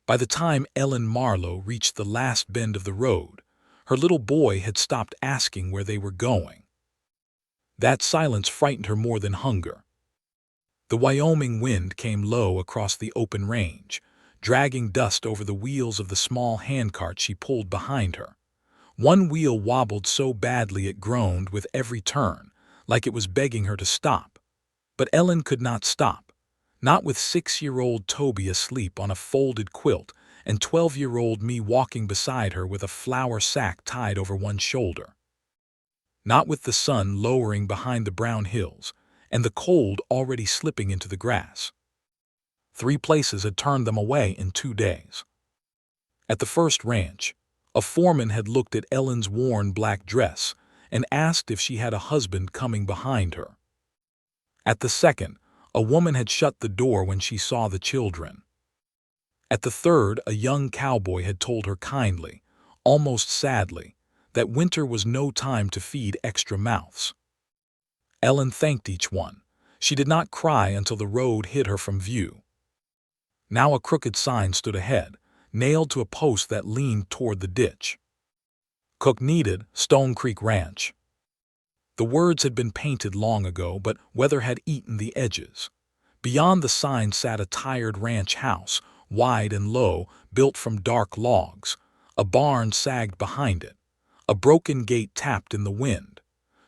By the time Ellen Marlowe reached the last bend of the road, her little boy had stopped asking where they were going. That silence frightened her more than hunger. The Wyoming wind came low across the open range, dragging dust over the wheels of the small handcart she pulled behind her. One wheel wobbled so badly it groaned with every turn, like it was begging her to stop. But Ellen could not stop, not with 6-year-old Toby asleep on a folded quilt and 12-year-old me walking beside her with a flour sack tied over one shoulder. Not with the sun lowering behind the brown hills and the cold already slipping into the grass. 3 places had turned them away in 2 days. At the first ranch, a foreman had looked at Ellen's worn black dress and asked if she had a husband coming behind her. At the second, a woman had shut the door when she saw the children. At the third, a young cowboy had told her kindly, almost sadly, that winter was no time to feed extra mouths. Ellen thanked each one. She did not cry until the road hid her from view. Now a crooked sign stood ahead, nailed to a post that leaned toward the ditch. Cook needed, Stone Creek Ranch. The words had been painted long ago, but weather had eaten the edges. Beyond the sign sat a tired ranch house, wide and low, built from dark logs. A barn sagged behind it. A broken gate tapped in the wind.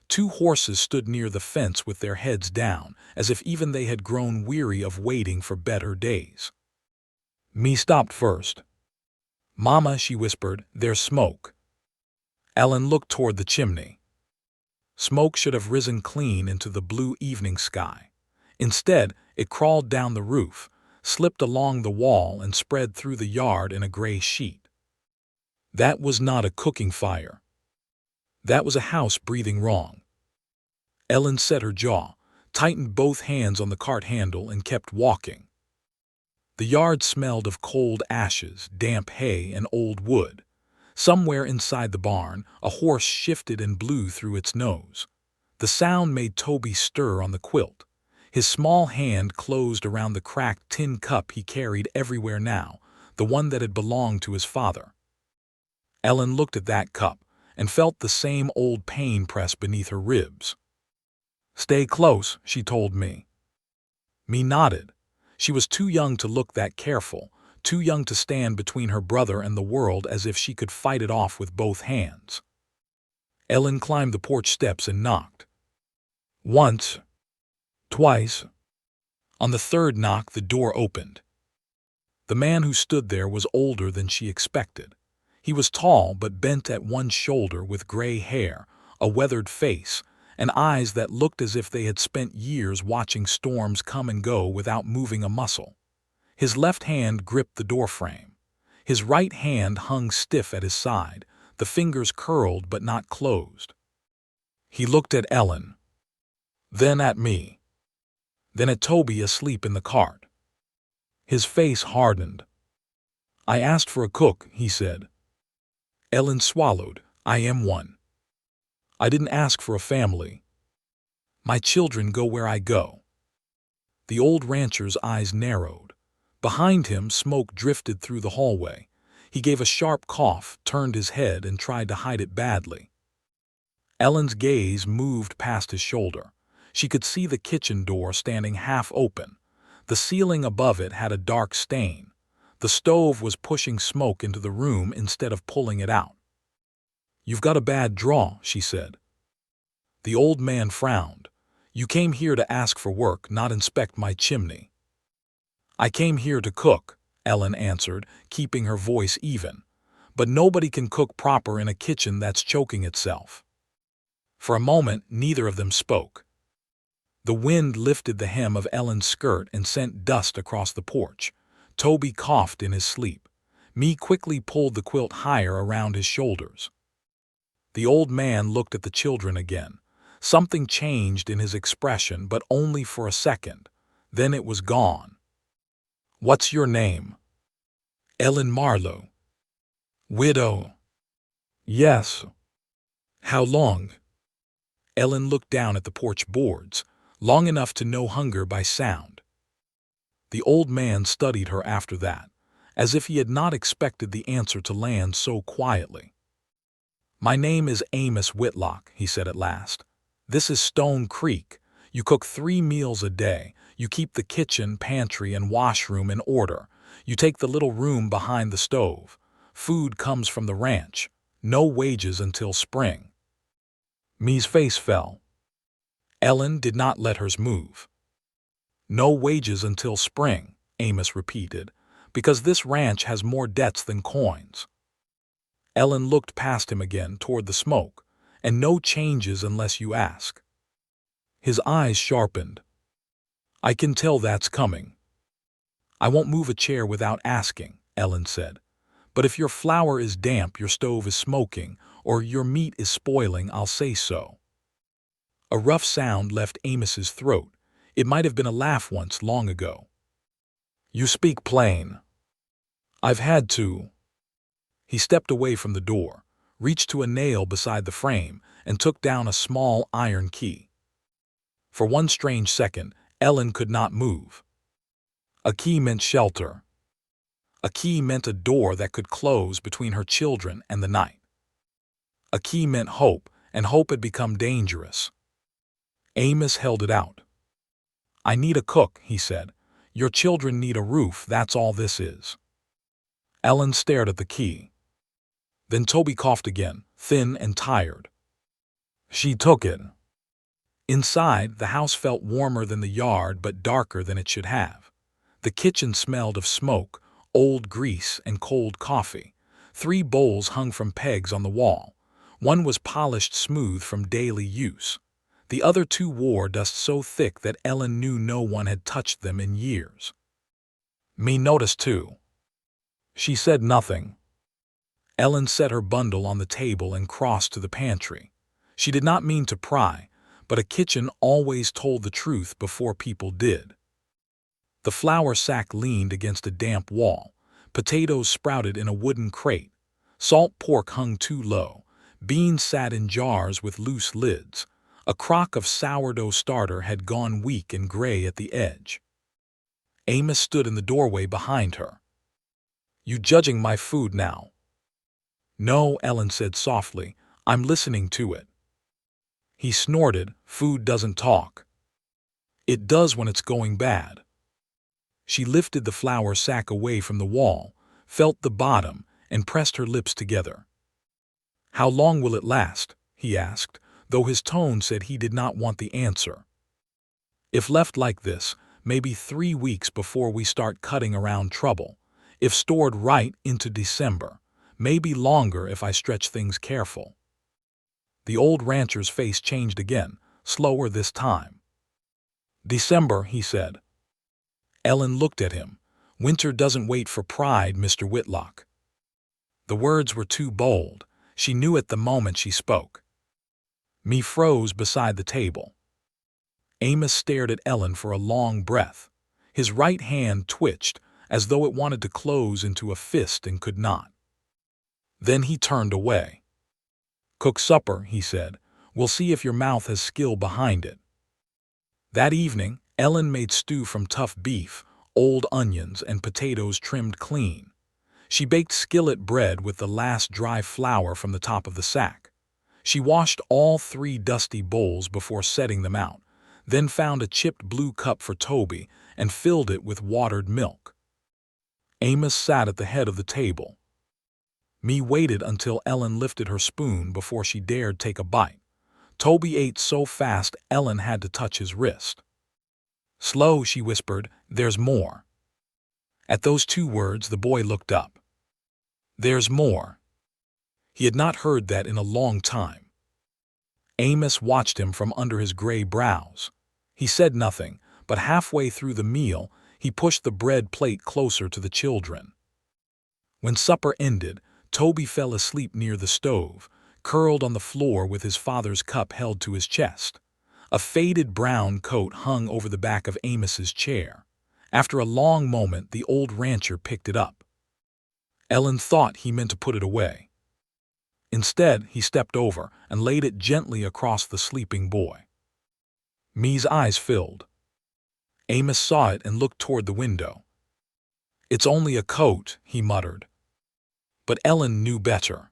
2 horses stood near the fence with their heads down, as if even they had grown weary of waiting for better days. Me stopped first. "Mama," she whispered, "there's smoke." Ellen looked toward the chimney. Smoke should have risen clean into the blue evening sky. Instead, it crawled down the roof, slipped along the wall, and spread through the yard in a gray sheet. That was not a cooking fire. That was a house breathing wrong. Ellen set her jaw, tightened both hands on the cart handle, and kept walking. The yard smelled of cold ashes, damp hay, and old wood. Somewhere inside the barn, a horse shifted and blew through its nose. The sound made Toby stir on the quilt. His small hand closed around the cracked tin cup he carried everywhere now, the one that had belonged to his father. Ellen looked at that cup and felt the same old pain press beneath her ribs. "Stay close," she told me. Me nodded. She was too young to look that careful, too young to stand between her brother and the world as if she could fight it off with both hands. Ellen climbed the porch steps and knocked. Once. Twice. On the third knock, the door opened. The man who stood there was older than she expected. He was tall but bent at one shoulder, with gray hair, a weathered face, and eyes that looked as if they had spent years watching storms come and go without moving a muscle. His left hand gripped the doorframe. His right hand hung stiff at his side, the fingers curled but not closed. He looked at Ellen, then at me, then at Toby asleep in the cart. His face hardened. "I asked for a cook," he said. Ellen swallowed. "I am one. I didn't ask for a family. My children go where I go." The old rancher's eyes narrowed. Behind him, smoke drifted through the hallway. He gave a sharp cough, turned his head, and tried to hide it badly. Ellen's gaze moved past his shoulder. She could see the kitchen door standing half open. The ceiling above it had a dark stain. The stove was pushing smoke into the room instead of pulling it out. "You've got a bad draw," she said. The old man frowned. "You came here to ask for work, not inspect my chimney." "I came here to cook," Ellen answered, keeping her voice even. "But nobody can cook proper in a kitchen that's choking itself." For a moment, neither of them spoke. The wind lifted the hem of Ellen's skirt and sent dust across the porch. Toby coughed in his sleep. Me quickly pulled the quilt higher around his shoulders. The old man looked at the children again. Something changed in his expression, but only for a second. Then it was gone. "What's your name?" "Ellen Marlowe." "Widow?" "Yes." "How long?" Ellen looked down at the porch boards, long enough to know hunger by sound. The old man studied her after that. as if he had not expected the answer to land so quietly. "My name is Amos Whitlock," he said at last. "This is Stone Creek. You cook 3 meals a day. You keep the kitchen, pantry, and washroom in order. You take the little room behind the stove. Food comes from the ranch. No wages until spring." Me's face fell. Ellen did not let hers move. "No wages until spring," Amos repeated, "because this ranch has more debts than coins." Ellen looked past him again toward the smoke, "And no changes unless you ask." His eyes sharpened. "I can tell that's coming." "I won't move a chair without asking," Ellen said. "But if your flour is damp, your stove is smoking, or your meat is spoiling, I'll say so." A rough sound left Amos's throat. It might have been a laugh once long ago. "You speak plain." "I've had to." He stepped away from the door, reached to a nail beside the frame, and took down a small iron key. For one strange second, Ellen could not move. A key meant shelter. A key meant a door that could close between her children and the night. A key meant hope, and hope had become dangerous. Amos held it out. "I need a cook," he said. "Your children need a roof, that's all this is." Ellen stared at the key. Then Toby coughed again, thin and tired. She took it. Inside, the house felt warmer than the yard but darker than it should have. The kitchen smelled of smoke, old grease, and cold coffee. 3 bowls hung from pegs on the wall. One was polished smooth from daily use. The other 2 wore dust so thick that Ellen knew no one had touched them in years. Me noticed too. She said nothing. Ellen set her bundle on the table and crossed to the pantry. She did not mean to pry, but a kitchen always told the truth before people did. The flour sack leaned against a damp wall. Potatoes sprouted in a wooden crate. Salt pork hung too low. Beans sat in jars with loose lids. A crock of sourdough starter had gone weak and gray at the edge. Amos stood in the doorway behind her. "You judging my food now?" "No," Ellen said softly. "I'm listening to it." He snorted. "Food doesn't talk." "It does when it's going bad." She lifted the flour sack away from the wall, felt the bottom, and pressed her lips together. "How long will it last?" he asked, though his tone said he did not want the answer. "If left like this, maybe 3 weeks before we start cutting around trouble. If stored right, into December. Maybe longer if I stretch things careful." The old rancher's face changed again, slower this time. "December," he said. Ellen looked at him. "Winter doesn't wait for pride, Mr. Whitlock." The words were too bold. She knew at the moment she spoke. Me froze beside the table. Amos stared at Ellen for a long breath. His right hand twitched, as though it wanted to close into a fist and could not. Then he turned away. "Cook supper," he said. "We'll see if your mouth has skill behind it." That evening, Ellen made stew from tough beef, old onions, and potatoes trimmed clean. She baked skillet bread with the last dry flour from the top of the sack. She washed all 3 dusty bowls before setting them out, then found a chipped blue cup for Toby and filled it with watered milk. Amos sat at the head of the table. Me waited until Ellen lifted her spoon before she dared take a bite. Toby ate so fast Ellen had to touch his wrist. "Slow," she whispered, "there's more." At those 2 words the boy looked up. "There's more." He had not heard that in a long time. Amos watched him from under his gray brows. He said nothing, but halfway through the meal he pushed the bread plate closer to the children. When supper ended, Toby fell asleep near the stove, curled on the floor with his father's cup held to his chest. A faded brown coat hung over the back of Amos's chair. After a long moment, the old rancher picked it up. Ellen thought he meant to put it away. Instead, he stepped over and laid it gently across the sleeping boy. Me's eyes filled. Amos saw it and looked toward the window. "It's only a coat," he muttered. But Ellen knew better.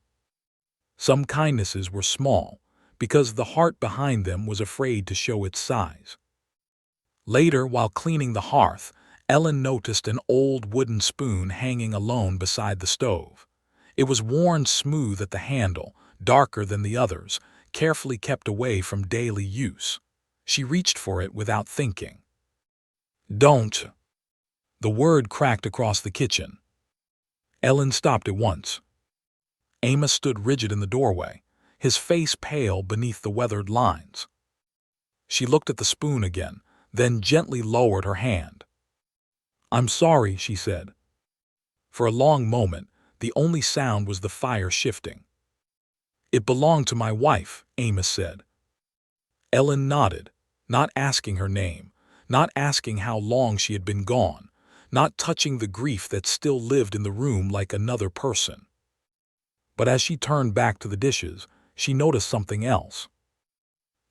Some kindnesses were small, because the heart behind them was afraid to show its size. Later, while cleaning the hearth, Ellen noticed an old wooden spoon hanging alone beside the stove. It was worn smooth at the handle, darker than the others, carefully kept away from daily use. She reached for it without thinking. "Don't!" The word cracked across the kitchen. Ellen stopped at once. Amos stood rigid in the doorway, his face pale beneath the weathered lines. She looked at the spoon again, then gently lowered her hand. "I'm sorry," she said. For a long moment, the only sound was the fire shifting. "It belonged to my wife," Amos said. Ellen nodded, not asking her name, not asking how long she had been gone, not touching the grief that still lived in the room like another person. But as she turned back to the dishes, she noticed something else.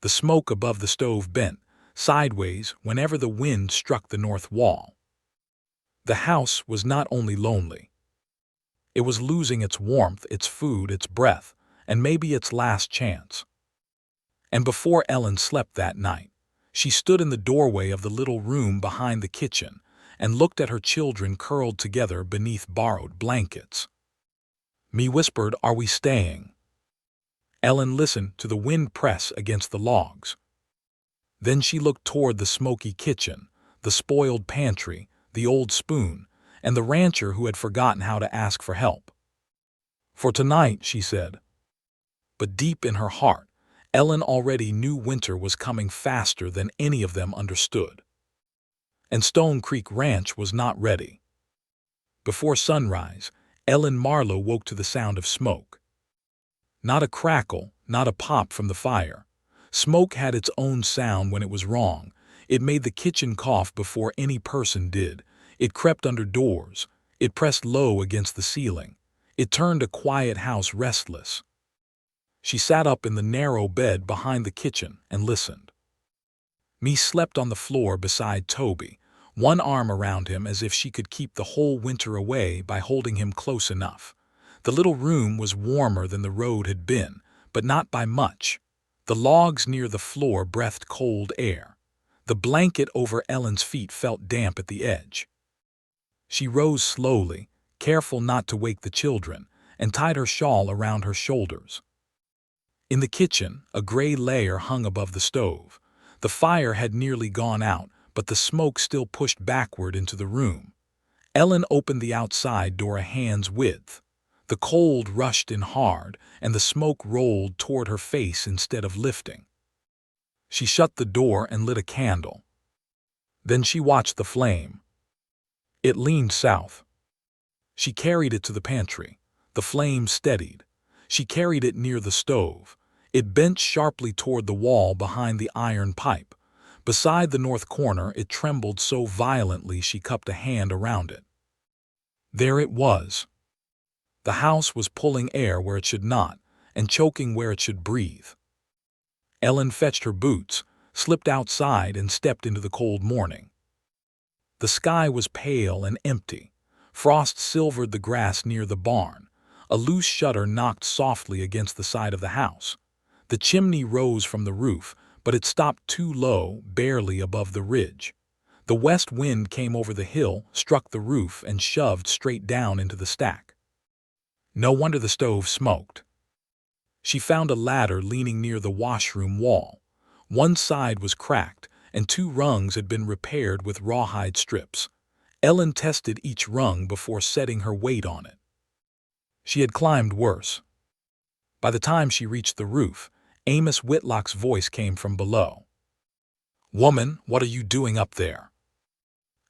The smoke above the stove bent sideways whenever the wind struck the north wall. The house was not only lonely. It was losing its warmth, its food, its breath, and maybe its last chance. And before Ellen slept that night, she stood in the doorway of the little room behind the kitchen and looked at her children curled together beneath borrowed blankets. Me whispered, "Are we staying?" Ellen listened to the wind press against the logs. Then she looked toward the smoky kitchen, the spoiled pantry, the old spoon, and the rancher who had forgotten how to ask for help. "For tonight," she said. But deep in her heart, Ellen already knew winter was coming faster than any of them understood. And Stone Creek Ranch was not ready. Before sunrise, Ellen Marlowe woke to the sound of smoke. Not a crackle, not a pop from the fire. Smoke had its own sound when it was wrong. It made the kitchen cough before any person did. It crept under doors. It pressed low against the ceiling. It turned a quiet house restless. She sat up in the narrow bed behind the kitchen and listened. Me slept on the floor beside Toby, one arm around him as if she could keep the whole winter away by holding him close enough. The little room was warmer than the road had been, but not by much. The logs near the floor breathed cold air. The blanket over Ellen's feet felt damp at the edge. She rose slowly, careful not to wake the children, and tied her shawl around her shoulders. In the kitchen, a gray layer hung above the stove. The fire had nearly gone out, but the smoke still pushed backward into the room. Ellen opened the outside door a hand's width. The cold rushed in hard, and the smoke rolled toward her face instead of lifting. She shut the door and lit a candle. Then she watched the flame. It leaned south. She carried it to the pantry. The flame steadied. She carried it near the stove. It bent sharply toward the wall behind the iron pipe. Beside the north corner, it trembled so violently she cupped a hand around it. There it was. The house was pulling air where it should not, and choking where it should breathe. Ellen fetched her boots, slipped outside, and stepped into the cold morning. The sky was pale and empty. Frost silvered the grass near the barn. A loose shutter knocked softly against the side of the house. The chimney rose from the roof, but it stopped too low, barely above the ridge. The west wind came over the hill, struck the roof, and shoved straight down into the stack. No wonder the stove smoked. She found a ladder leaning near the washroom wall. One side was cracked, and 2 rungs had been repaired with rawhide strips. Ellen tested each rung before setting her weight on it. She had climbed worse. By the time she reached the roof, Amos Whitlock's voice came from below. "Woman, what are you doing up there?"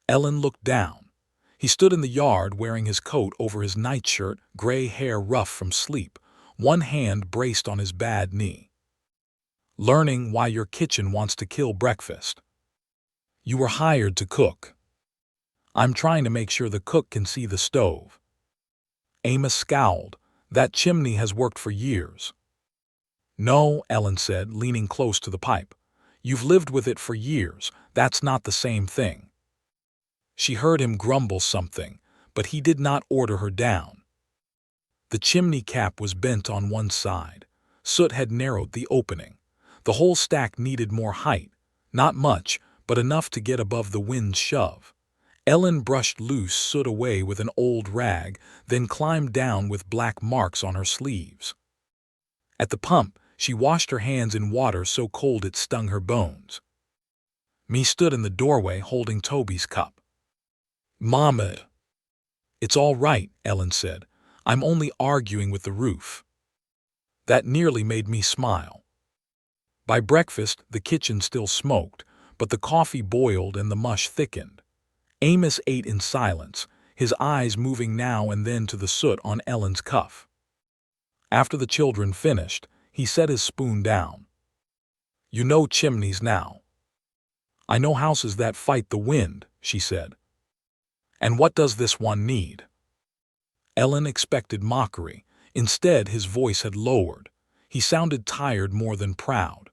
Ellen looked down. He stood in the yard wearing his coat over his nightshirt, gray hair rough from sleep, one hand braced on his bad knee. "Learning why your kitchen wants to kill breakfast. You were hired to cook. I'm trying to make sure the cook can see the stove." Amos scowled. "That chimney has worked for years." "No," Ellen said, leaning close to the pipe. "You've lived with it for years. That's not the same thing." She heard him grumble something, but he did not order her down. The chimney cap was bent on one side. Soot had narrowed the opening. The whole stack needed more height, not much, but enough to get above the wind's shove. Ellen brushed loose soot away with an old rag, then climbed down with black marks on her sleeves. At the pump, she washed her hands in water so cold it stung her bones. Me stood in the doorway holding Toby's cup. "Mama." "It's all right," Ellen said. "I'm only arguing with the roof." That nearly made me smile. By breakfast, the kitchen still smoked, but the coffee boiled and the mush thickened. Amos ate in silence, his eyes moving now and then to the soot on Ellen's cuff. After the children finished, he set his spoon down. "You know chimneys now." "I know houses that fight the wind," she said. "And what does this one need?" Ellen expected mockery. Instead, his voice had lowered. He sounded tired more than proud.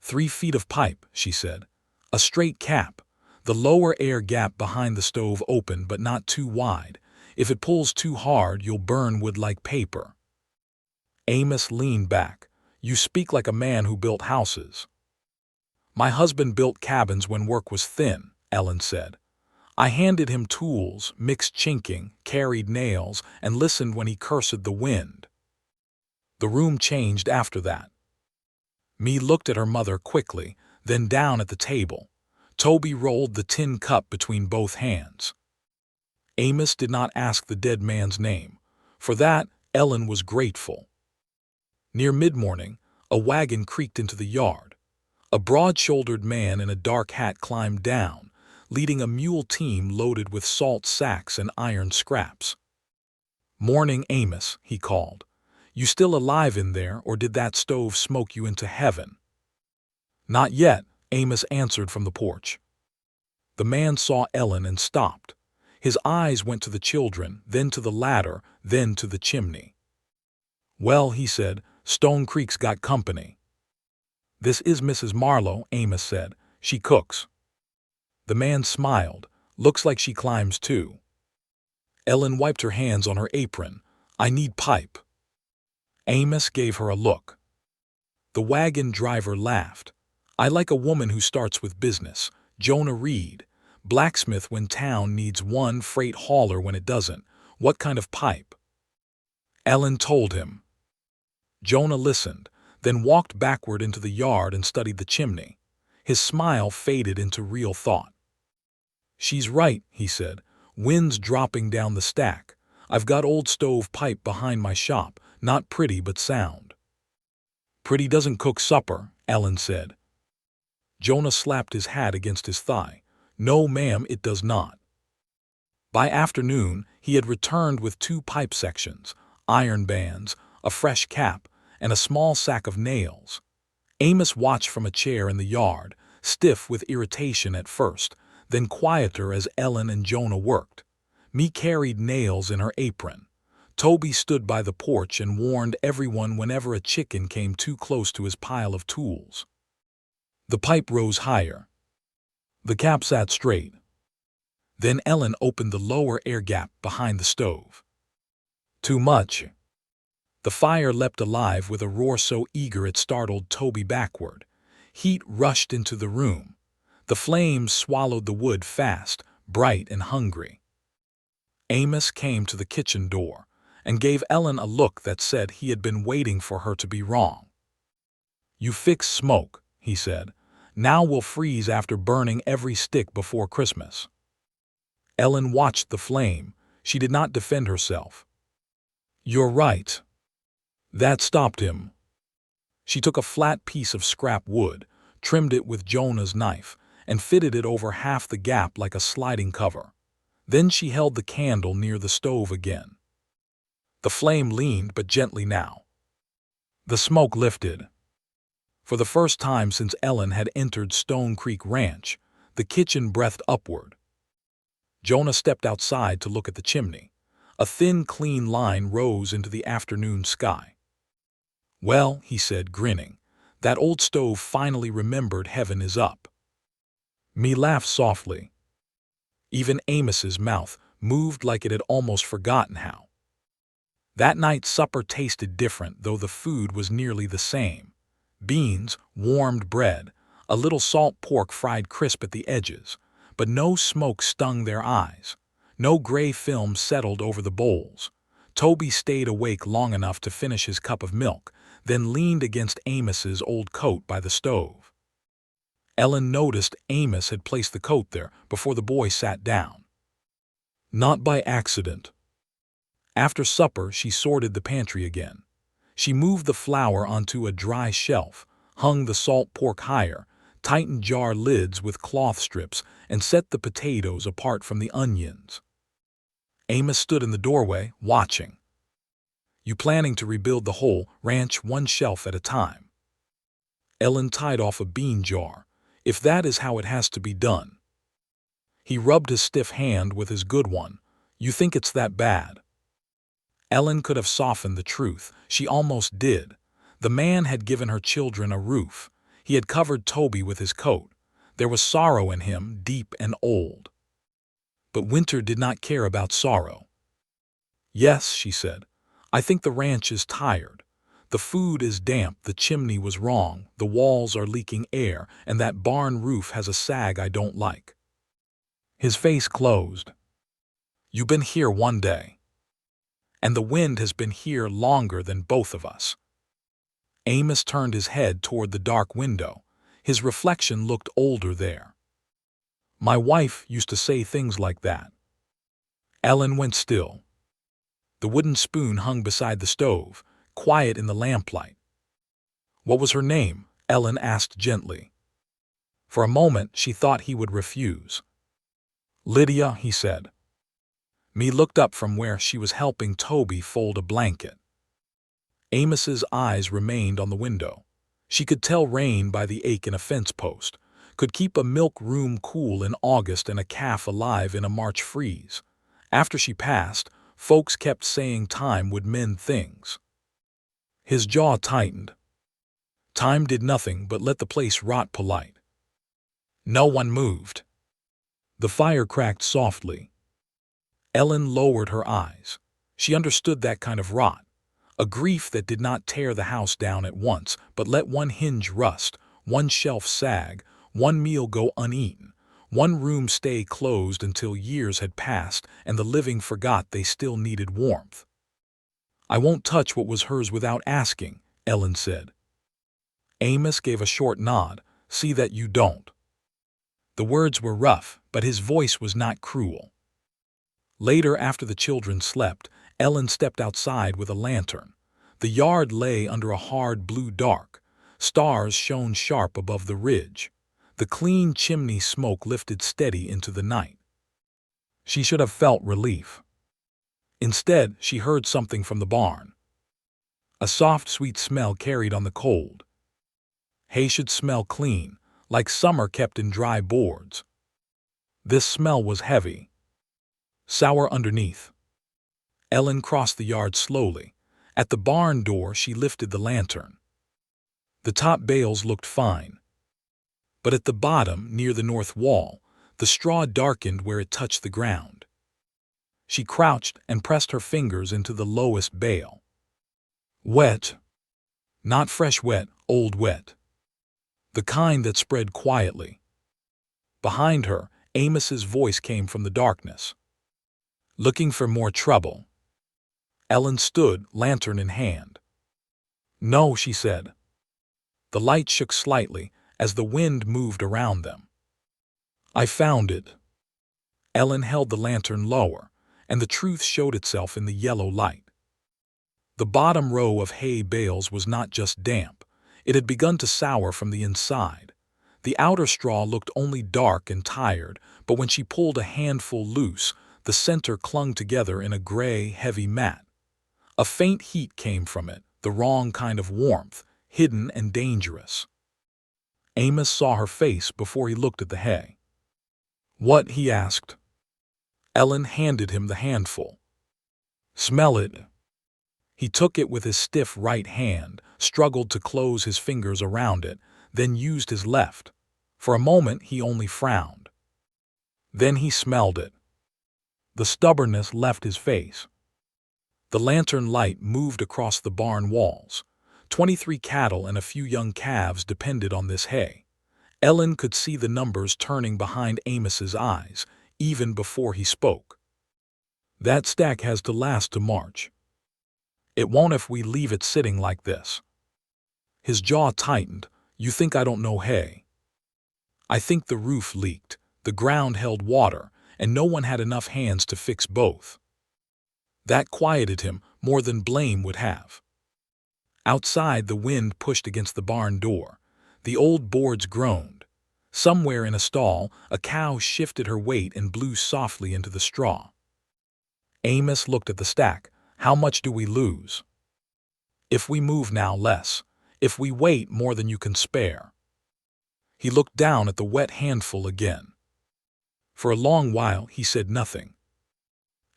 3 feet of pipe," she said. "A straight cap. The lower air gap behind the stove open but not too wide. If it pulls too hard, you'll burn wood like paper." Amos leaned back. "You speak like a man who built houses." "My husband built cabins when work was thin," Ellen said. "I handed him tools, mixed chinking, carried nails, and listened when he cursed the wind." The room changed after that. Me looked at her mother quickly, then down at the table. Toby rolled the tin cup between both hands. Amos did not ask the dead man's name. For that, Ellen was grateful. Near mid-morning, a wagon creaked into the yard. A broad-shouldered man in a dark hat climbed down, leading a mule team loaded with salt sacks and iron scraps. "Morning, Amos," he called. "You still alive in there, or did that stove smoke you into heaven?" "Not yet," Amos answered from the porch. The man saw Ellen and stopped. His eyes went to the children, then to the ladder, then to the chimney. "Well," he said, "Stone Creek's got company." "This is Mrs. Marlowe," Amos said. "She cooks." The man smiled. "Looks like she climbs too." Ellen wiped her hands on her apron. "I need pipe." Amos gave her a look. The wagon driver laughed. "I like a woman who starts with business. Jonah Reed. Blacksmith when town needs one, freight hauler when it doesn't. What kind of pipe?" Ellen told him. Jonah listened, then walked backward into the yard and studied the chimney. His smile faded into real thought. "She's right," he said. "Wind's dropping down the stack. I've got old stove pipe behind my shop, not pretty but sound." "Pretty doesn't cook supper," Ellen said. Jonah slapped his hat against his thigh. "No, ma'am, it does not." By afternoon, he had returned with 2 pipe sections, iron bands, a fresh cap, and a small sack of nails. Amos watched from a chair in the yard, stiff with irritation at first, then quieter as Ellen and Jonah worked. Me carried nails in her apron. Toby stood by the porch and warned everyone whenever a chicken came too close to his pile of tools. The pipe rose higher. The cap sat straight. Then Ellen opened the lower air gap behind the stove. "Too much." The fire leapt alive with a roar so eager it startled Toby backward. Heat rushed into the room. The flames swallowed the wood fast, bright and hungry. Amos came to the kitchen door and gave Ellen a look that said he had been waiting for her to be wrong. "You fix smoke," he said. "Now we'll freeze after burning every stick before Christmas." Ellen watched the flame. She did not defend herself. "You're right." That stopped him. She took a flat piece of scrap wood, trimmed it with Jonah's knife, and fitted it over half the gap like a sliding cover. Then she held the candle near the stove again. The flame leaned, but gently now. The smoke lifted. For the first time since Ellen had entered Stone Creek Ranch, the kitchen breathed upward. Jonah stepped outside to look at the chimney. A thin, clean line rose into the afternoon sky. "Well," he said, grinning, "that old stove finally remembered heaven is up." Me laughed softly. Even Amos's mouth moved like it had almost forgotten how. That night supper tasted different, though the food was nearly the same. Beans, warmed bread, a little salt pork fried crisp at the edges, but no smoke stung their eyes. No gray film settled over the bowls. Toby stayed awake long enough to finish his cup of milk, then leaned against Amos's old coat by the stove. Ellen noticed Amos had placed the coat there before the boy sat down. Not by accident. After supper, she sorted the pantry again. She moved the flour onto a dry shelf, hung the salt pork higher, tightened jar lids with cloth strips, and set the potatoes apart from the onions. Amos stood in the doorway, watching. "You planning to rebuild the whole ranch one shelf at a time?" Ellen tied off a bean jar. "If that is how it has to be done." He rubbed his stiff hand with his good one. "You think it's that bad?" Ellen could have softened the truth. She almost did. The man had given her children a roof. He had covered Toby with his coat. There was sorrow in him, deep and old. But Winter did not care about sorrow. "Yes," she said, "I think the ranch is tired. The food is damp, the chimney was wrong, the walls are leaking air, and that barn roof has a sag I don't like." His face closed. "You've been here one day. And the wind has been here longer than both of us." Amos turned his head toward the dark window. His reflection looked older there. "My wife used to say things like that." Ellen went still. The wooden spoon hung beside the stove, quiet in the lamplight. "What was her name?" Ellen asked gently. For a moment she thought he would refuse. "Lydia," he said. Me looked up from where she was helping Toby fold a blanket. Amos's eyes remained on the window. She could tell rain by the ache in a fence post, could keep a milk room cool in August and a calf alive in a March freeze. After she passed, folks kept saying time would mend things. His jaw tightened. Time did nothing but let the place rot polite. No one moved. The fire cracked softly. Ellen lowered her eyes. She understood that kind of rot. A grief that did not tear the house down at once, but let one hinge rust, one shelf sag, one meal go uneaten, one room stay closed until years had passed and the living forgot they still needed warmth. "I won't touch what was hers without asking," Ellen said. Amos gave a short nod. "See that you don't." The words were rough, but his voice was not cruel. Later, after the children slept, Ellen stepped outside with a lantern. The yard lay under a hard blue dark. Stars shone sharp above the ridge. The clean chimney smoke lifted steady into the night. She should have felt relief. Instead, she heard something from the barn. A soft, sweet smell carried on the cold. Hay should smell clean, like summer kept in dry boards. This smell was heavy. Sour underneath. Ellen crossed the yard slowly. At the barn door she lifted the lantern. The top bales looked fine. But at the bottom, near the north wall, the straw darkened where it touched the ground. She crouched and pressed her fingers into the lowest bale. Wet. Not fresh wet, old wet. The kind that spread quietly. Behind her, Amos's voice came from the darkness. "Looking for more trouble?" Ellen stood, lantern in hand. "No," she said. The light shook slightly as the wind moved around them. "I found it." Ellen held the lantern lower, and the truth showed itself in the yellow light. The bottom row of hay bales was not just damp. It had begun to sour from the inside. The outer straw looked only dark and tired, but when she pulled a handful loose, the center clung together in a gray, heavy mat. A faint heat came from it, the wrong kind of warmth, hidden and dangerous. Amos saw her face before he looked at the hay. "What?" he asked. Ellen handed him the handful. "Smell it." He took it with his stiff right hand, struggled to close his fingers around it, then used his left. For a moment he only frowned. Then he smelled it. The stubbornness left his face. The lantern light moved across the barn walls. 23 cattle and a few young calves depended on this hay. Ellen could see the numbers turning behind Amos's eyes, even before he spoke. That stack has to last to March. It won't if we leave it sitting like this. His jaw tightened. You think I don't know hay? I think the roof leaked, the ground held water, and no one had enough hands to fix both. That quieted him more than blame would have. Outside, the wind pushed against the barn door. The old boards groaned. Somewhere in a stall, a cow shifted her weight and blew softly into the straw. Amos looked at the stack. How much do we lose? If we move now, less. If we wait, more than you can spare. He looked down at the wet handful again. For a long while, he said nothing.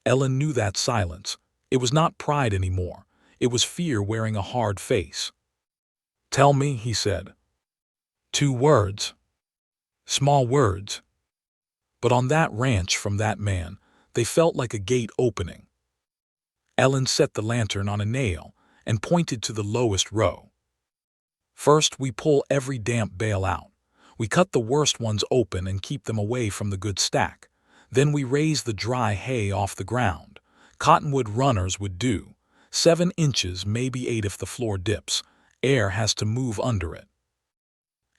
Ellen knew that silence. It was not pride anymore. It was fear wearing a hard face. Tell me, he said. 2 words. Small words. But on that ranch, from that man, they felt like a gate opening. Ellen set the lantern on a nail and pointed to the lowest row. First, we pull every damp bale out. We cut the worst ones open and keep them away from the good stack. Then we raise the dry hay off the ground. Cottonwood runners would do. 7 inches, maybe 8 if the floor dips. Air has to move under it.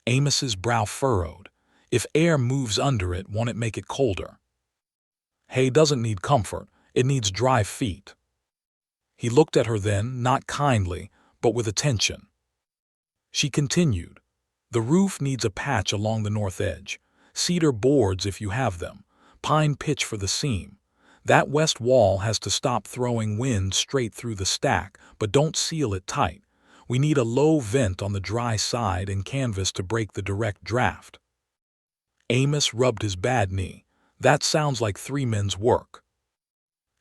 Amos's brow furrowed. If air moves under it, won't it make it colder? Hay doesn't need comfort. It needs dry feet. He looked at her then, not kindly, but with attention. She continued. The roof needs a patch along the north edge. Cedar boards if you have them. Pine pitch for the seam. That west wall has to stop throwing wind straight through the stack, but don't seal it tight. We need a low vent on the dry side and canvas to break the direct draft. Amos rubbed his bad knee. That sounds like 3 men's work.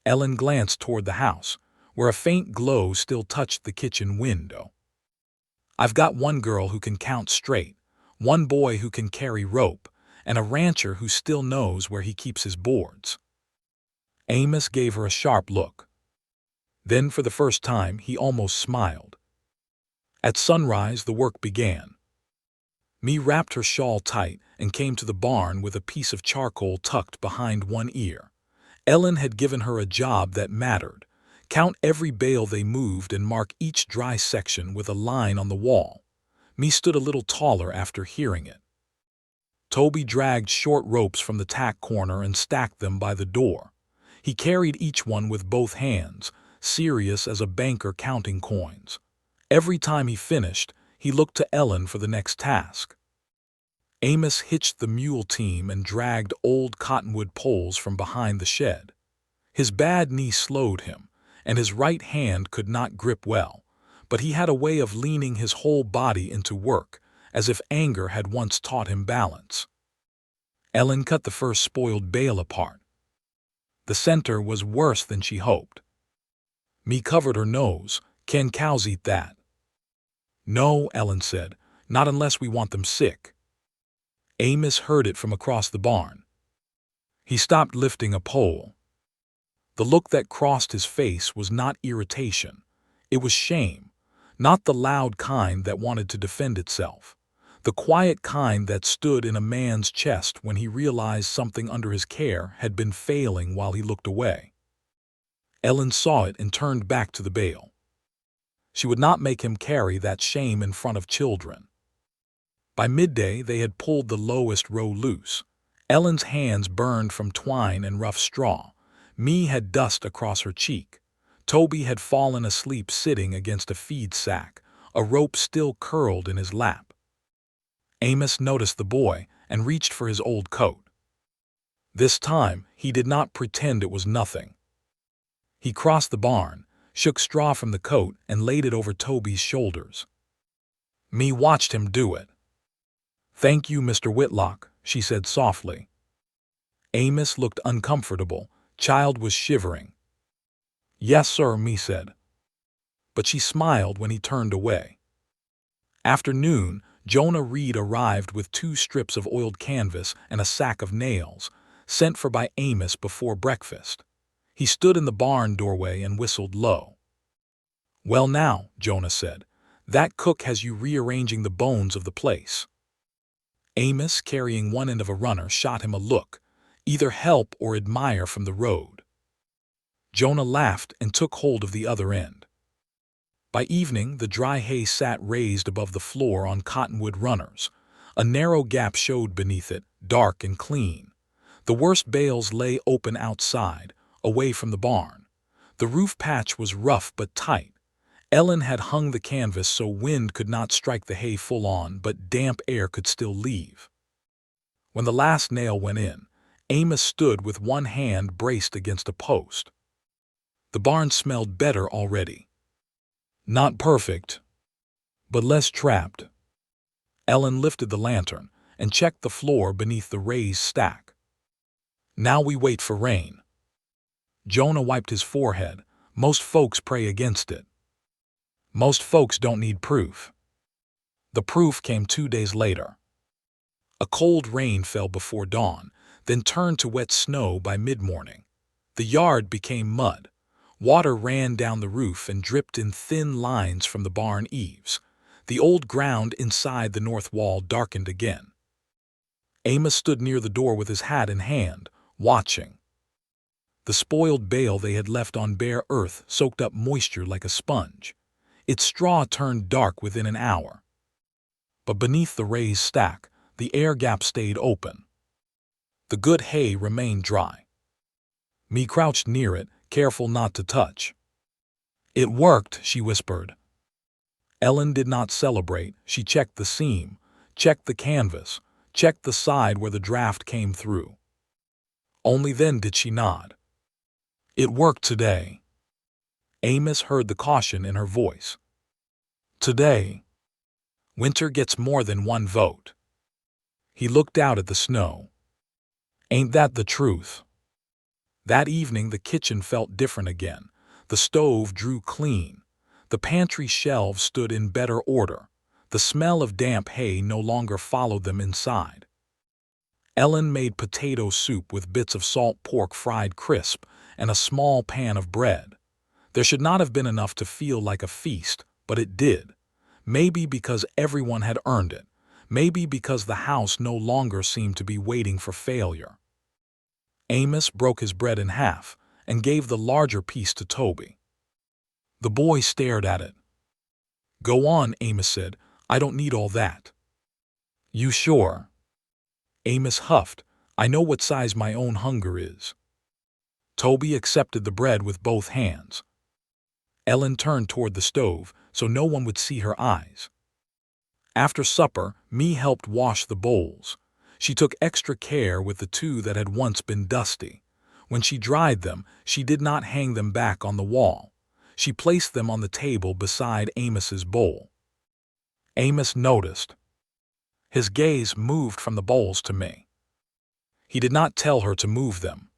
Ellen glanced toward the house, where a faint glow still touched the kitchen window. I've got 1 girl who can count straight, 1 boy who can carry rope, and a rancher who still knows where he keeps his boards. Amos gave her a sharp look. Then, for the first time, he almost smiled. At sunrise, the work began. Me wrapped her shawl tight and came to the barn with a piece of charcoal tucked behind one ear. Ellen had given her a job that mattered. Count every bale they moved and mark each dry section with a line on the wall. Me stood a little taller after hearing it. Toby dragged short ropes from the tack corner and stacked them by the door. He carried each one with both hands, serious as a banker counting coins. Every time he finished, he looked to Ellen for the next task. Amos hitched the mule team and dragged old cottonwood poles from behind the shed. His bad knee slowed him, and his right hand could not grip well, but he had a way of leaning his whole body into work, as if anger had once taught him balance. Ellen cut the first spoiled bale apart. The center was worse than she hoped. Me covered her nose. Can cows eat that? No, Ellen said, not unless we want them sick. Amos heard it from across the barn. He stopped lifting a pole. The look that crossed his face was not irritation. It was shame, not the loud kind that wanted to defend itself. The quiet kind that stood in a man's chest when he realized something under his care had been failing while he looked away. Ellen saw it and turned back to the bale. She would not make him carry that shame in front of children. By midday, they had pulled the lowest row loose. Ellen's hands burned from twine and rough straw. Me had dust across her cheek. Toby had fallen asleep sitting against a feed sack, a rope still curled in his lap. Amos noticed the boy and reached for his old coat. This time, he did not pretend it was nothing. He crossed the barn, shook straw from the coat, and laid it over Toby's shoulders. Me watched him do it. Thank you, Mr. Whitlock, she said softly. Amos looked uncomfortable. Child was shivering. Yes, sir, me said. But she smiled when he turned away. After noon, Jonah Reed arrived with 2 strips of oiled canvas and a sack of nails, sent for by Amos before breakfast. He stood in the barn doorway and whistled low. "Well now," Jonah said, "that cook has you rearranging the bones of the place." Amos, carrying one end of a runner, shot him a look, either help or admire from the road. Jonah laughed and took hold of the other end. By evening, the dry hay sat raised above the floor on cottonwood runners. A narrow gap showed beneath it, dark and clean. The worst bales lay open outside, away from the barn. The roof patch was rough but tight. Ellen had hung the canvas so wind could not strike the hay full on, but damp air could still leave. When the last nail went in, Amos stood with one hand braced against a post. The barn smelled better already. Not perfect, but less trapped. Ellen lifted the lantern and checked the floor beneath the raised stack. Now we wait for rain. Jonah wiped his forehead. Most folks pray against it. Most folks don't need proof. The proof came 2 days later. A cold rain fell before dawn, then turned to wet snow by mid-morning. The yard became mud. Water ran down the roof and dripped in thin lines from the barn eaves. The old ground inside the north wall darkened again. Amos stood near the door with his hat in hand, watching. The spoiled bale they had left on bare earth soaked up moisture like a sponge. Its straw turned dark within an hour. But beneath the raised stack, the air gap stayed open. The good hay remained dry. Me crouched near it, careful not to touch. "It worked," she whispered. Ellen did not celebrate. She checked the seam, checked the canvas, checked the side where the draft came through. Only then did she nod. "It worked today." Amos heard the caution in her voice. "Today. Winter gets more than one vote." He looked out at the snow. "Ain't that the truth?" That evening the kitchen felt different again. The stove drew clean. The pantry shelves stood in better order. The smell of damp hay no longer followed them inside. Ellen made potato soup with bits of salt pork fried crisp and a small pan of bread. There should not have been enough to feel like a feast, but it did. Maybe because everyone had earned it. Maybe because the house no longer seemed to be waiting for failure. Amos broke his bread in half and gave the larger piece to Toby. The boy stared at it. "Go on," Amos said. "I don't need all that." "You sure?" Amos huffed. "I know what size my own hunger is." Toby accepted the bread with both hands. Ellen turned toward the stove so no one would see her eyes. After supper, Me helped wash the bowls. She took extra care with the two that had once been dusty. When she dried them, she did not hang them back on the wall. She placed them on the table beside Amos's bowl. Amos noticed. His gaze moved from the bowls to me. He did not tell her to move them.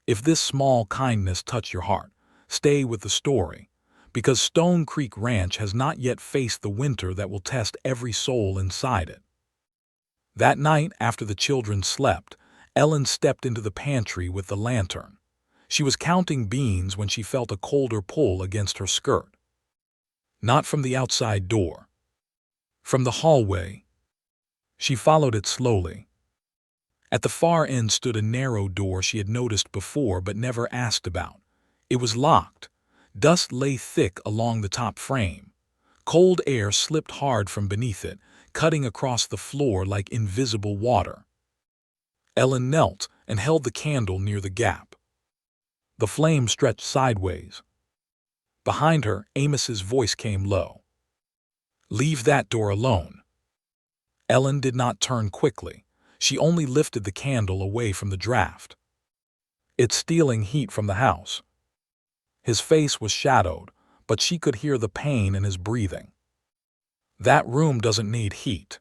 If this small kindness touched your heart, stay with the story, because Stone Creek Ranch has not yet faced the winter that will test every soul inside it. That night, after the children slept, Ellen stepped into the pantry with the lantern. She was counting beans when she felt a colder pull against her skirt. Not from the outside door. From the hallway. She followed it slowly. At the far end stood a narrow door she had noticed before but never asked about. It was locked. Dust lay thick along the top frame. Cold air slipped hard from beneath it, cutting across the floor like invisible water. Ellen knelt and held the candle near the gap. The flame stretched sideways. Behind her, Amos's voice came low. "Leave that door alone." Ellen did not turn quickly. She only lifted the candle away from the draft. "It's stealing heat from the house." His face was shadowed, but she could hear the pain in his breathing. "That room doesn't need heat."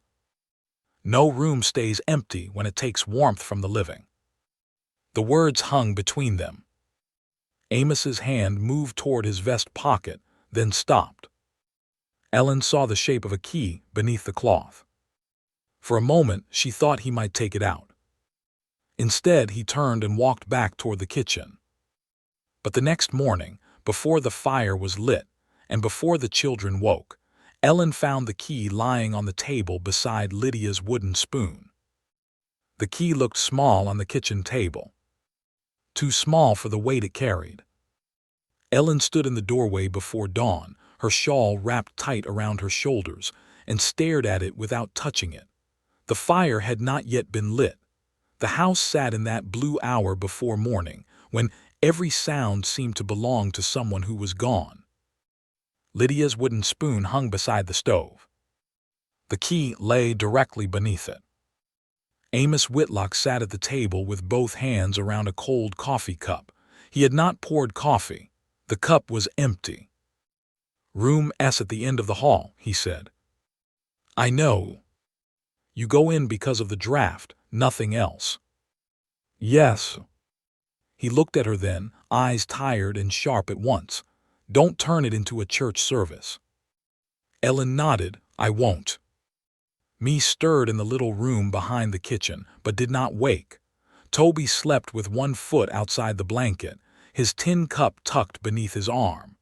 No room stays empty when it takes warmth from the living. The words hung between them. Amos's hand moved toward his vest pocket, then stopped. Ellen saw the shape of a key beneath the cloth. For a moment, she thought he might take it out. Instead, he turned and walked back toward the kitchen. But the next morning, before the fire was lit, and before the children woke, Ellen found the key lying on the table beside Lydia's wooden spoon. The key looked small on the kitchen table, too small for the weight it carried. Ellen stood in the doorway before dawn, her shawl wrapped tight around her shoulders, and stared at it without touching it. The fire had not yet been lit. The house sat in that blue hour before morning, when every sound seemed to belong to someone who was gone. Lydia's wooden spoon hung beside the stove. The key lay directly beneath it. Amos Whitlock sat at the table with both hands around a cold coffee cup. He had not poured coffee. The cup was empty. "Room S at the end of the hall," he said. "I know. You go in because of the draft, nothing else." "Yes." He looked at her then, eyes tired and sharp at once. "Don't turn it into a church service." Ellen nodded. "I won't." Me stirred in the little room behind the kitchen, but did not wake. Toby slept with one foot outside the blanket, his tin cup tucked beneath his arm.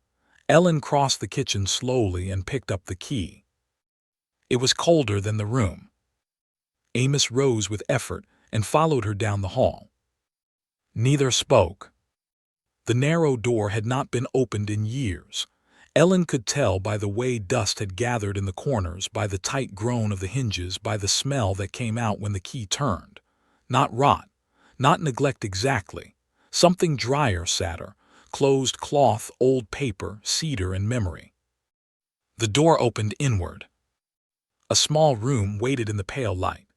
Ellen crossed the kitchen slowly and picked up the key. It was colder than the room. Amos rose with effort and followed her down the hall. Neither spoke. The narrow door had not been opened in years. Ellen could tell by the way dust had gathered in the corners, by the tight groan of the hinges, by the smell that came out when the key turned. Not rot, not neglect exactly. Something drier, sadder, closed cloth, old paper, cedar, and memory. The door opened inward. A small room waited in the pale light.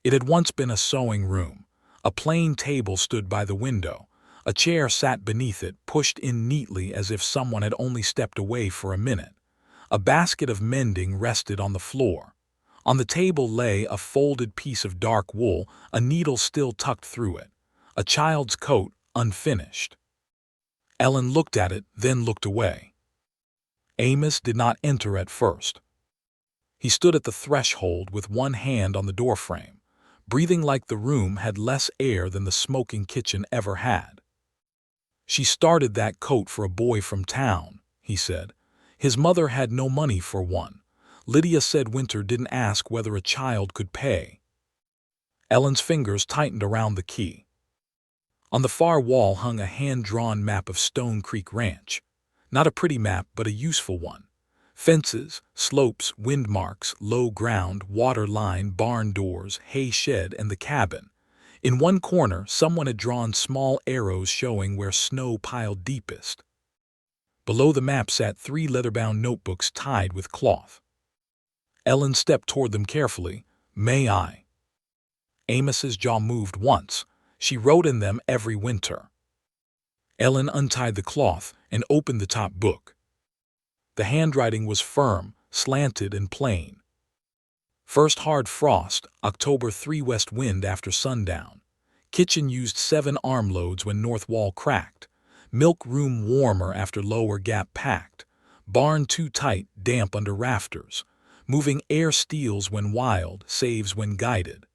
It had once been a sewing room. A plain table stood by the window. A chair sat beneath it, pushed in neatly as if someone had only stepped away for a minute. A basket of mending rested on the floor. On the table lay a folded piece of dark wool, a needle still tucked through it. A child's coat, unfinished. Ellen looked at it, then looked away. Amos did not enter at first. He stood at the threshold with one hand on the doorframe, breathing like the room had less air than the smoking kitchen ever had. "She started that coat for a boy from town," he said. "His mother had no money for one. Lydia said Winter didn't ask whether a child could pay." Ellen's fingers tightened around the key. On the far wall hung a hand-drawn map of Stone Creek Ranch. Not a pretty map, but a useful one. Fences, slopes, wind marks, low ground, water line, barn doors, hay shed, and the cabin. In one corner, someone had drawn small arrows showing where snow piled deepest. Below the map sat 3 leather-bound notebooks tied with cloth. Ellen stepped toward them carefully. "May I?" Amos's jaw moved once. She wrote in them every winter. Ellen untied the cloth and opened the top book. The handwriting was firm, slanted, and plain. First hard frost, October 3 west wind after sundown. Kitchen used 7 armloads when north wall cracked. Milk room warmer after lower gap packed. Barn too tight, damp under rafters. Moving air steals when wild, saves when guided.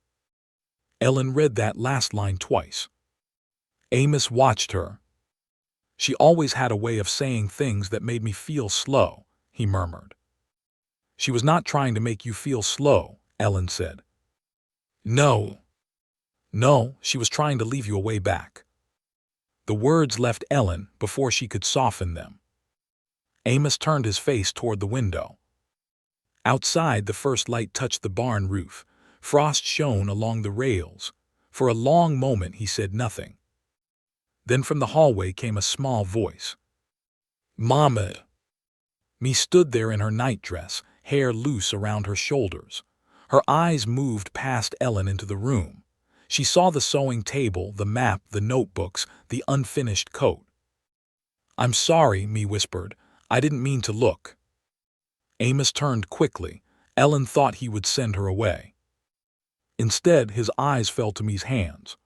Ellen read that last line twice. Amos watched her. "She always had a way of saying things that made me feel slow," he murmured. "She was not trying to make you feel slow," Ellen said. No, she was trying to leave you a way back." The words left Ellen before she could soften them. Amos turned his face toward the window. Outside, the first light touched the barn roof. Frost shone along the rails. For a long moment he said nothing. Then from the hallway came a small voice. "Mama." Me stood there in her nightdress, hair loose around her shoulders. Her eyes moved past Ellen into the room. She saw the sewing table, the map, the notebooks, the unfinished coat. "I'm sorry," Me whispered. "I didn't mean to look." Amos turned quickly. Ellen thought he would send her away. Instead, his eyes fell to Me's hands.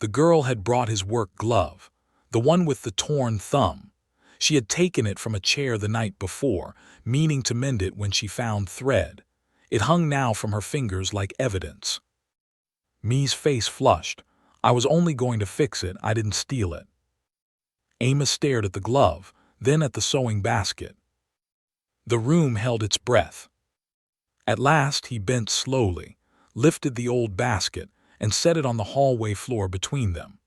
The girl had brought his work glove, the one with the torn thumb. She had taken it from a chair the night before, meaning to mend it when she found thread. It hung now from her fingers like evidence. Me's face flushed. "I was only going to fix it, I didn't steal it." Amos stared at the glove, then at the sewing basket. The room held its breath. At last he bent slowly, lifted the old basket, and set it on the hallway floor between them.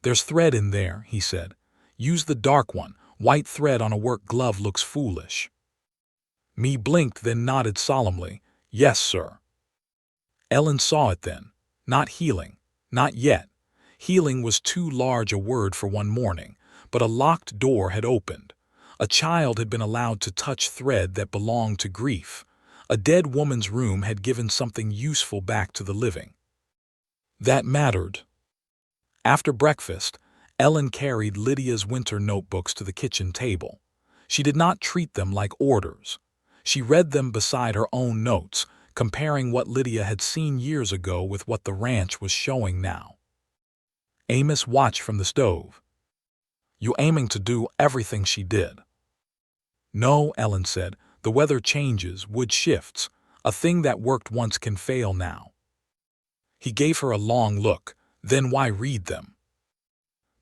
"There's thread in there," he said. "Use the dark one. White thread on a work glove looks foolish." Me blinked, then nodded solemnly. "Yes, sir." Ellen saw it then. Not healing. Not yet. Healing was too large a word for one morning, but a locked door had opened. A child had been allowed to touch thread that belonged to grief. A dead woman's room had given something useful back to the living. That mattered. After breakfast, Ellen carried Lydia's winter notebooks to the kitchen table. She did not treat them like orders. She read them beside her own notes, comparing what Lydia had seen years ago with what the ranch was showing now. Amos watched from the stove. "You aiming to do everything she did?" "No," Ellen said. "The weather changes, wood shifts. A thing that worked once can fail now." He gave her a long look. "Then why read them?"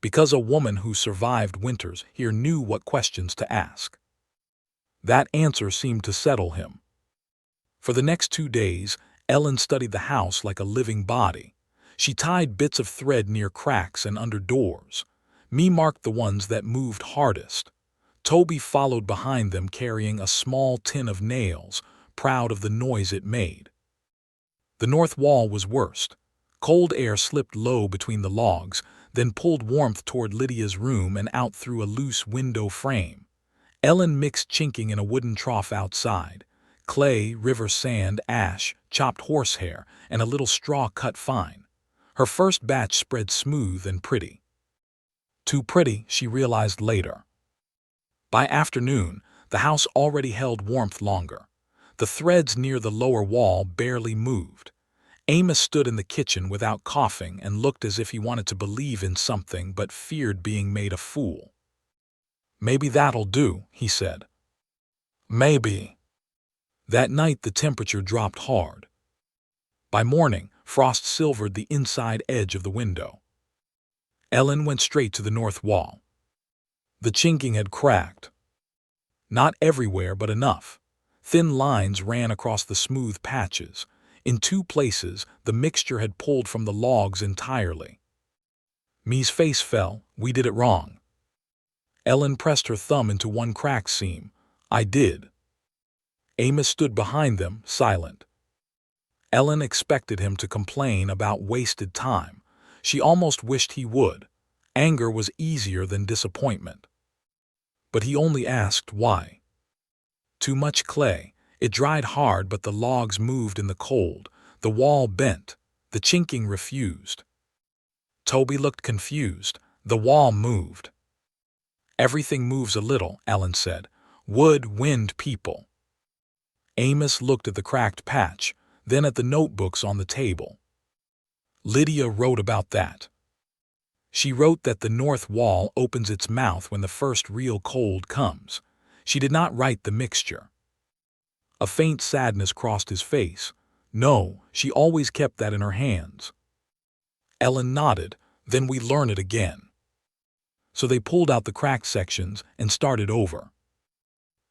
"Because a woman who survived winters here knew what questions to ask." That answer seemed to settle him. For the next 2 days, Ellen studied the house like a living body. She tied bits of thread near cracks and under doors. Me marked the ones that moved hardest. Toby followed behind them carrying a small tin of nails, proud of the noise it made. The north wall was worst. Cold air slipped low between the logs, then pulled warmth toward Lydia's room and out through a loose window frame. Ellen mixed chinking in a wooden trough outside. Clay, river sand, ash, chopped horsehair, and a little straw cut fine. Her first batch spread smooth and pretty. Too pretty, she realized later. By afternoon, the house already held warmth longer. The threads near the lower wall barely moved. Amos stood in the kitchen without coughing and looked as if he wanted to believe in something but feared being made a fool. "Maybe that'll do," he said. "Maybe." That night the temperature dropped hard. By morning, frost silvered the inside edge of the window. Ellen went straight to the north wall. The chinking had cracked. Not everywhere, but enough. Thin lines ran across the smooth patches. In 2 places, the mixture had pulled from the logs entirely. Me's face fell. "We did it wrong." Ellen pressed her thumb into one crack seam. "I did." Amos stood behind them, silent. Ellen expected him to complain about wasted time. She almost wished he would. Anger was easier than disappointment. But he only asked why. Too much clay. It dried hard, but the logs moved in the cold. The wall bent. The chinking refused. Toby looked confused. The wall moved. "Everything moves a little," Ellen said. "Wood, wind, people." Amos looked at the cracked patch, then at the notebooks on the table. Lydia wrote about that. She wrote that the north wall opens its mouth when the first real cold comes. She did not write the mixture. A faint sadness crossed his face. No, she always kept that in her hands. Ellen nodded. "Then we learn it again." So they pulled out the cracked sections and started over.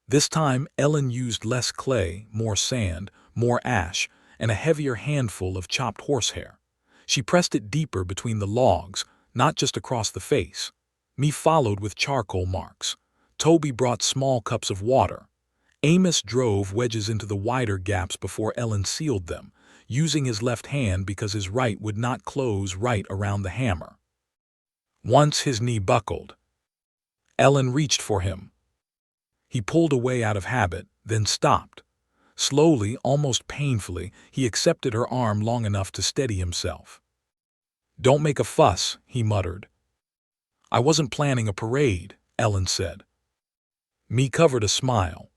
This time Ellen used less clay, more sand, more ash, and a heavier handful of chopped horsehair. She pressed it deeper between the logs, not just across the face. Me followed with charcoal marks. Toby brought small cups of water. Amos drove wedges into the wider gaps before Ellen sealed them, using his left hand because his right would not close right around the hammer. Once his knee buckled. Ellen reached for him. He pulled away out of habit, then stopped. Slowly, almost painfully, he accepted her arm long enough to steady himself. "Don't make a fuss," he muttered. "I wasn't planning a parade," Ellen said. Me covered a smile.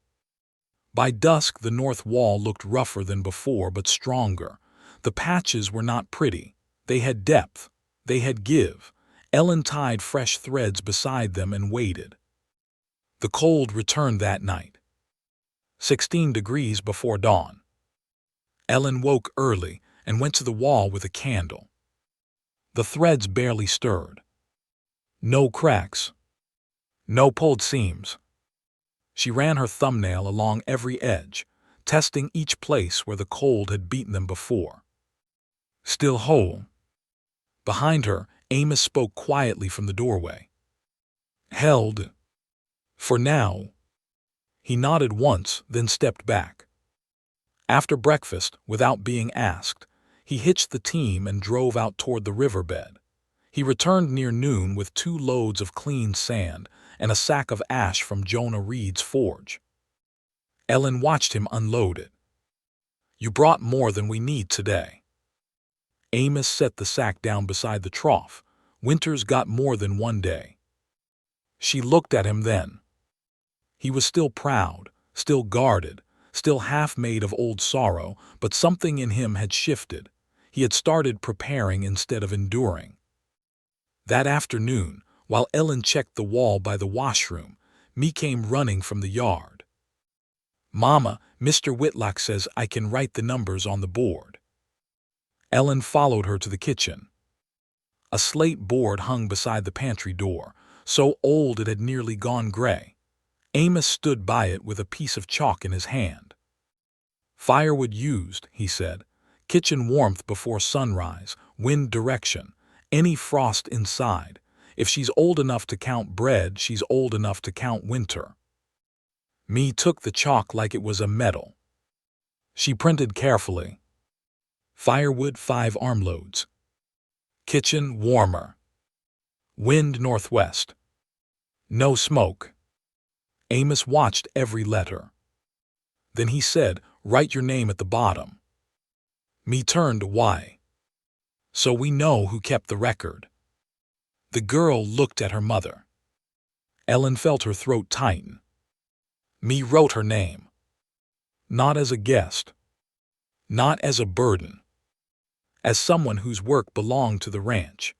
By dusk, the north wall looked rougher than before, but stronger. The patches were not pretty. They had depth. They had give. Ellen tied fresh threads beside them and waited. The cold returned that night. 16 degrees before dawn. Ellen woke early and went to the wall with a candle. The threads barely stirred. No cracks. No pulled seams. She ran her thumbnail along every edge, testing each place where the cold had beaten them before. Still whole. Behind her, Amos spoke quietly from the doorway. Held. For now. He nodded once, then stepped back. After breakfast, without being asked, he hitched the team and drove out toward the riverbed. He returned near noon with 2 loads of clean sand and a sack of ash from Jonah Reed's forge. Ellen watched him unload it. You brought more than we need today. Amos set the sack down beside the trough. Winter's got more than 1 day. She looked at him then. He was still proud, still guarded, still half made of old sorrow, but something in him had shifted. He had started preparing instead of enduring. That afternoon, while Ellen checked the wall by the washroom, Me came running from the yard. Mama, Mr. Whitlock says I can write the numbers on the board. Ellen followed her to the kitchen. A slate board hung beside the pantry door, so old it had nearly gone gray. Amos stood by it with a piece of chalk in his hand. Firewood used, he said. Kitchen warmth before sunrise, wind direction, any frost inside. If she's old enough to count bread, she's old enough to count winter. Me took the chalk like it was a medal. She printed carefully. Firewood 5 armloads. Kitchen warmer. Wind northwest. No smoke. Amos watched every letter. Then he said, write your name at the bottom. Me turned why. So we know who kept the record. The girl looked at her mother. Ellen felt her throat tighten. Me wrote her name. Not as a guest. Not as a burden. As someone whose work belonged to the ranch.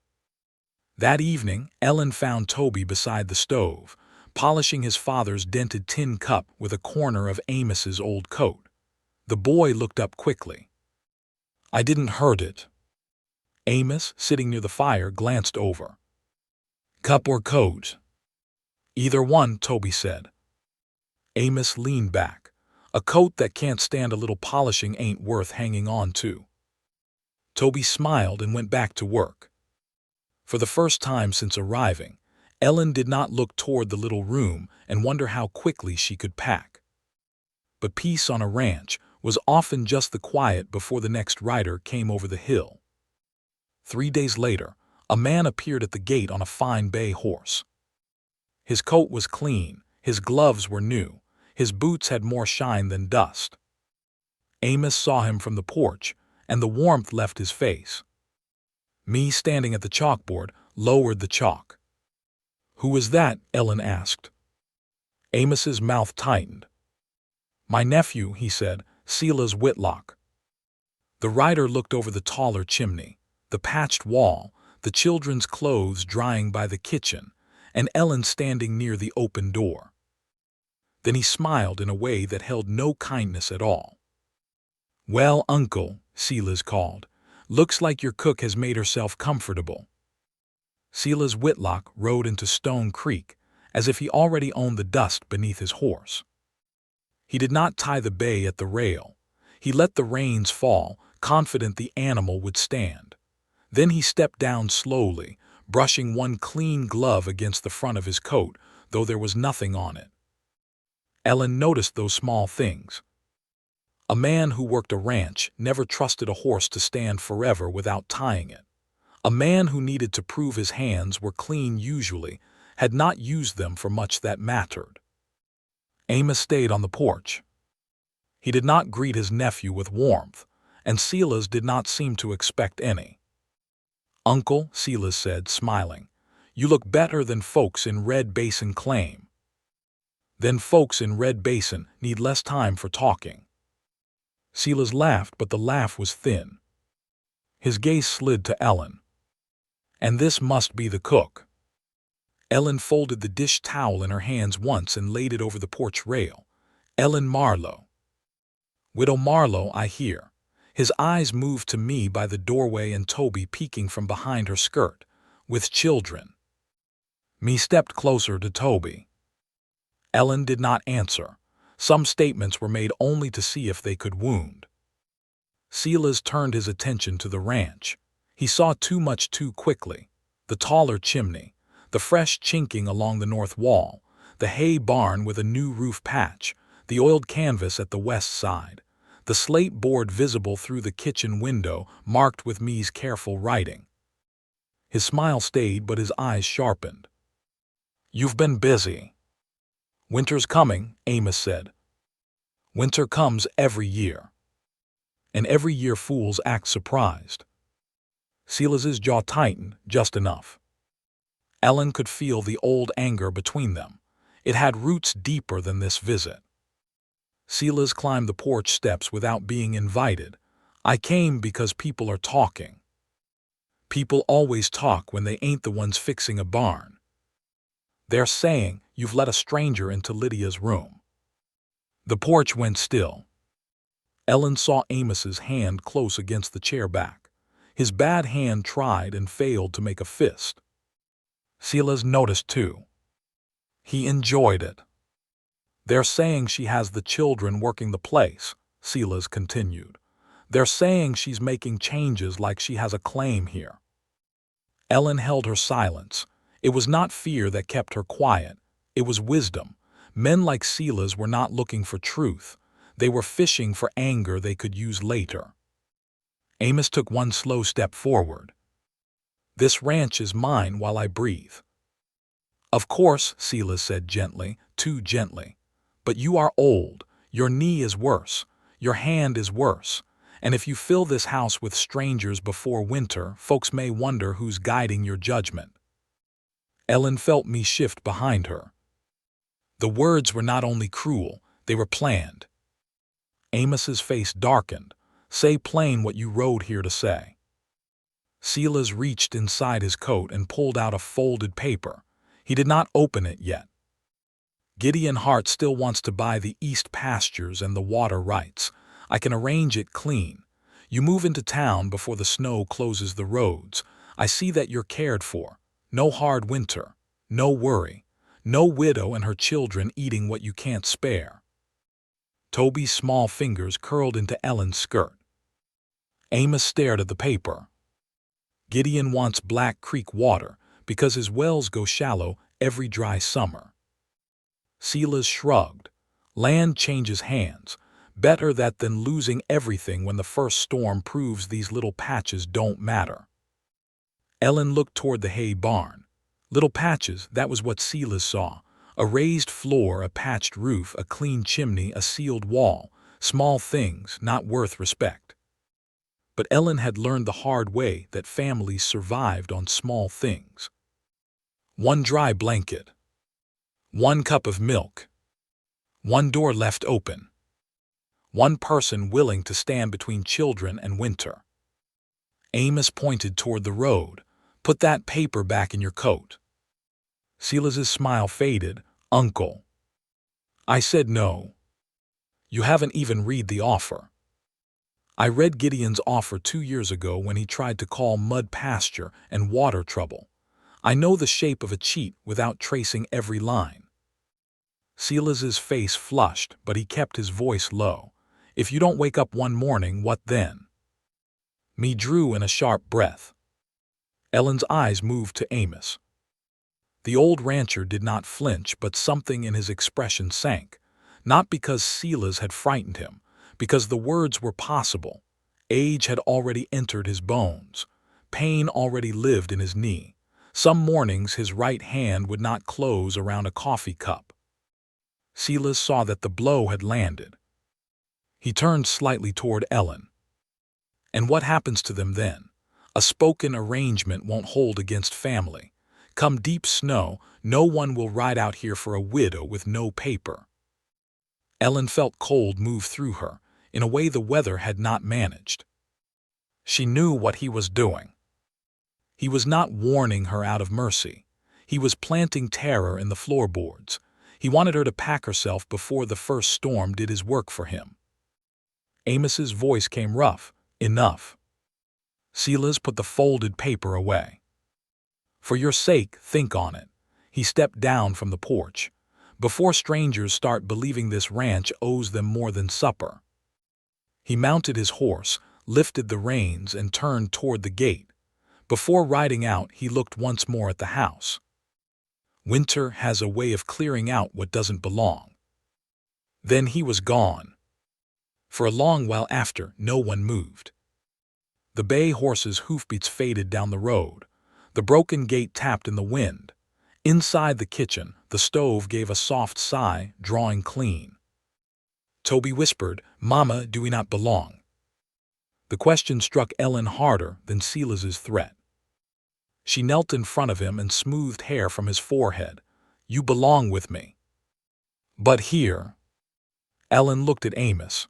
That evening, Ellen found Toby beside the stove, polishing his father's dented tin cup with a corner of Amos's old coat. The boy looked up quickly. I didn't hurt it. Amos, sitting near the fire, glanced over. Cup or coat? Either one, Toby said. Amos leaned back. A coat that can't stand a little polishing ain't worth hanging on to. Toby smiled and went back to work. For the first time since arriving, Ellen did not look toward the little room and wonder how quickly she could pack. But peace on a ranch was often just the quiet before the next rider came over the hill. 3 days later, a man appeared at the gate on a fine bay horse. His coat was clean, his gloves were new, his boots had more shine than dust. Amos saw him from the porch, and the warmth left his face. Me, standing at the chalkboard, lowered the chalk. Who is that? Ellen asked. Amos's mouth tightened. My nephew, he said, Silas Whitlock. The rider looked over the taller chimney, the patched wall, the children's clothes drying by the kitchen, and Ellen standing near the open door. Then he smiled in a way that held no kindness at all. Well, Uncle, Silas called, looks like your cook has made herself comfortable. Silas Whitlock rode into Stone Creek, as if he already owned the dust beneath his horse. He did not tie the bay at the rail. He let the reins fall, confident the animal would stand. Then he stepped down slowly, brushing one clean glove against the front of his coat, though there was nothing on it. Ellen noticed those small things. A man who worked a ranch never trusted a horse to stand forever without tying it. A man who needed to prove his hands were clean usually had not used them for much that mattered. Amos stayed on the porch. He did not greet his nephew with warmth, and Silas did not seem to expect any. Uncle, Silas said, smiling, you look better than folks in Red Basin claim. Then folks in Red Basin need less time for talking. Silas laughed, but the laugh was thin. His gaze slid to Ellen. And this must be the cook. Ellen folded the dish towel in her hands once and laid it over the porch rail. Ellen Marlowe. Widow Marlowe, I hear. His eyes moved to me by the doorway and Toby peeking from behind her skirt, with children. Me stepped closer to Toby. Ellen did not answer. Some statements were made only to see if they could wound. Silas turned his attention to the ranch. He saw too much too quickly. The taller chimney, the fresh chinking along the north wall, the hay barn with a new roof patch, the oiled canvas at the west side, the slate board visible through the kitchen window marked with Me's careful writing. His smile stayed, but his eyes sharpened. "You've been busy." "Winter's coming," Amos said. "Winter comes every year. And every year fools act surprised." Silas's jaw tightened just enough. Ellen could feel the old anger between them. It had roots deeper than this visit. Silas climbed the porch steps without being invited. "I came because people are talking." "People always talk when they ain't the ones fixing a barn. They're saying you've let a stranger into Lydia's room." The porch went still. Ellen saw Amos's hand close against the chair back. His bad hand tried and failed to make a fist. Silas noticed too. He enjoyed it. "They're saying she has the children working the place," Silas continued. "They're saying she's making changes like she has a claim here." Ellen held her silence. It was not fear that kept her quiet. It was wisdom. Men like Silas were not looking for truth. They were fishing for anger they could use later. Amos took one slow step forward. "This ranch is mine while I breathe." "Of course," Silas said gently, too gently. "But you are old. Your knee is worse. Your hand is worse. And if you fill this house with strangers before winter, folks may wonder who's guiding your judgment." Ellen felt me shift behind her. The words were not only cruel, they were planned. Amos's face darkened. "Say plain what you rode here to say." Silas reached inside his coat and pulled out a folded paper. He did not open it yet. "Gideon Hart still wants to buy the east pastures and the water rights. I can arrange it clean. You move into town before the snow closes the roads. I see that you're cared for. No hard winter. No worry. No widow and her children eating what you can't spare." Toby's small fingers curled into Ellen's skirt. Amos stared at the paper. "Gideon wants Black Creek water because his wells go shallow every dry summer." Silas shrugged. "Land changes hands. Better that than losing everything when the first storm proves these little patches don't matter." Ellen looked toward the hay barn. Little patches, that was what Silas saw. A raised floor, a patched roof, a clean chimney, a sealed wall. Small things, not worth respect. But Ellen had learned the hard way that families survived on small things. One dry blanket. One cup of milk. One door left open. One person willing to stand between children and winter. Amos pointed toward the road. "Put that paper back in your coat." Silas's smile faded. "Uncle." I said no. "You haven't even read the offer." "I read Gideon's offer 2 years ago when he tried to call mud pasture and water trouble. I know the shape of a cheat without tracing every line." Silas's face flushed, but he kept his voice low. "If you don't wake up one morning, what then?" Me drew in a sharp breath. Ellen's eyes moved to Amos. The old rancher did not flinch, but something in his expression sank. Not because Silas had frightened him, because the words were possible. Age had already entered his bones. Pain already lived in his knee. Some mornings his right hand would not close around a coffee cup. Silas saw that the blow had landed. He turned slightly toward Ellen. "And what happens to them then? A spoken arrangement won't hold against family. Come deep snow, no one will ride out here for a widow with no paper." Ellen felt cold move through her, in a way the weather had not managed. She knew what he was doing. He was not warning her out of mercy. He was planting terror in the floorboards. He wanted her to pack herself before the first storm did his work for him. Amos's voice came rough. "Enough." Silas put the folded paper away. "For your sake, think on it. He stepped down from the porch. Before strangers start believing this ranch owes them more than supper. He mounted his horse, lifted the reins, and turned toward the gate. Before riding out, he looked once more at the house. Winter has a way of clearing out what doesn't belong. Then he was gone. For a long while after, no one moved. The bay horse's hoofbeats faded down the road. The broken gate tapped in the wind. Inside the kitchen, the stove gave a soft sigh, drawing clean. Toby whispered, "Mama, do we not belong?" The question struck Ellen harder than Silas's threat. She knelt in front of him and smoothed hair from his forehead. "You belong with me." "But here—" Ellen looked at Amos.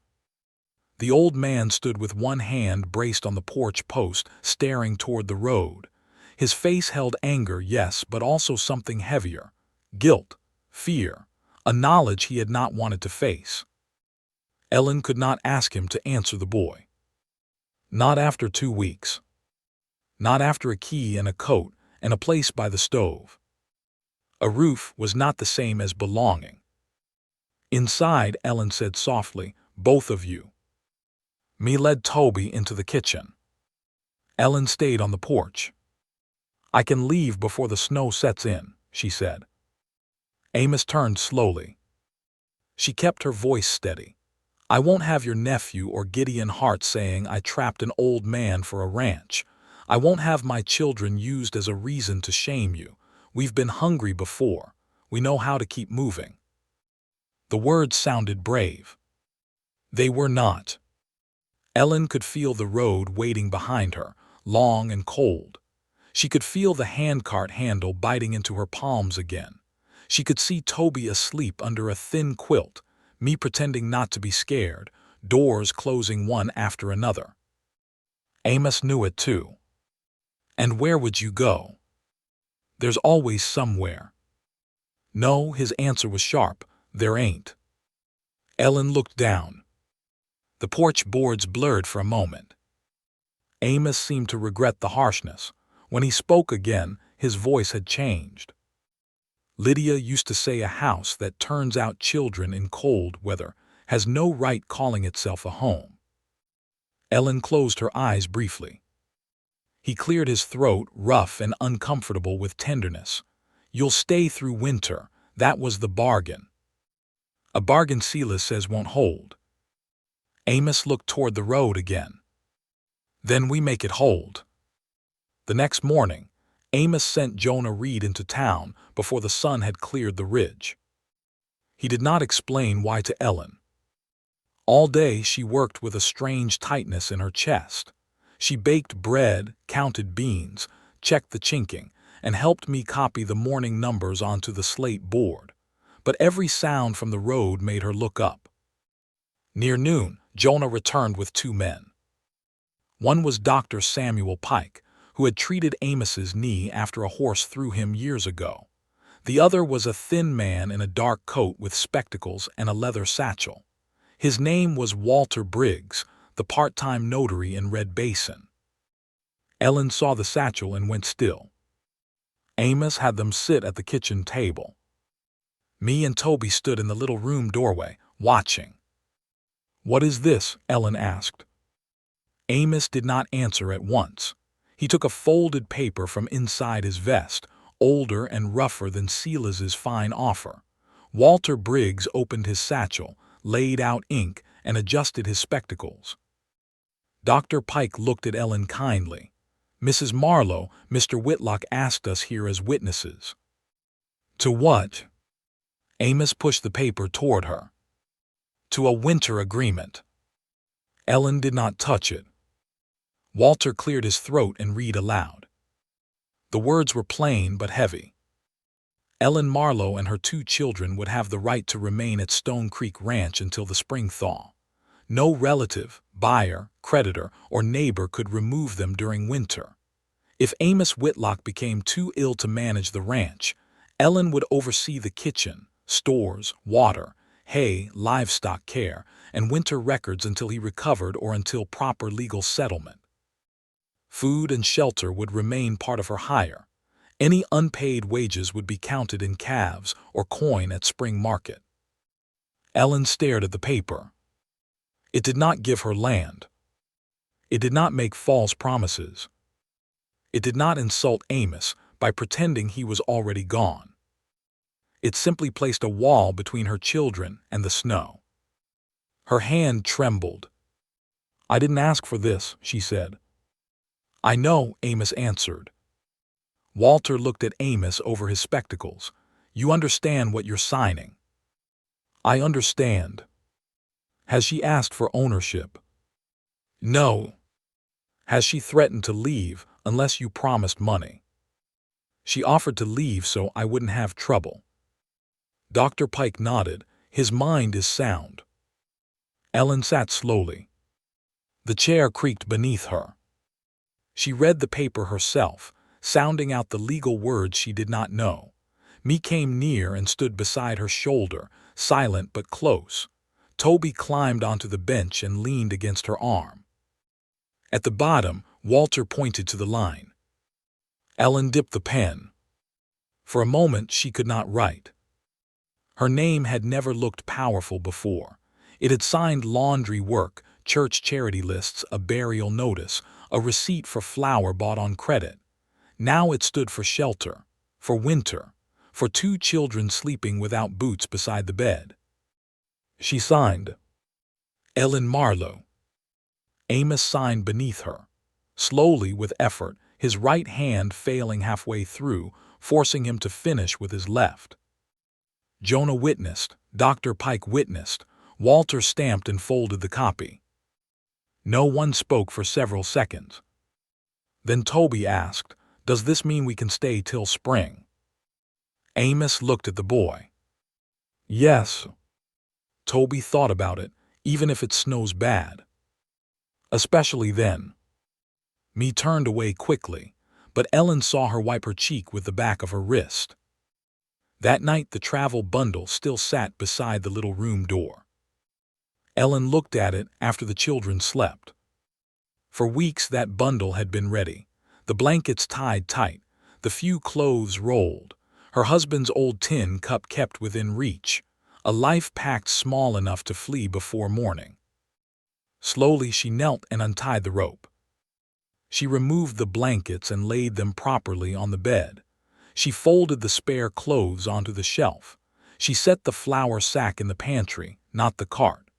The old man stood with one hand braced on the porch post, staring toward the road. His face held anger, yes, but also something heavier. Guilt, fear, a knowledge he had not wanted to face. Ellen could not ask him to answer the boy. Not after 2 weeks. Not after a key and a coat and a place by the stove. A roof was not the same as belonging. Inside, Ellen said softly, "Both of you." Me led Toby into the kitchen. Ellen stayed on the porch. "I can leave before the snow sets in," she said. Amos turned slowly. She kept her voice steady. "I won't have your nephew or Gideon Hart saying I trapped an old man for a ranch. I won't have my children used as a reason to shame you. We've been hungry before. We know how to keep moving." The words sounded brave. They were not. Ellen could feel the road waiting behind her, long and cold. She could feel the handcart handle biting into her palms again. She could see Toby asleep under a thin quilt, me pretending not to be scared, doors closing one after another. Amos knew it too. "And where would you go?" "There's always somewhere." "No," his answer was sharp, "there ain't." Ellen looked down. The porch boards blurred for a moment. Amos seemed to regret the harshness. When he spoke again, his voice had changed. "Lydia used to say a house that turns out children in cold weather has no right calling itself a home." Ellen closed her eyes briefly. He cleared his throat, rough and uncomfortable with tenderness. "You'll stay through winter. That was the bargain." "A bargain Silas says won't hold." Amos looked toward the road again. "Then we make it hold." The next morning, Amos sent Jonah Reed into town before the sun had cleared the ridge. He did not explain why to Ellen. All day she worked with a strange tightness in her chest. She baked bread, counted beans, checked the chinking, and helped me copy the morning numbers onto the slate board. But every sound from the road made her look up. Near noon, Jonah returned with 2 men. One was Dr. Samuel Pike, who had treated Amos's knee after a horse threw him years ago. The other was a thin man in a dark coat with spectacles and a leather satchel. His name was Walter Briggs, the part-time notary in Red Basin. Ellen saw the satchel and went still. Amos had them sit at the kitchen table. Me and Toby stood in the little room doorway, watching. "What is this?" Ellen asked. Amos did not answer at once. He took a folded paper from inside his vest, older and rougher than Silas's fine offer. Walter Briggs opened his satchel, laid out ink, and adjusted his spectacles. Dr. Pike looked at Ellen kindly. "Mrs. Marlowe, Mr. Whitlock asked us here as witnesses." "To what?" Amos pushed the paper toward her. "To a winter agreement." Ellen did not touch it. Walter cleared his throat and read aloud. The words were plain but heavy. Ellen Marlowe and her 2 children would have the right to remain at Stone Creek Ranch until the spring thaw. No relative, buyer, creditor, or neighbor could remove them during winter. If Amos Whitlock became too ill to manage the ranch, Ellen would oversee the kitchen, stores, water, hay, livestock care, and winter records until he recovered or until proper legal settlement. Food and shelter would remain part of her hire. Any unpaid wages would be counted in calves or coin at spring market. Ellen stared at the paper. It did not give her land. It did not make false promises. It did not insult Amos by pretending he was already gone. It simply placed a wall between her children and the snow. Her hand trembled. "I didn't ask for this," she said. "I know," Amos answered. Walter looked at Amos over his spectacles. "You understand what you're signing." "I understand." "Has she asked for ownership?" "No." "Has she threatened to leave unless you promised money?" "She offered to leave so I wouldn't have trouble." Dr. Pike nodded. "His mind is sound." Ellen sat slowly. The chair creaked beneath her. She read the paper herself, sounding out the legal words she did not know. Me came near and stood beside her shoulder, silent but close. Toby climbed onto the bench and leaned against her arm. At the bottom, Walter pointed to the line. Ellen dipped the pen. For a moment she could not write. Her name had never looked powerful before. It had signed laundry work, church charity lists, a burial notice, a receipt for flour bought on credit. Now it stood for shelter, for winter, for 2 children sleeping without boots beside the bed. She signed, "Ellen Marlowe." Amos signed beneath her, slowly with effort, his right hand failing halfway through, forcing him to finish with his left. Jonah witnessed, Dr. Pike witnessed, Walter stamped and folded the copy. No one spoke for several seconds. Then Toby asked, "Does this mean we can stay till spring?" Amos looked at the boy. "Yes." Toby thought about it, "even if it snows bad." "Especially then." Me turned away quickly, but Ellen saw her wipe her cheek with the back of her wrist. That night the travel bundle still sat beside the little room door. Ellen looked at it after the children slept. For weeks that bundle had been ready, the blankets tied tight, the few clothes rolled, her husband's old tin cup kept within reach, a life packed small enough to flee before morning. Slowly she knelt and untied the rope. She removed the blankets and laid them properly on the bed. She folded the spare clothes onto the shelf. She set the flour sack in the pantry, not the cart.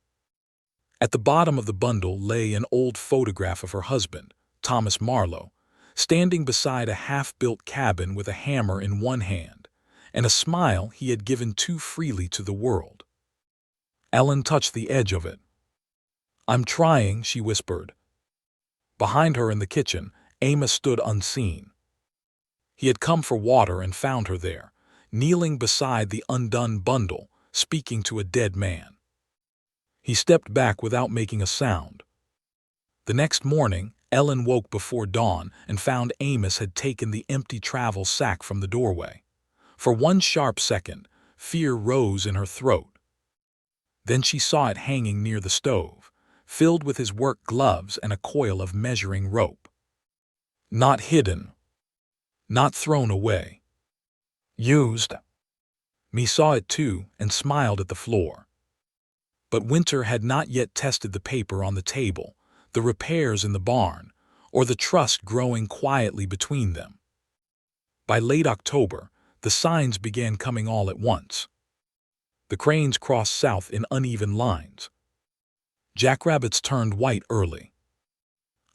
At the bottom of the bundle lay an old photograph of her husband, Thomas Marlowe, standing beside a half-built cabin with a hammer in one hand, and a smile he had given too freely to the world. Ellen touched the edge of it. "I'm trying," she whispered. Behind her in the kitchen, Amos stood unseen. He had come for water and found her there, kneeling beside the undone bundle, speaking to a dead man. He stepped back without making a sound. The next morning, Ellen woke before dawn and found Amos had taken the empty travel sack from the doorway. For one sharp second, fear rose in her throat. Then she saw it hanging near the stove, filled with his work gloves and a coil of measuring rope. Not hidden. Not thrown away. Used. Me saw it too and smiled at the floor. But winter had not yet tested the paper on the table, the repairs in the barn, or the trust growing quietly between them. By late October, the signs began coming all at once. The cranes crossed south in uneven lines. Jackrabbits turned white early.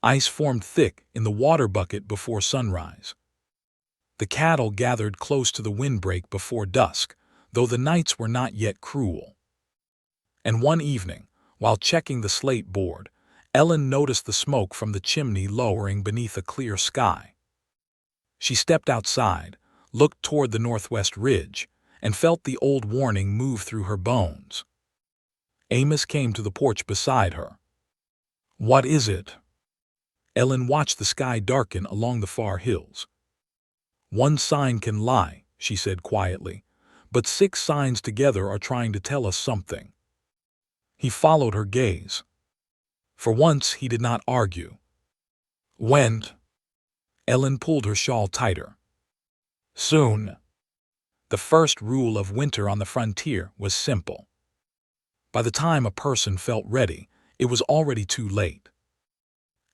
Ice formed thick in the water bucket before sunrise. The cattle gathered close to the windbreak before dusk, though the nights were not yet cruel. And one evening, while checking the slate board, Ellen noticed the smoke from the chimney lowering beneath a clear sky. She stepped outside, looked toward the northwest ridge, and felt the old warning move through her bones. Amos came to the porch beside her. "What is it?" Ellen watched the sky darken along the far hills. "One sign can lie," she said quietly, "but 6 signs together are trying to tell us something." He followed her gaze. For once he did not argue. "When?" Ellen pulled her shawl tighter. Soon. The first rule of winter on the frontier was simple. By the time a person felt ready, it was already too late.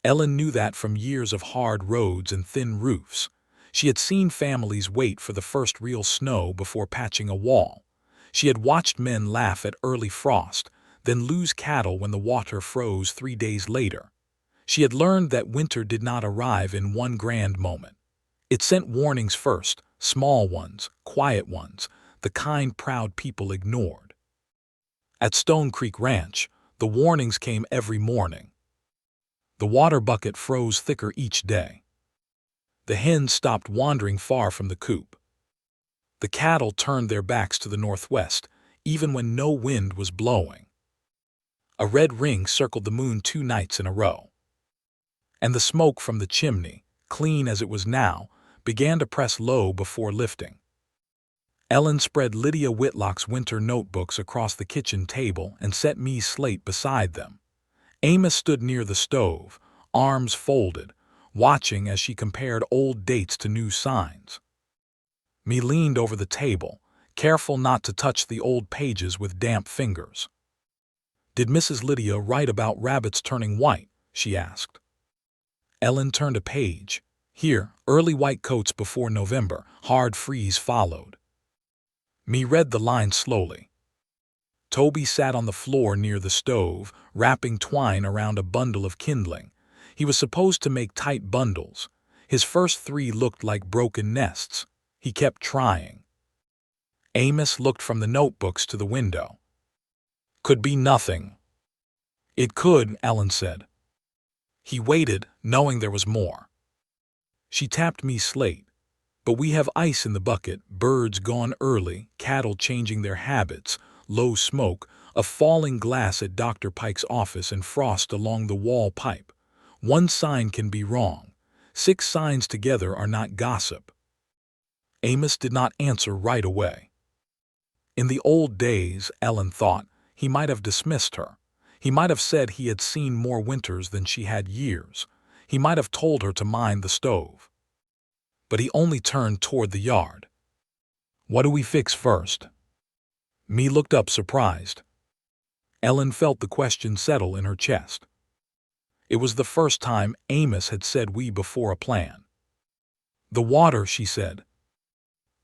Ellen knew that from years of hard roads and thin roofs. She had seen families wait for the first real snow before patching a wall. She had watched men laugh at early frost, then lose cattle when the water froze 3 days later. She had learned that winter did not arrive in one grand moment. It sent warnings first, small ones, quiet ones, the kind proud people ignored. At Stone Creek Ranch, the warnings came every morning. The water bucket froze thicker each day. The hens stopped wandering far from the coop. The cattle turned their backs to the northwest, even when no wind was blowing. A red ring circled the moon 2 nights in a row. And the smoke from the chimney, clean as it was now, began to press low before lifting. Ellen spread Lydia Whitlock's winter notebooks across the kitchen table and set Me's slate beside them. Amos stood near the stove, arms folded, watching as she compared old dates to new signs. Me leaned over the table, careful not to touch the old pages with damp fingers. "Did Mrs. Lydia write about rabbits turning white?" she asked. Ellen turned a page. Here, early white coats before November, hard freeze followed. Me read the line slowly. Toby sat on the floor near the stove, wrapping twine around a bundle of kindling. He was supposed to make tight bundles. His first 3 looked like broken nests. He kept trying. Amos looked from the notebooks to the window. "Could be nothing." "It could," Ellen said. He waited, knowing there was more. She tapped Me's slate. "But we have ice in the bucket, birds gone early, cattle changing their habits, low smoke, a falling glass at Dr. Pike's office and frost along the wall pipe. One sign can be wrong. 6 signs together are not gossip." Amos did not answer right away. In the old days, Ellen thought, he might have dismissed her. He might have said he had seen more winters than she had years. He might have told her to mind the stove. But he only turned toward the yard. "What do we fix first?" Me looked up surprised. Ellen felt the question settle in her chest. It was the first time Amos had said "we" before a plan. "The water," she said.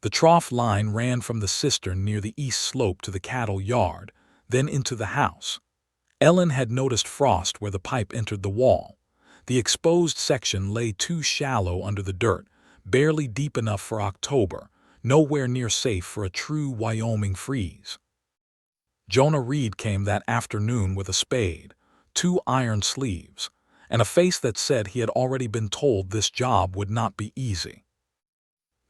The trough line ran from the cistern near the east slope to the cattle yard, then into the house. Ellen had noticed frost where the pipe entered the wall. The exposed section lay too shallow under the dirt, barely deep enough for October, nowhere near safe for a true Wyoming freeze. Jonah Reed came that afternoon with a spade, 2 iron sleeves, and a face that said he had already been told this job would not be easy.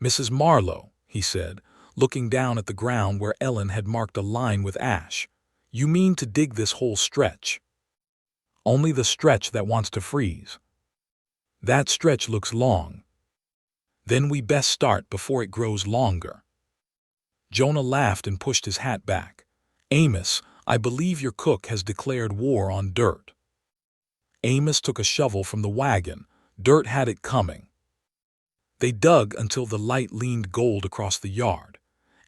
"Mrs. Marlowe," he said, looking down at the ground where Ellen had marked a line with ash, "you mean to dig this whole stretch?" "Only the stretch that wants to freeze." "That stretch looks long." "Then we best start before it grows longer." Jonah laughed and pushed his hat back. "Amos, I believe your cook has declared war on dirt." Amos took a shovel from the wagon. Dirt had it coming. They dug until the light leaned gold across the yard.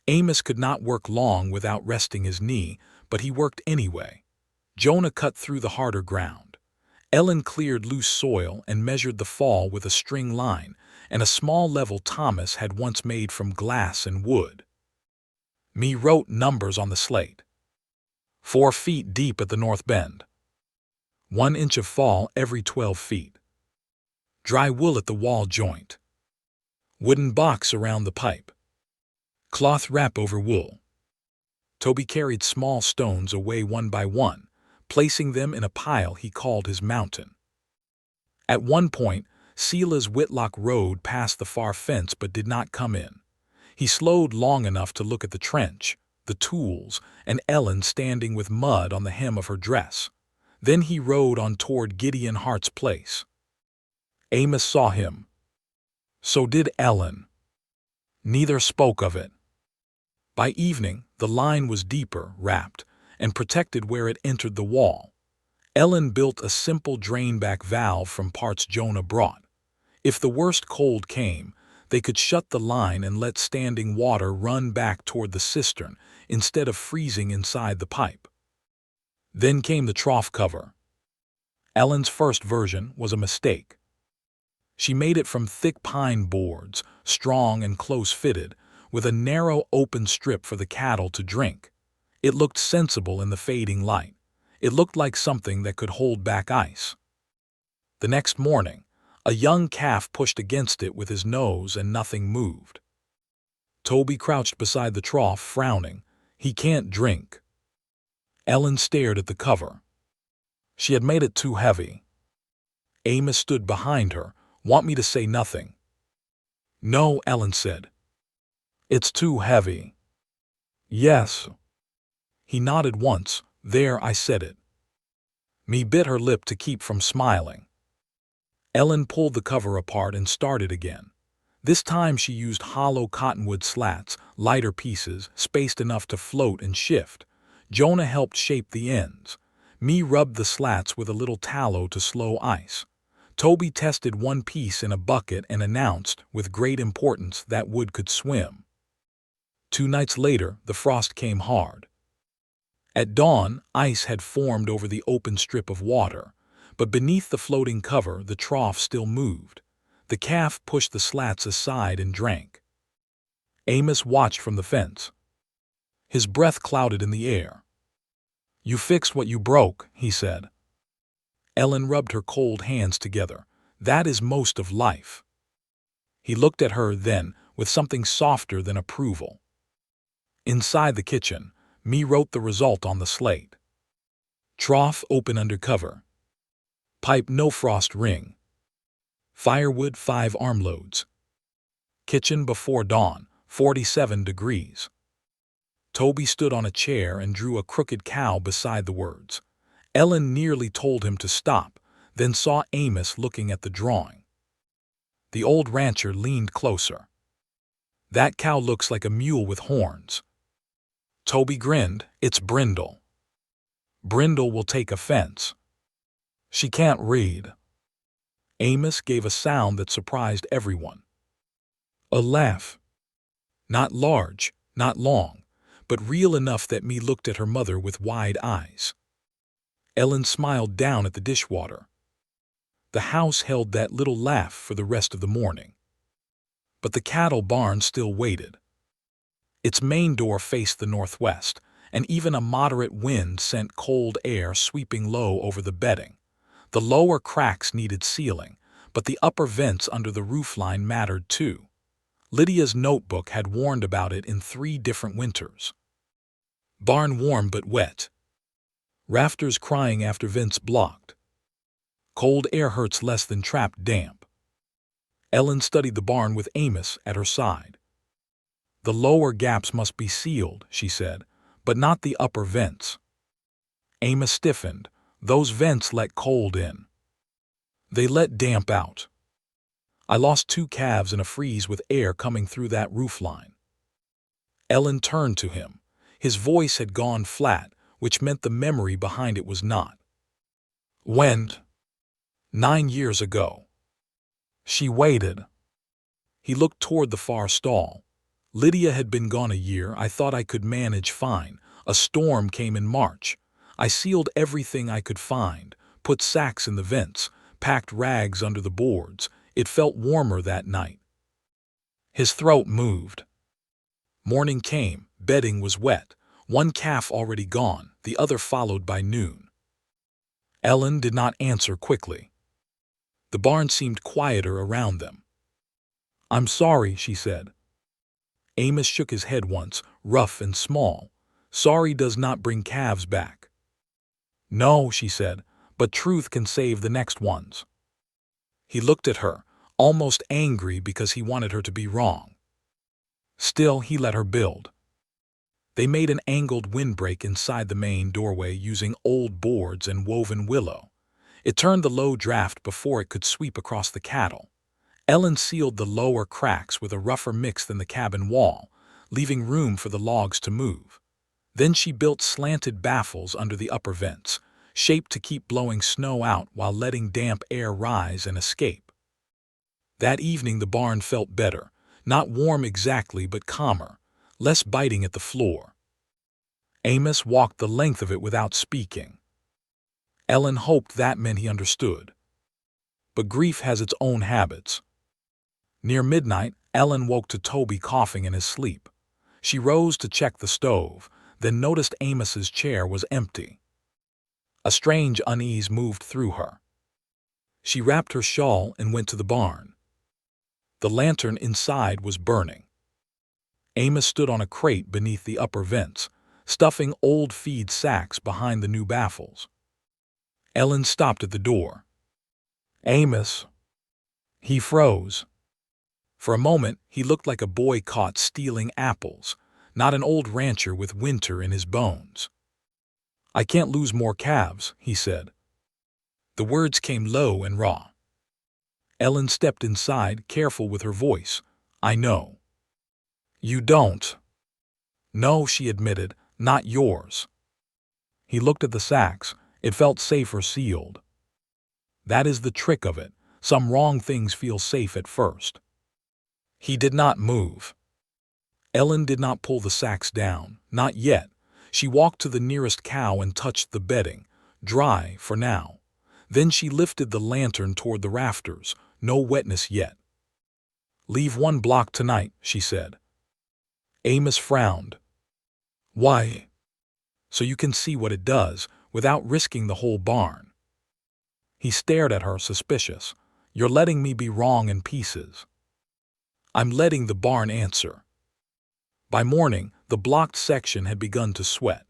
Amos could not work long without resting his knee, but he worked anyway. Jonah cut through the harder ground. Ellen cleared loose soil and measured the fall with a string line and a small level Thomas had once made from glass and wood. Me wrote numbers on the slate. 4 feet deep at the north bend. 1 inch of fall every 12 feet. Dry wool at the wall joint. Wooden box around the pipe. Cloth wrap over wool. Toby carried small stones away one by one, placing them in a pile he called his mountain. At one point, Sela's Whitlock rode past the far fence but did not come in. He slowed long enough to look at the trench, the tools, and Ellen standing with mud on the hem of her dress. Then he rode on toward Gideon Hart's place. Amos saw him. So did Ellen. Neither spoke of it. By evening, the line was deeper, wrapped, and protected where it entered the wall. Ellen built a simple drain-back valve from parts Jonah brought. If the worst cold came, They could shut the line and let standing water run back toward the cistern instead of freezing inside the pipe. Then came the trough cover. Ellen's first version was a mistake. She made it from thick pine boards, strong and close-fitted, with a narrow open strip for the cattle to drink. It looked sensible in the fading light. It looked like something that could hold back ice. The next morning, a young calf pushed against it with his nose and nothing moved. Toby crouched beside the trough, frowning. He can't drink. Ellen stared at the cover. She had made it too heavy. Amos stood behind her. Want me to say nothing? No, Ellen said. It's too heavy. Yes. He nodded once. There, I said it. Me bit her lip to keep from smiling. Ellen pulled the cover apart and started again. This time she used hollow cottonwood slats, lighter pieces, spaced enough to float and shift. Jonah helped shape the ends. Me rubbed the slats with a little tallow to slow ice. Toby tested one piece in a bucket and announced, with great importance, that wood could swim. 2 nights later, the frost came hard. At dawn, ice had formed over the open strip of water, but beneath the floating cover, the trough still moved. The calf pushed the slats aside and drank. Amos watched from the fence. His breath clouded in the air. You fixed what you broke, he said. Ellen rubbed her cold hands together. That is most of life. He looked at her then with something softer than approval. Inside the kitchen, Me wrote the result on the slate. Trough open under cover. Pipe no frost ring. Firewood 5 armloads. Kitchen before dawn, 47 degrees. Toby stood on a chair and drew a crooked cow beside the words. Ellen nearly told him to stop, then saw Amos looking at the drawing. The old rancher leaned closer. That cow looks like a mule with horns. Toby grinned. It's Brindle. Brindle will take offense. She can't read. Amos gave a sound that surprised everyone. A laugh. Not large, not long, but real enough that Me looked at her mother with wide eyes. Ellen smiled down at the dishwater. The house held that little laugh for the rest of the morning. But the cattle barn still waited. Its main door faced the northwest, and even a moderate wind sent cold air sweeping low over the bedding. The lower cracks needed sealing, but the upper vents under the roofline mattered too. Lydia's notebook had warned about it in 3 different winters. Barn warm but wet. Rafters crying after vents blocked. Cold air hurts less than trapped damp. Ellen studied the barn with Amos at her side. The lower gaps must be sealed, she said, but not the upper vents. Amos stiffened. Those vents let cold in. They let damp out. I lost 2 calves in a freeze with air coming through that roofline. Ellen turned to him. His voice had gone flat, which meant the memory behind it was not. When? 9 years ago. She waited. He looked toward the far stall. Lydia had been gone a year. I thought I could manage fine. A storm came in March. I sealed everything I could find, put sacks in the vents, packed rags under the boards. It felt warmer that night. His throat moved. Morning came. Bedding was wet. 1 calf already gone, the other followed by noon. Ellen did not answer quickly. The barn seemed quieter around them. I'm sorry, she said. Amos shook his head once, rough and small. Sorry does not bring calves back. No, she said, but truth can save the next ones. He looked at her, almost angry because he wanted her to be wrong. Still, he let her build. They made an angled windbreak inside the main doorway using old boards and woven willow. It turned the low draft before it could sweep across the cattle. Ellen sealed the lower cracks with a rougher mix than the cabin wall, leaving room for the logs to move. Then she built slanted baffles under the upper vents, shaped to keep blowing snow out while letting damp air rise and escape. That evening the barn felt better. Not warm exactly, but calmer, less biting at the floor. Amos walked the length of it without speaking. Ellen hoped that meant he understood. But grief has its own habits. Near midnight, Ellen woke to Toby coughing in his sleep. She rose to check the stove, then noticed Amos's chair was empty. A strange unease moved through her. She wrapped her shawl and went to the barn. The lantern inside was burning. Amos stood on a crate beneath the upper vents, stuffing old feed sacks behind the new baffles. Ellen stopped at the door. "Amos." He froze. For a moment, he looked like a boy caught stealing apples, not an old rancher with winter in his bones. "I can't lose more calves," he said. The words came low and raw. Ellen stepped inside, careful with her voice. "I know." "You don't." "No," she admitted, "not yours." He looked at the sacks. It felt safer sealed. That is the trick of it. Some wrong things feel safe at first. He did not move. Ellen did not pull the sacks down, not yet. She walked to the nearest cow and touched the bedding, dry for now. Then she lifted the lantern toward the rafters, no wetness yet. "Leave one block tonight," she said. Amos frowned. "Why?" "So you can see what it does, without risking the whole barn." He stared at her, suspicious. "You're letting me be wrong in pieces." "I'm letting the barn answer." By morning, the blocked section had begun to sweat.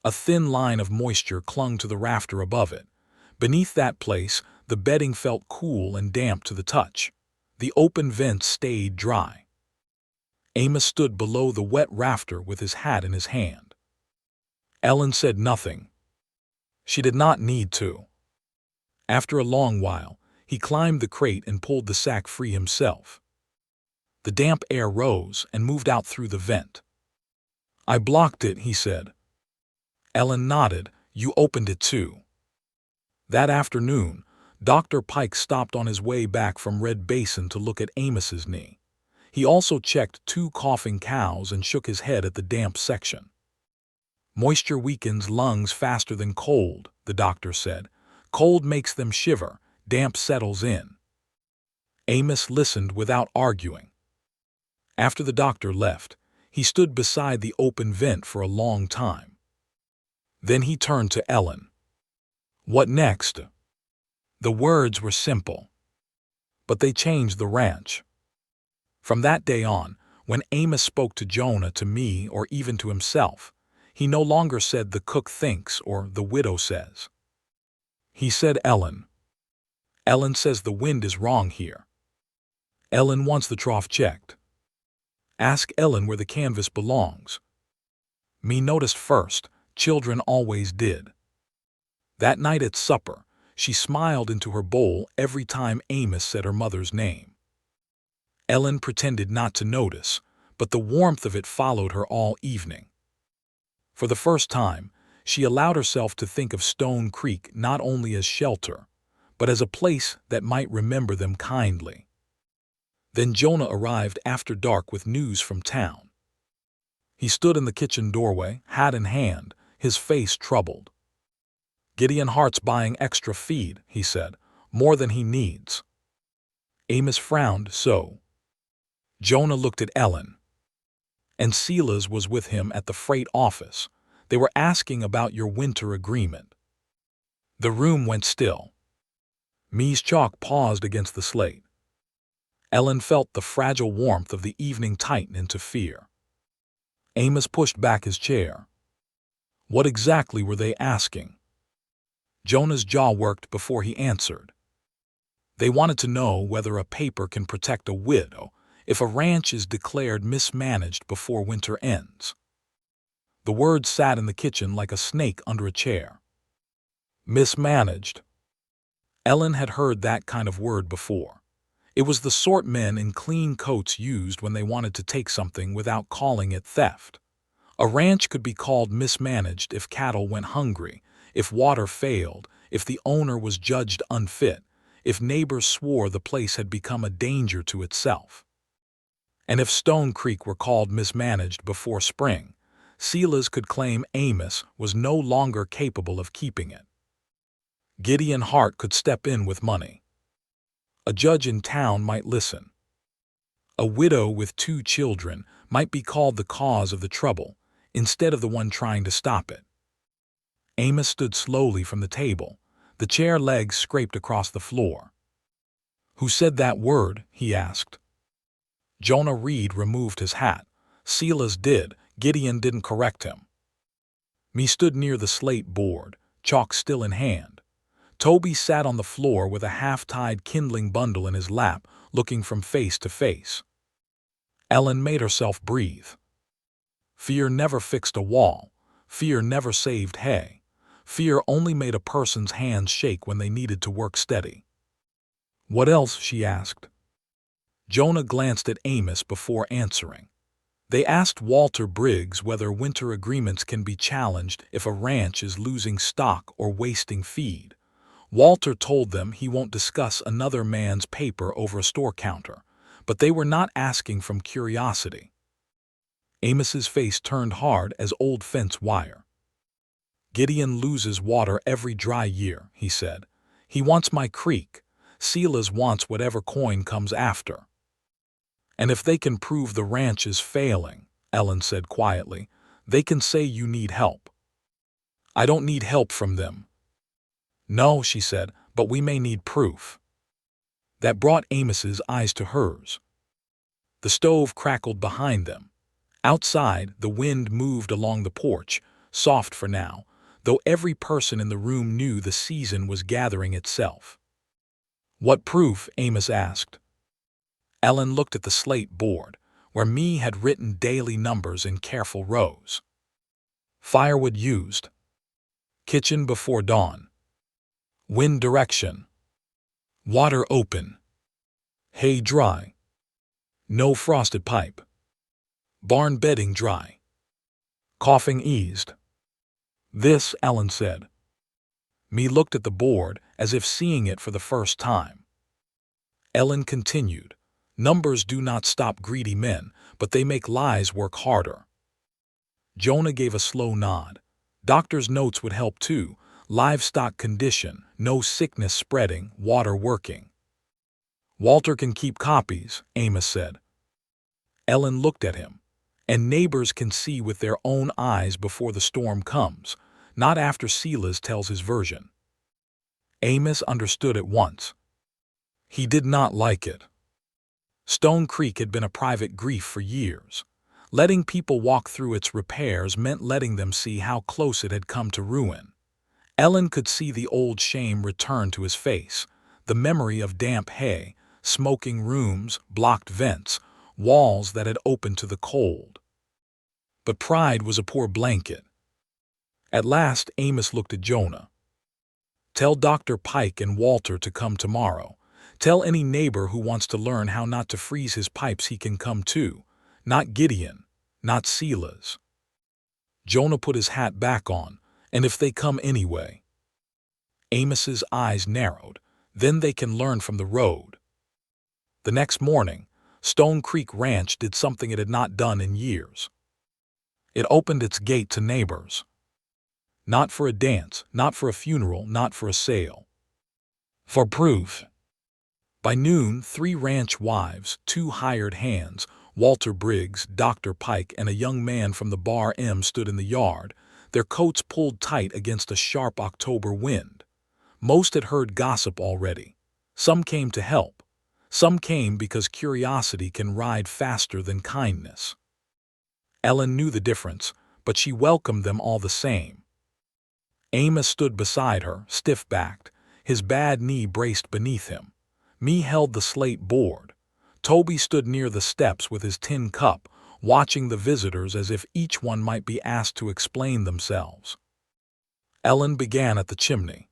A thin line of moisture clung to the rafter above it. Beneath that place, the bedding felt cool and damp to the touch. The open vents stayed dry. Amos stood below the wet rafter with his hat in his hand. Ellen said nothing. She did not need to. After a long while, he climbed the crate and pulled the sack free himself. The damp air rose and moved out through the vent. "I blocked it," he said. Ellen nodded. "You opened it too." That afternoon, Dr. Pike stopped on his way back from Red Basin to look at Amos's knee. He also checked 2 coughing cows and shook his head at the damp section. "Moisture weakens lungs faster than cold," the doctor said. "Cold makes them shiver, damp settles in." Amos listened without arguing. After the doctor left, he stood beside the open vent for a long time. Then he turned to Ellen. "What next?" The words were simple, but they changed the ranch. From that day on, when Amos spoke to Jonah, to me, or even to himself, he no longer said "the cook thinks" or "the widow says." He said "Ellen." Ellen says the wind is wrong here. Ellen wants the trough checked. Ask Ellen where the canvas belongs. Me noticed first, children always did. That night at supper, she smiled into her bowl every time Amos said her mother's name. Ellen pretended not to notice, but the warmth of it followed her all evening. For the first time, she allowed herself to think of Stone Creek not only as shelter, but as a place that might remember them kindly. Then Jonah arrived after dark with news from town. He stood in the kitchen doorway, hat in hand, his face troubled. "Gideon Hart's buying extra feed," he said, "more than he needs." Amos frowned. "So?" Jonah looked at Ellen. "And Silas was with him at the freight office. They were asking about your winter agreement." The room went still. Me's chalk paused against the slate. Ellen felt the fragile warmth of the evening tighten into fear. Amos pushed back his chair. "What exactly were they asking?" Jonah's jaw worked before he answered. "They wanted to know whether a paper can protect a widow if a ranch is declared mismanaged before winter ends." The word sat in the kitchen like a snake under a chair. Mismanaged. Ellen had heard that kind of word before. It was the sort men in clean coats used when they wanted to take something without calling it theft. A ranch could be called mismanaged if cattle went hungry, if water failed, if the owner was judged unfit, if neighbors swore the place had become a danger to itself. And if Stone Creek were called mismanaged before spring, Silas could claim Amos was no longer capable of keeping it. Gideon Hart could step in with money. A judge in town might listen. A widow with 2 children might be called the cause of the trouble, instead of the one trying to stop it. Amos stood slowly from the table, the chair legs scraped across the floor. "Who said that word?" he asked. Jonah Reed removed his hat. Silas did. Gideon didn't correct him. Me stood near the slate board, chalk still in hand. Toby sat on the floor with a half-tied kindling bundle in his lap, looking from face to face. Ellen made herself breathe. Fear never fixed a wall. Fear never saved hay. Fear only made a person's hands shake when they needed to work steady. "What else?" she asked. Jonah glanced at Amos before answering. They asked Walter Briggs whether winter agreements can be challenged if a ranch is losing stock or wasting feed. Walter told them he won't discuss another man's paper over a store counter, but they were not asking from curiosity. Amos's face turned hard as old fence wire. "Gideon loses water every dry year," he said. "He wants my creek. Silas wants whatever coin comes after." "And if they can prove the ranch is failing," Ellen said quietly, "they can say you need help." "I don't need help from them." "No," she said, "but we may need proof." That brought Amos's eyes to hers. The stove crackled behind them. Outside, the wind moved along the porch, soft for now, though every person in the room knew the season was gathering itself. "What proof?" Amos asked. Ellen looked at the slate board, where Me had written daily numbers in careful rows. Firewood used. Kitchen before dawn. Wind direction. Water open. Hay dry. No frosted pipe. Barn bedding dry. Coughing eased. "This," Ellen said. Me looked at the board as if seeing it for the first time. Ellen continued, "Numbers do not stop greedy men, but they make lies work harder." Jonah gave a slow nod. Doctor's notes would help too. Livestock condition, no sickness spreading, water working. "Walter can keep copies," Amos said. Ellen looked at him. "And neighbors can see with their own eyes before the storm comes, not after Silas tells his version." Amos understood at once. He did not like it. Stone Creek had been a private grief for years. Letting people walk through its repairs meant letting them see how close it had come to ruin. Ellen could see the old shame return to his face, the memory of damp hay, smoking rooms, blocked vents, walls that had opened to the cold. But pride was a poor blanket. At last Amos looked at Jonah. "Tell Dr. Pike and Walter to come tomorrow. Tell any neighbor who wants to learn how not to freeze his pipes he can come too. Not Gideon, not Silas." Jonah put his hat back on. "And if they come anyway." Amos's eyes narrowed. "Then they can learn from the road." The next morning, Stone Creek Ranch did something it had not done in years. It opened its gate to neighbors. Not for a dance, not for a funeral, not for a sale. For proof. By noon, 3 ranch wives, 2 hired hands, Walter Briggs, Dr. Pike, and a young man from the Bar M stood in the yard, their coats pulled tight against a sharp October wind. Most had heard gossip already. Some came to help. Some came because curiosity can ride faster than kindness. Ellen knew the difference, but she welcomed them all the same. Amos stood beside her, stiff-backed, his bad knee braced beneath him. Me held the slate board. Toby stood near the steps with his tin cup, watching the visitors as if each one might be asked to explain themselves. Ellen began at the chimney.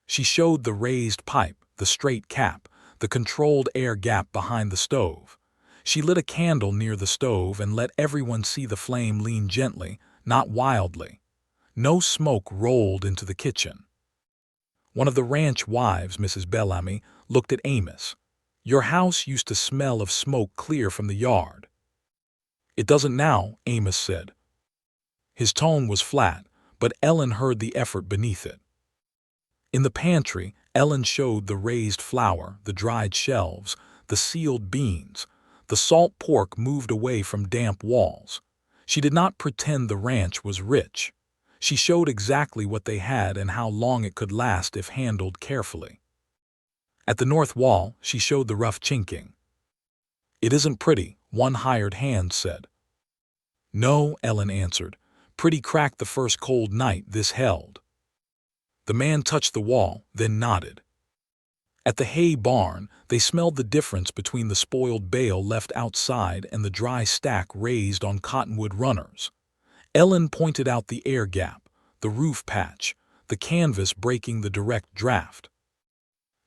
She showed the raised pipe, the straight cap, the controlled air gap behind the stove. She lit a candle near the stove and let everyone see the flame lean gently, not wildly. No smoke rolled into the kitchen. One of the ranch wives, Mrs. Bellamy, looked at Amos. Your house used to smell of smoke clear from the yard. It doesn't now, Amos said. His tone was flat, but Ellen heard the effort beneath it. In the pantry, Ellen showed the raised flour, the dried shelves, the sealed beans. The salt pork moved away from damp walls. She did not pretend the ranch was rich. She showed exactly what they had and how long it could last if handled carefully. At the north wall, she showed the rough chinking. It isn't pretty, one hired hand said. No, Ellen answered. Pretty cracked the first cold night this held. The man touched the wall, then nodded. At the hay barn, they smelled the difference between the spoiled bale left outside and the dry stack raised on cottonwood runners. Ellen pointed out the air gap, the roof patch, the canvas breaking the direct draft.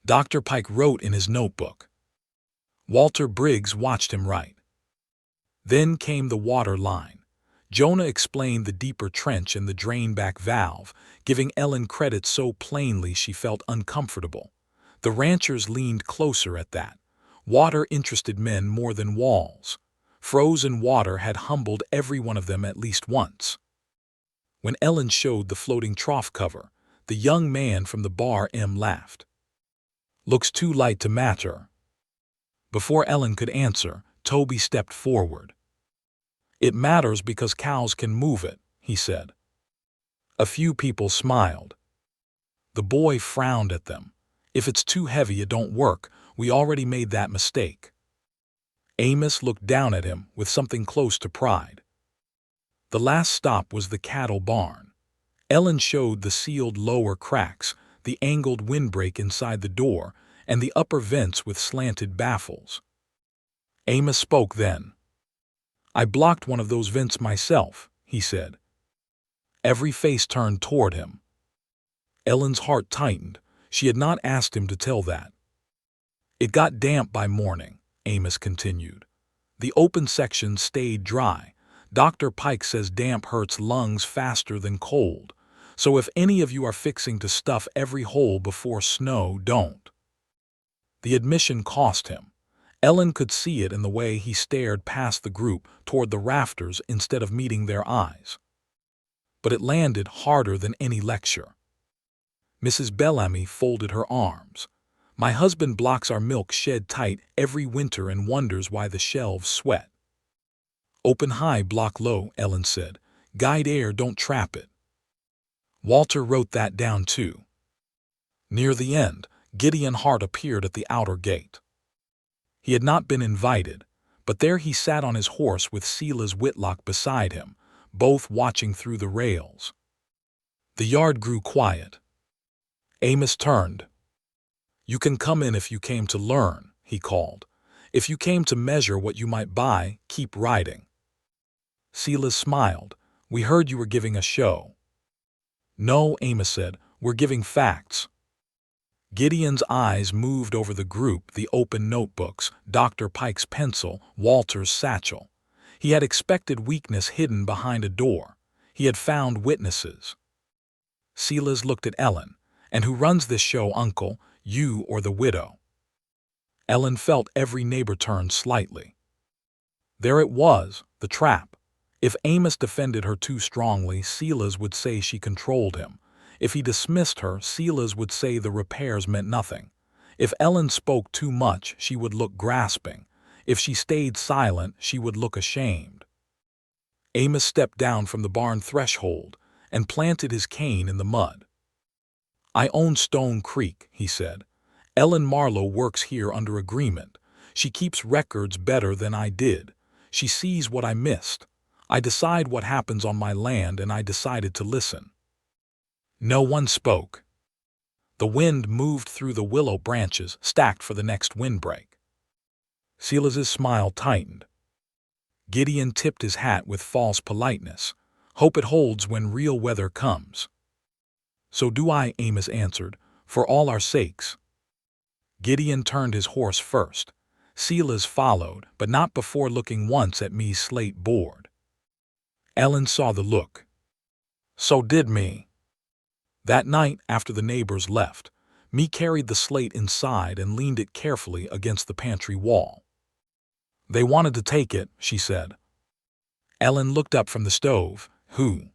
Dr. Pike wrote in his notebook. Walter Briggs watched him write. Then came the water line. Jonah explained the deeper trench and the drain-back valve, giving Ellen credit so plainly she felt uncomfortable. The ranchers leaned closer at that. Water interested men more than walls. Frozen water had humbled every one of them at least once. When Ellen showed the floating trough cover, the young man from the bar laughed. Looks too light to matter. Before Ellen could answer, Toby stepped forward. It matters because cows can move it, he said. A few people smiled. The boy frowned at them. If it's too heavy, it don't work. We already made that mistake. Amos looked down at him with something close to pride. The last stop was the cattle barn. Ellen showed the sealed lower cracks, the angled windbreak inside the door, and the upper vents with slanted baffles. Amos spoke then. I blocked one of those vents myself, he said. Every face turned toward him. Ellen's heart tightened. She had not asked him to tell that. It got damp by morning, Amos continued. The open section stayed dry. Dr. Pike says damp hurts lungs faster than cold. So if any of you are fixing to stuff every hole before snow, don't. The admission cost him. Ellen could see it in the way he stared past the group toward the rafters instead of meeting their eyes. But it landed harder than any lecture. Mrs. Bellamy folded her arms. My husband blocks our milk shed tight every winter and wonders why the shelves sweat. Open high, block low, Ellen said. Guide air, don't trap it. Walter wrote that down too. Near the end, Gideon Hart appeared at the outer gate. He had not been invited, but there he sat on his horse with Silas Whitlock beside him, both watching through the rails. The yard grew quiet. Amos turned. You can come in if you came to learn, he called. If you came to measure what you might buy, keep riding. Silas smiled. We heard you were giving a show. No, Amos said, we're giving facts. Gideon's eyes moved over the group, the open notebooks, Dr. Pike's pencil, Walter's satchel. He had expected weakness hidden behind a door. He had found witnesses. Silas looked at Ellen. And who runs this show, Uncle, you or the widow? Ellen felt every neighbor turn slightly. There it was, the trap. If Amos defended her too strongly, Silas would say she controlled him. If he dismissed her, Silas would say the repairs meant nothing. If Ellen spoke too much, she would look grasping. If she stayed silent, she would look ashamed. Amos stepped down from the barn threshold and planted his cane in the mud. I own Stone Creek, he said. Ellen Marlowe works here under agreement. She keeps records better than I did. She sees what I missed. I decide what happens on my land, and I decided to listen. No one spoke. The wind moved through the willow branches, stacked for the next windbreak. Silas's smile tightened. Gideon tipped his hat with false politeness. Hope it holds when real weather comes. So do I, Amos answered, for all our sakes. Gideon turned his horse first. Silas followed, but not before looking once at me's slate board. Ellen saw the look. So did me. That night, after the neighbors left, Me carried the slate inside and leaned it carefully against the pantry wall. They wanted to take it, she said. Ellen looked up from the stove. Who?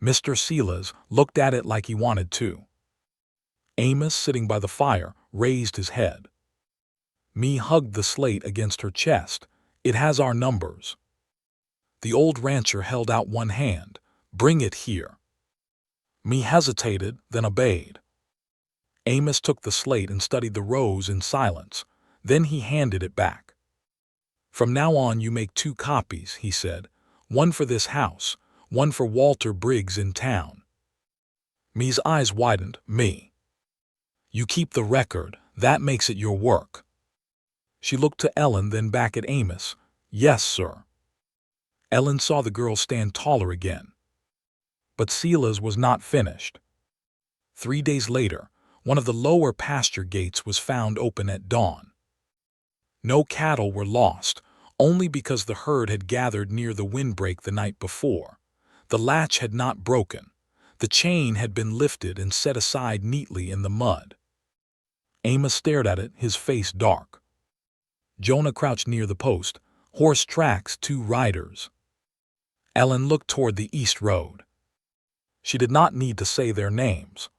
Mr. Silas looked at it like he wanted to. Amos, sitting by the fire, raised his head. Me hugged the slate against her chest. It has our numbers. The old rancher held out one hand. Bring it here. Me hesitated, then obeyed. Amos took the slate and studied the rows in silence. Then he handed it back. From now on you make 2 copies, he said. One for this house, one for Walter Briggs in town. Me's eyes widened. Me. You keep the record, that makes it your work. She looked to Ellen, then back at Amos. Yes, sir. Ellen saw the girl stand taller again. But Silas was not finished. 3 days later, one of the lower pasture gates was found open at dawn. No cattle were lost, only because the herd had gathered near the windbreak the night before. The latch had not broken. The chain had been lifted and set aside neatly in the mud. Amos stared at it, his face dark. Jonah crouched near the post. Horse tracks, 2 riders. Ellen looked toward the east road. She did not need to say their names.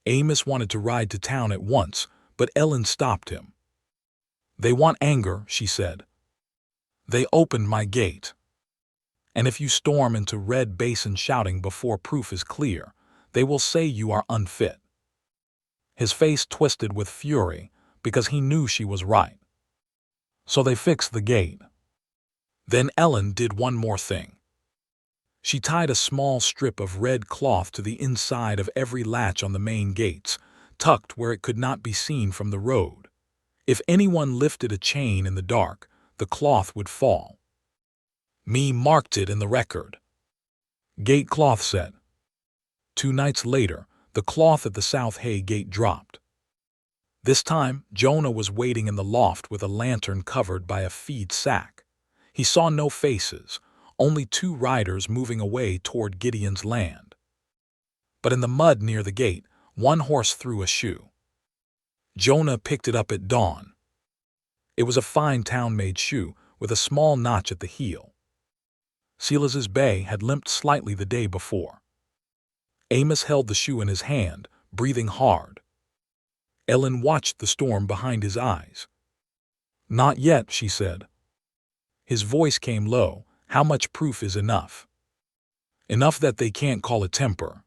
Amos wanted to ride to town at once, but Ellen stopped him. They want anger, she said. They opened my gate. And if you storm into Red Basin shouting before proof is clear, they will say you are unfit. His face twisted with fury because he knew she was right. So they fixed the gate. Then Ellen did one more thing. She tied a small strip of red cloth to the inside of every latch on the main gates, tucked where it could not be seen from the road. If anyone lifted a chain in the dark, the cloth would fall. Me marked it in the record. Gate cloth set. 2 nights later, the cloth at the South Hay gate dropped. This time, Jonah was waiting in the loft with a lantern covered by a feed sack. He saw no faces, only 2 riders moving away toward Gideon's land. But in the mud near the gate, one horse threw a shoe. Jonah picked it up at dawn. It was a fine town-made shoe with a small notch at the heel. Silas's bay had limped slightly the day before. Amos held the shoe in his hand, breathing hard. Ellen watched the storm behind his eyes. Not yet, she said. His voice came low. How much proof is enough? Enough that they can't call it temper.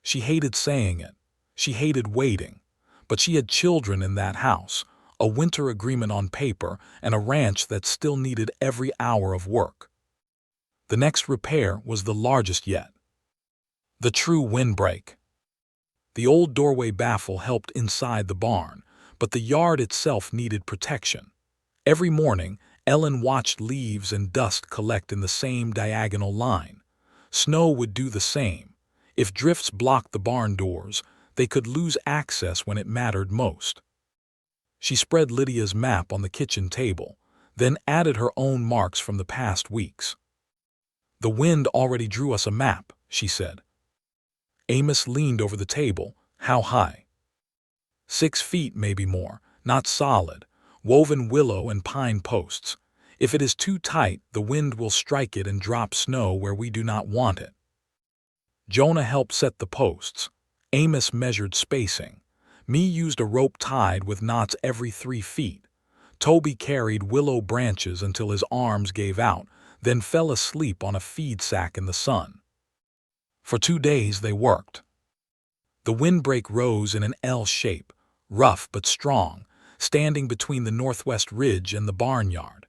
She hated saying it. She hated waiting. But she had children in that house, a winter agreement on paper, and a ranch that still needed every hour of work. The next repair was the largest yet. The true windbreak. The old doorway baffle helped inside the barn, but the yard itself needed protection. Every morning, Ellen watched leaves and dust collect in the same diagonal line. Snow would do the same. If drifts blocked the barn doors, they could lose access when it mattered most. She spread Lydia's map on the kitchen table, then added her own marks from the past weeks. The wind already drew us a map, she said. Amos leaned over the table. How high? 6 feet, maybe more, not solid. Woven willow and pine posts. If it is too tight, the wind will strike it and drop snow where we do not want it. Jonah helped set the posts. Amos measured spacing. Me used a rope tied with knots every 3 feet. Toby carried willow branches until his arms gave out, then fell asleep on a feed sack in the sun. For 2 days they worked. The windbreak rose in an L shape, rough but strong, standing between the northwest ridge and the barnyard.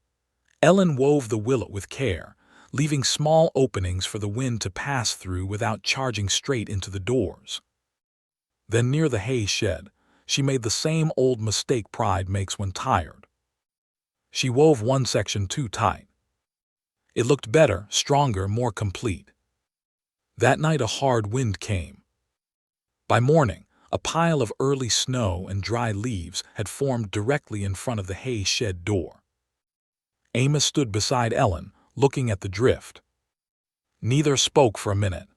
Ellen wove the willow with care, leaving small openings for the wind to pass through without charging straight into the doors. Then near the hay shed, she made the same old mistake pride makes when tired. She wove one section too tight. It looked better, stronger, more complete. That night a hard wind came. By morning, a pile of early snow and dry leaves had formed directly in front of the hay shed door. Amos stood beside Ellen, looking at the drift. Neither spoke for a minute.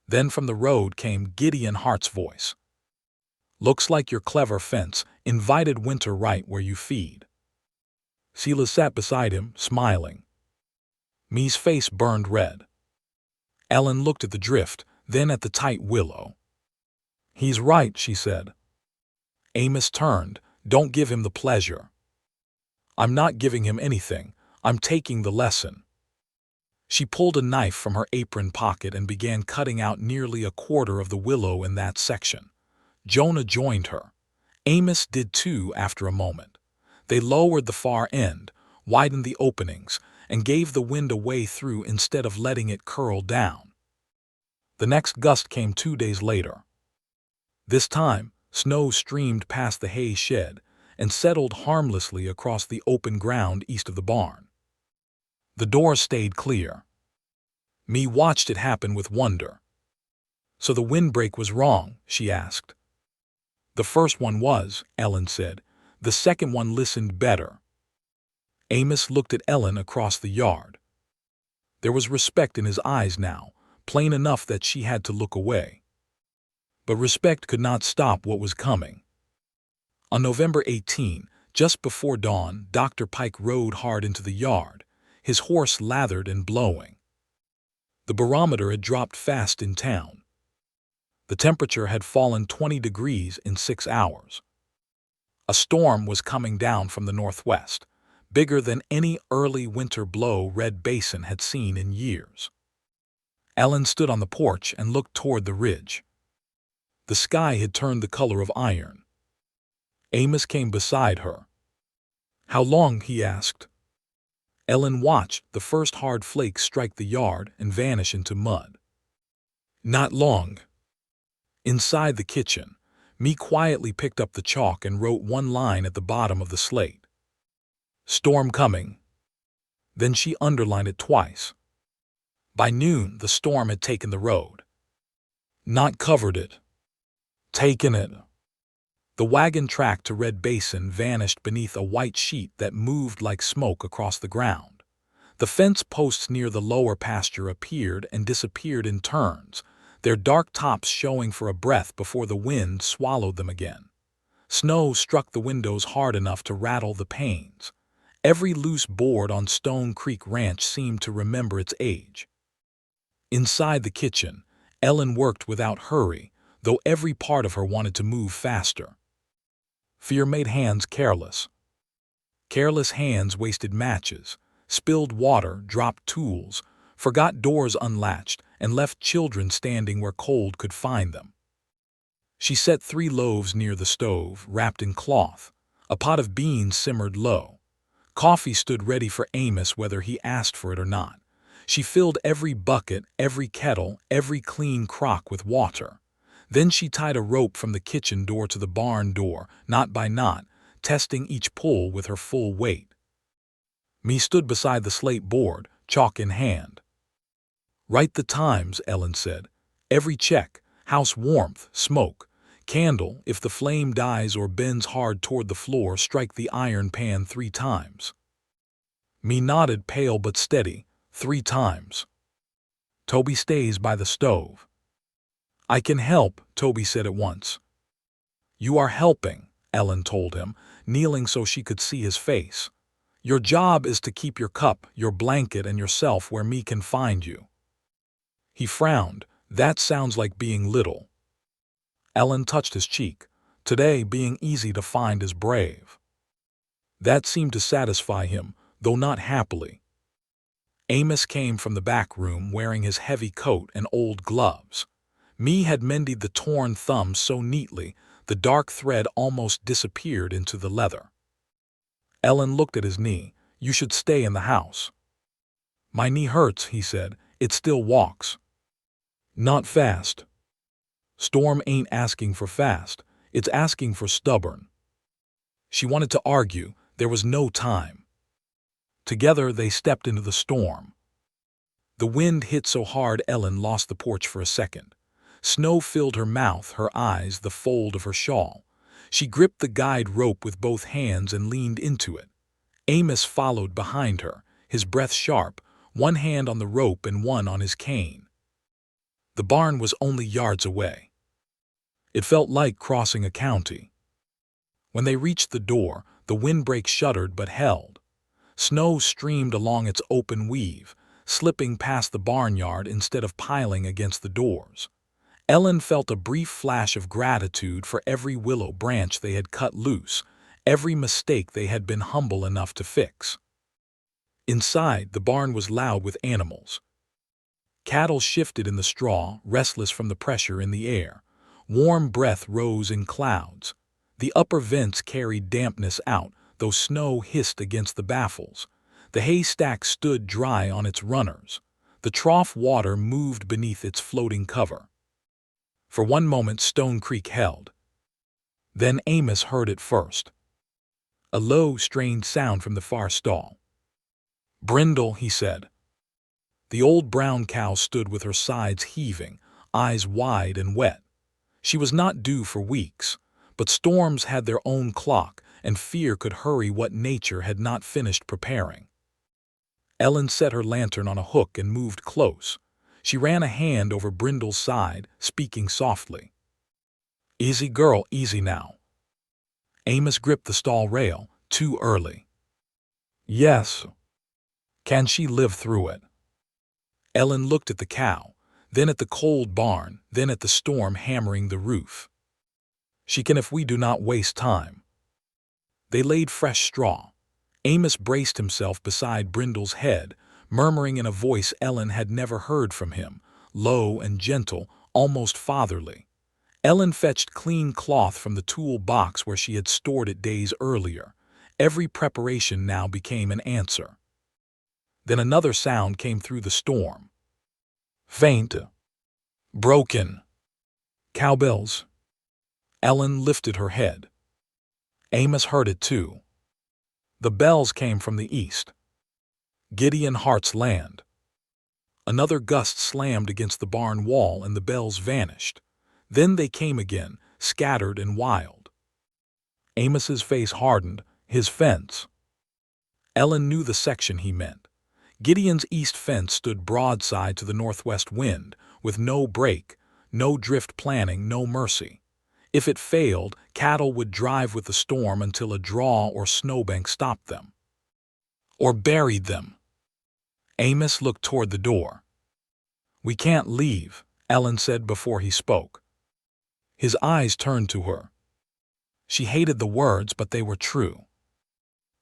Then from the road came Gideon Hart's voice. Looks like your clever fence invited winter right where you feed. Silas sat beside him, smiling. Me's face burned red. Ellen looked at the drift, then at the tight willow. He's right, she said. Amos turned. Don't give him the pleasure. I'm not giving him anything. I'm taking the lesson. She pulled a knife from her apron pocket and began cutting out nearly a quarter of the willow in that section. Jonah joined her. Amos did too after a moment. They lowered the far end, widened the openings, and gave the wind a way through instead of letting it curl down. The next gust came 2 days later. This time, snow streamed past the hay shed and settled harmlessly across the open ground east of the barn. The door stayed clear. Me watched it happen with wonder. So the windbreak was wrong, she asked. The first one was, Ellen said. The second one listened better. Amos looked at Ellen across the yard. There was respect in his eyes now, plain enough that she had to look away. But respect could not stop what was coming. On November 18, just before dawn, Dr. Pike rode hard into the yard, his horse lathered and blowing. The barometer had dropped fast in town. The temperature had fallen 20 degrees in 6 hours. A storm was coming down from the northwest, bigger than any early winter blow Red Basin had seen in years. Ellen stood on the porch and looked toward the ridge. The sky had turned the color of iron. Amos came beside her. How long? He asked. Ellen watched the first hard flakes strike the yard and vanish into mud. Not long. Inside the kitchen, Me quietly picked up the chalk and wrote one line at the bottom of the slate. Storm coming. Then she underlined it twice. By noon, the storm had taken the road. Not covered it. Taken it. The wagon track to Red Basin vanished beneath a white sheet that moved like smoke across the ground. The fence posts near the lower pasture appeared and disappeared in turns, their dark tops showing for a breath before the wind swallowed them again. Snow struck the windows hard enough to rattle the panes. Every loose board on Stone Creek Ranch seemed to remember its age. Inside the kitchen, Ellen worked without hurry, though every part of her wanted to move faster. Fear made hands careless. Careless hands wasted matches, spilled water, dropped tools, forgot doors unlatched, and left children standing where cold could find them. She set 3 loaves near the stove, wrapped in cloth. A pot of beans simmered low. Coffee stood ready for Amos whether he asked for it or not. She filled every bucket, every kettle, every clean crock with water. Then she tied a rope from the kitchen door to the barn door, knot by knot, testing each pull with her full weight. Me stood beside the slate board, chalk in hand. Write the times, Ellen said. Every check, house warmth, smoke. Candle, if the flame dies or bends hard toward the floor, strike the iron pan 3 times. Me nodded, pale but steady, 3 times. Toby stays by the stove. I can help, Toby said at once. You are helping, Ellen told him, kneeling so she could see his face. Your job is to keep your cup, your blanket, and yourself where me can find you. He frowned. That sounds like being little. Ellen touched his cheek. Today, being easy to find is brave. That seemed to satisfy him, though not happily. Amos came from the back room wearing his heavy coat and old gloves. Me had mended the torn thumb so neatly, the dark thread almost disappeared into the leather. Ellen looked at his knee. You should stay in the house. My knee hurts, he said. It still walks. Not fast. Storm ain't asking for fast. It's asking for stubborn. She wanted to argue. There was no time. Together they stepped into the storm. The wind hit so hard Ellen lost the porch for a second. Snow filled her mouth, her eyes, the fold of her shawl. She gripped the guide rope with both hands and leaned into it. Amos followed behind her, his breath sharp, one hand on the rope and one on his cane. The barn was only yards away. It felt like crossing a county. When they reached the door, the windbreak shuddered but held. Snow streamed along its open weave, slipping past the barnyard instead of piling against the doors. Ellen felt a brief flash of gratitude for every willow branch they had cut loose, every mistake they had been humble enough to fix. Inside, the barn was loud with animals. Cattle shifted in the straw, restless from the pressure in the air. Warm breath rose in clouds. The upper vents carried dampness out, though snow hissed against the baffles. The haystack stood dry on its runners. The trough water moved beneath its floating cover. For one moment Stone Creek held. Then Amos heard it first. A low, strained sound from the far stall. "Brindle," he said. The old brown cow stood with her sides heaving, eyes wide and wet. She was not due for weeks, but storms had their own clock, and fear could hurry what nature had not finished preparing. Ellen set her lantern on a hook and moved close. She ran a hand over Brindle's side, speaking softly. "Easy, girl, easy now." Amos gripped the stall rail, too early. "Yes." "Can she live through it?" Ellen looked at the cow, then at the cold barn, then at the storm hammering the roof. "She can if we do not waste time." They laid fresh straw. Amos braced himself beside Brindle's head, murmuring in a voice Ellen had never heard from him, low and gentle, almost fatherly. Ellen fetched clean cloth from the tool box where she had stored it days earlier. Every preparation now became an answer. Then another sound came through the storm. Faint. Broken. Cowbells. Ellen lifted her head. Amos heard it too. The bells came from the east. Gideon Hart's land. Another gust slammed against the barn wall and the bells vanished. Then they came again, scattered and wild. Amos's face hardened. His fence. Ellen knew the section he meant. Gideon's east fence stood broadside to the northwest wind, with no break, no drift planning, no mercy. If it failed, cattle would drive with the storm until a draw or snowbank stopped them. Or buried them. Amos looked toward the door. "We can't leave," Ellen said before he spoke. His eyes turned to her. She hated the words, but they were true.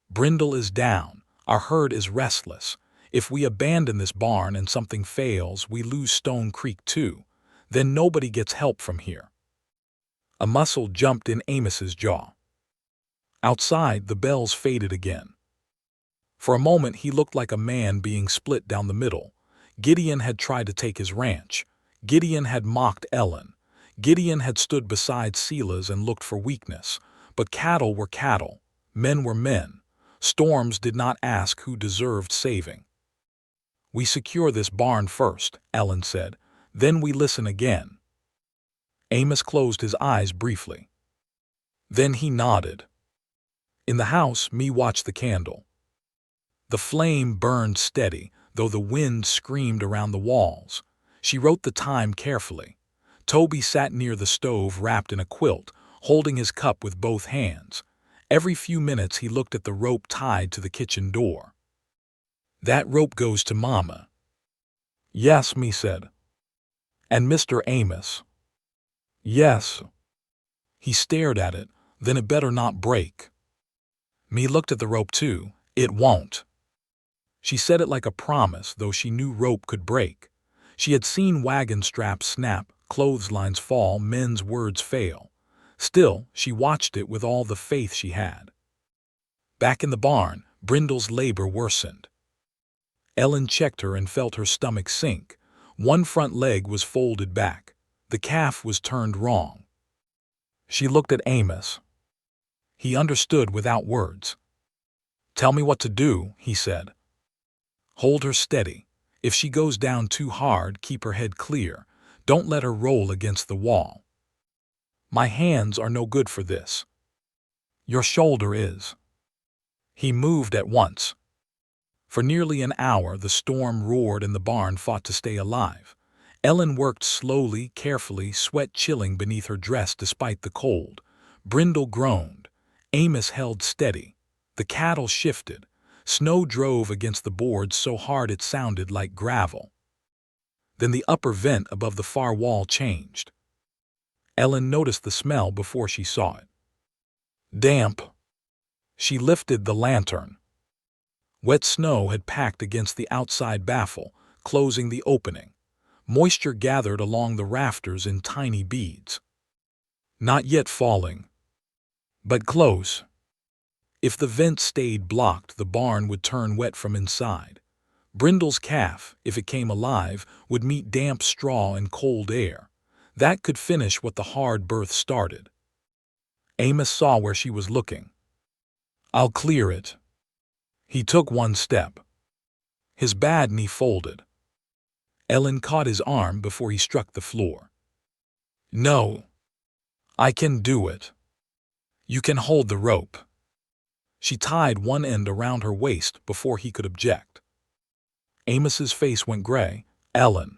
"Brindle is down. Our herd is restless. If we abandon this barn and something fails, we lose Stone Creek too. Then nobody gets help from here." A muscle jumped in Amos's jaw. Outside, the bells faded again. For a moment, he looked like a man being split down the middle. Gideon had tried to take his ranch. Gideon had mocked Ellen. Gideon had stood beside Selah's and looked for weakness. But cattle were cattle. Men were men. Storms did not ask who deserved saving. "We secure this barn first," Ellen said. "Then we listen again." Amos closed his eyes briefly. Then he nodded. In the house, Me watched the candle. The flame burned steady, though the wind screamed around the walls. She wrote the time carefully. Toby sat near the stove wrapped in a quilt, holding his cup with both hands. Every few minutes he looked at the rope tied to the kitchen door. "That rope goes to Mama." "Yes," Me said. "And Mr. Amos." "Yes." He stared at it. "Then it better not break." Me looked at the rope too. "It won't." She said it like a promise, though she knew rope could break. She had seen wagon straps snap, clotheslines fall, men's words fail. Still, she watched it with all the faith she had. Back in the barn, Brindle's labor worsened. Ellen checked her and felt her stomach sink. One front leg was folded back. The calf was turned wrong. She looked at Amos. He understood without words. "Tell me what to do," he said. "Hold her steady. If she goes down too hard, keep her head clear. Don't let her roll against the wall." "My hands are no good for this." "Your shoulder is." He moved at once. For nearly an hour, the storm roared and the barn fought to stay alive. Ellen worked slowly, carefully, sweat chilling beneath her dress despite the cold. Brindle groaned. Amos held steady. The cattle shifted. Snow drove against the boards so hard it sounded like gravel. Then the upper vent above the far wall changed. Ellen noticed the smell before she saw it. Damp. She lifted the lantern. Wet snow had packed against the outside baffle, closing the opening. Moisture gathered along the rafters in tiny beads. Not yet falling, but close. If the vent stayed blocked, the barn would turn wet from inside. Brindle's calf, if it came alive, would meet damp straw and cold air. That could finish what the hard birth started. Amos saw where she was looking. I'll clear it. He took one step. His bad knee folded. Ellen caught his arm before he struck the floor. No. I can do it. You can hold the rope. She tied one end around her waist before he could object. Amos's face went gray. Ellen.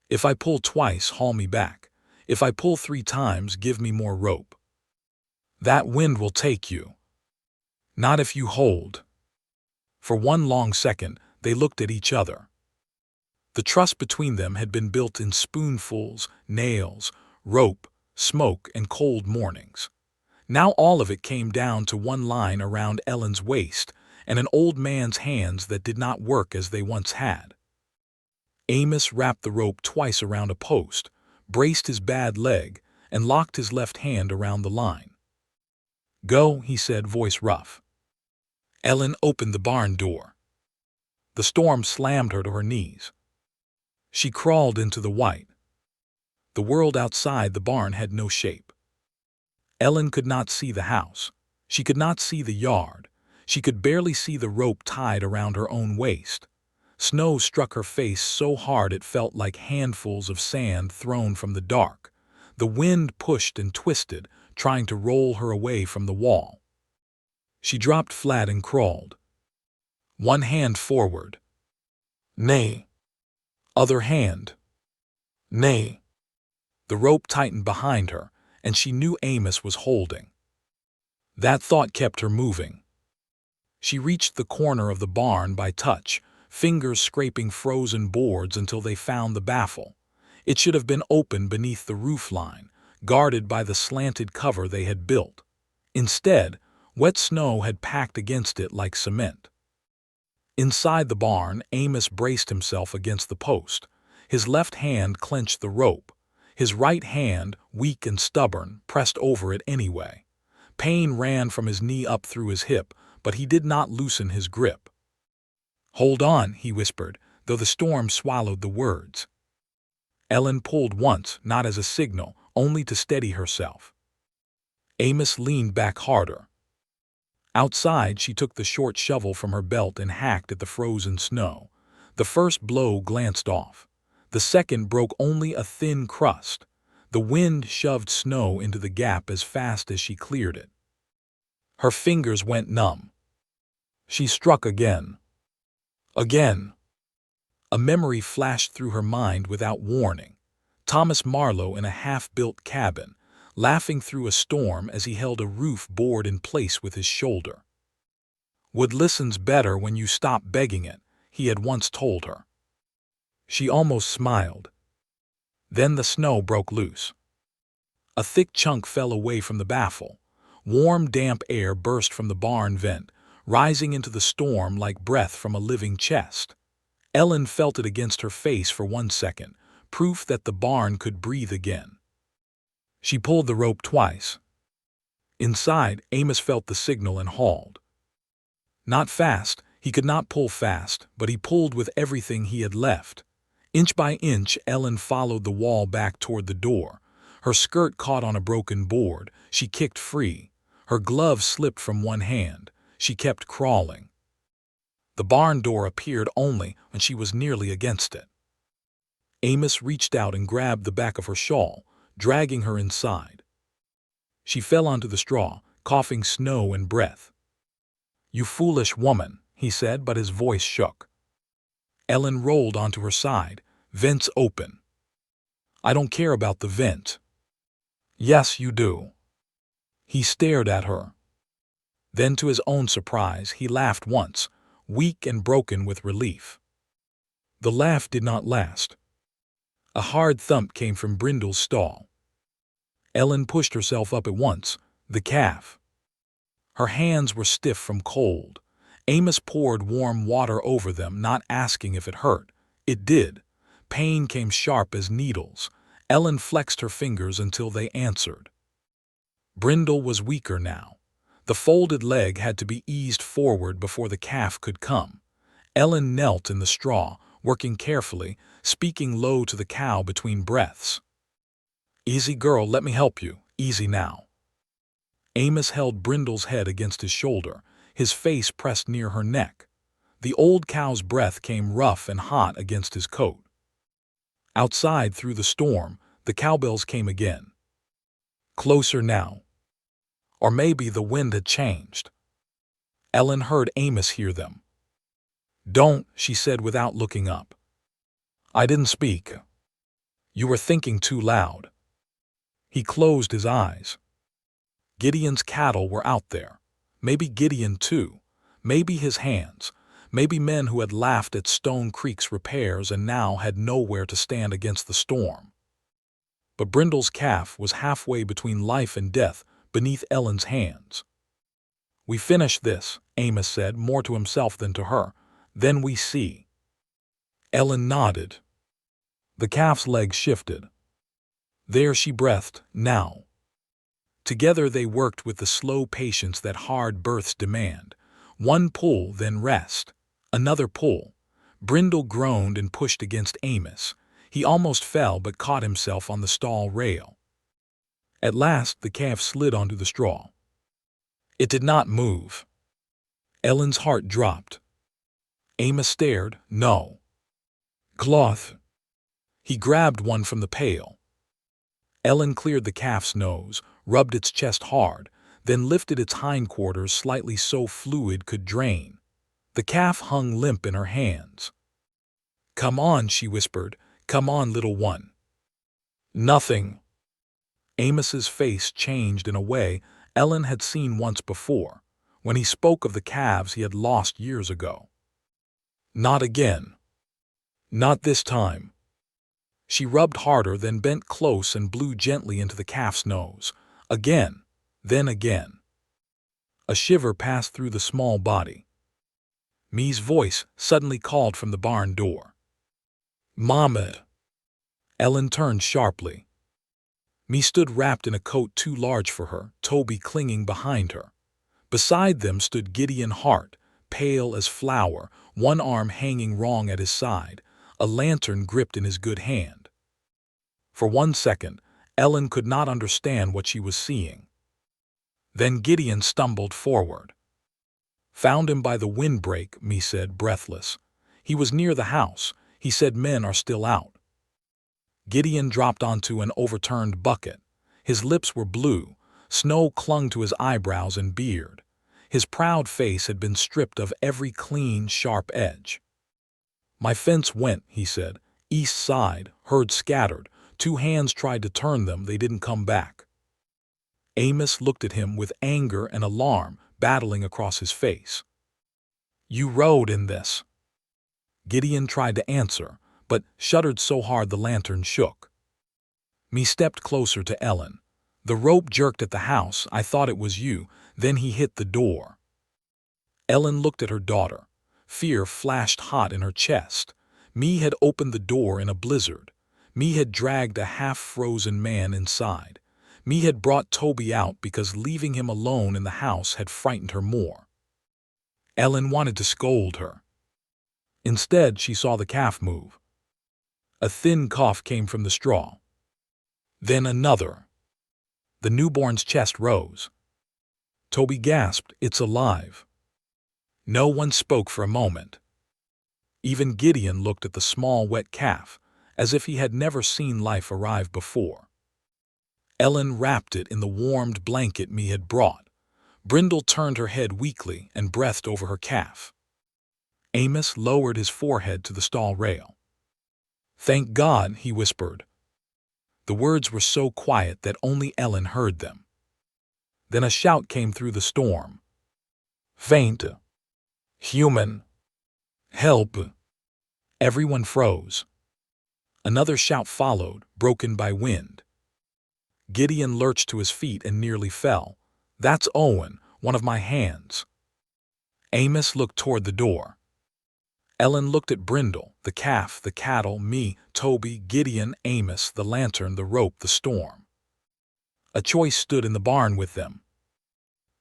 If I pull twice, haul me back. If I pull 3 times, give me more rope. That wind will take you. Not if you hold. For one long second, they looked at each other. The trust between them had been built in spoonfuls, nails, rope, smoke, and cold mornings. Now all of it came down to one line around Ellen's waist and an old man's hands that did not work as they once had. Amos wrapped the rope twice around a post, braced his bad leg, and locked his left hand around the line. Go, he said, voice rough. Ellen opened the barn door. The storm slammed her to her knees. She crawled into the white. The world outside the barn had no shape. Ellen could not see the house. She could not see the yard. She could barely see the rope tied around her own waist. Snow struck her face so hard it felt like handfuls of sand thrown from the dark. The wind pushed and twisted, trying to roll her away from the wall. She dropped flat and crawled. One hand forward. Nay. Other hand. Nay. The rope tightened behind her, and she knew Amos was holding. That thought kept her moving. She reached the corner of the barn by touch, fingers scraping frozen boards until they found the baffle. It should have been open beneath the roofline, guarded by the slanted cover they had built. Instead, wet snow had packed against it like cement. Inside the barn, Amos braced himself against the post. His left hand clenched the rope. His right hand, weak and stubborn, pressed over it anyway. Pain ran from his knee up through his hip, but he did not loosen his grip. Hold on, he whispered, though the storm swallowed the words. Ellen pulled once, not as a signal, only to steady herself. Amos leaned back harder. Outside, she took the short shovel from her belt and hacked at the frozen snow. The first blow glanced off. The second broke only a thin crust. The wind shoved snow into the gap as fast as she cleared it. Her fingers went numb. She struck again. Again. A memory flashed through her mind without warning. Thomas Marlowe in a half-built cabin, laughing through a storm as he held a roof board in place with his shoulder. Wood listens better when you stop begging it, he had once told her. She almost smiled. Then the snow broke loose. A thick chunk fell away from the baffle. Warm, damp air burst from the barn vent, rising into the storm like breath from a living chest. Ellen felt it against her face for 1 second, proof that the barn could breathe again. She pulled the rope twice. Inside, Amos felt the signal and hauled. Not fast, he could not pull fast, but he pulled with everything he had left. Inch by inch, Ellen followed the wall back toward the door. Her skirt caught on a broken board. She kicked free. Her glove slipped from one hand. She kept crawling. The barn door appeared only when she was nearly against it. Amos reached out and grabbed the back of her shawl, dragging her inside. She fell onto the straw, coughing snow and breath. "You foolish woman," he said, but his voice shook. Ellen rolled onto her side, Vents open. I don't care about the vent. Yes, you do. He stared at her. Then, to his own surprise, he laughed once, weak and broken with relief. The laugh did not last. A hard thump came from Brindle's stall. Ellen pushed herself up at once, the calf. Her hands were stiff from cold. Amos poured warm water over them, not asking if it hurt. It did. Pain came sharp as needles. Ellen flexed her fingers until they answered. Brindle was weaker now. The folded leg had to be eased forward before the calf could come. Ellen knelt in the straw, working carefully, speaking low to the cow between breaths. Easy, girl, let me help you. Easy now. Amos held Brindle's head against his shoulder, his face pressed near her neck. The old cow's breath came rough and hot against his coat. Outside, through the storm, the cowbells came again. Closer now. Or maybe the wind had changed. Ellen heard Amos hear them. Don't, she said without looking up. I didn't speak. You were thinking too loud. He closed his eyes. Gideon's cattle were out there. Maybe Gideon too. Maybe his hands. Maybe men who had laughed at Stone Creek's repairs and now had nowhere to stand against the storm. But Brindle's calf was halfway between life and death beneath Ellen's hands. We finish this, Amos said, more to himself than to her. Then we see. Ellen nodded. The calf's legs shifted. There she breathed, now. Together they worked with the slow patience that hard births demand. One pull, then rest. Another pull. Brindle groaned and pushed against Amos. He almost fell but caught himself on the stall rail. At last the calf slid onto the straw. It did not move. Ellen's heart dropped. Amos stared. No. Cloth. He grabbed one from the pail. Ellen cleared the calf's nose, rubbed its chest hard, then lifted its hindquarters slightly so fluid could drain. The calf hung limp in her hands. Come on, she whispered. Come on, little one. Nothing. Amos's face changed in a way Ellen had seen once before, when he spoke of the calves he had lost years ago. Not again. Not this time. She rubbed harder, then bent close and blew gently into the calf's nose. Again, then again. A shiver passed through the small body. Me's voice suddenly called from the barn door. Mama! Ellen turned sharply. Me stood wrapped in a coat too large for her, Toby clinging behind her. Beside them stood Gideon Hart, pale as flour, one arm hanging wrong at his side, a lantern gripped in his good hand. For 1 second, Ellen could not understand what she was seeing. Then Gideon stumbled forward. Found him by the windbreak, Me said, breathless. He was near the house. He said men are still out. Gideon dropped onto an overturned bucket. His lips were blue. Snow clung to his eyebrows and beard. His proud face had been stripped of every clean, sharp edge. My fence went, he said. East side, herd scattered. 2 hands tried to turn them, they didn't come back. Amos looked at him with anger and alarm battling across his face. You rode in this. Gideon tried to answer, but shuddered so hard the lantern shook. Me stepped closer to Ellen. The rope jerked at the house, I thought it was you, then he hit the door. Ellen looked at her daughter. Fear flashed hot in her chest. Me had opened the door in a blizzard. Me had dragged a half-frozen man inside. Me had brought Toby out because leaving him alone in the house had frightened her more. Ellen wanted to scold her. Instead, she saw the calf move. A thin cough came from the straw. Then another. The newborn's chest rose. Toby gasped, "It's alive." No one spoke for a moment. Even Gideon looked at the small wet calf, as if he had never seen life arrive before. Ellen wrapped it in the warmed blanket Me had brought. Brindle turned her head weakly and breathed over her calf. Amos lowered his forehead to the stall rail. "Thank God," he whispered. The words were so quiet that only Ellen heard them. Then a shout came through the storm. "Faint! Human! Help!" Everyone froze. Another shout followed, broken by wind. Gideon lurched to his feet and nearly fell. "That's Owen, one of my hands." Amos looked toward the door. Ellen looked at Brindle, the calf, the cattle, me, Toby, Gideon, Amos, the lantern, the rope, the storm. A choice stood in the barn with them.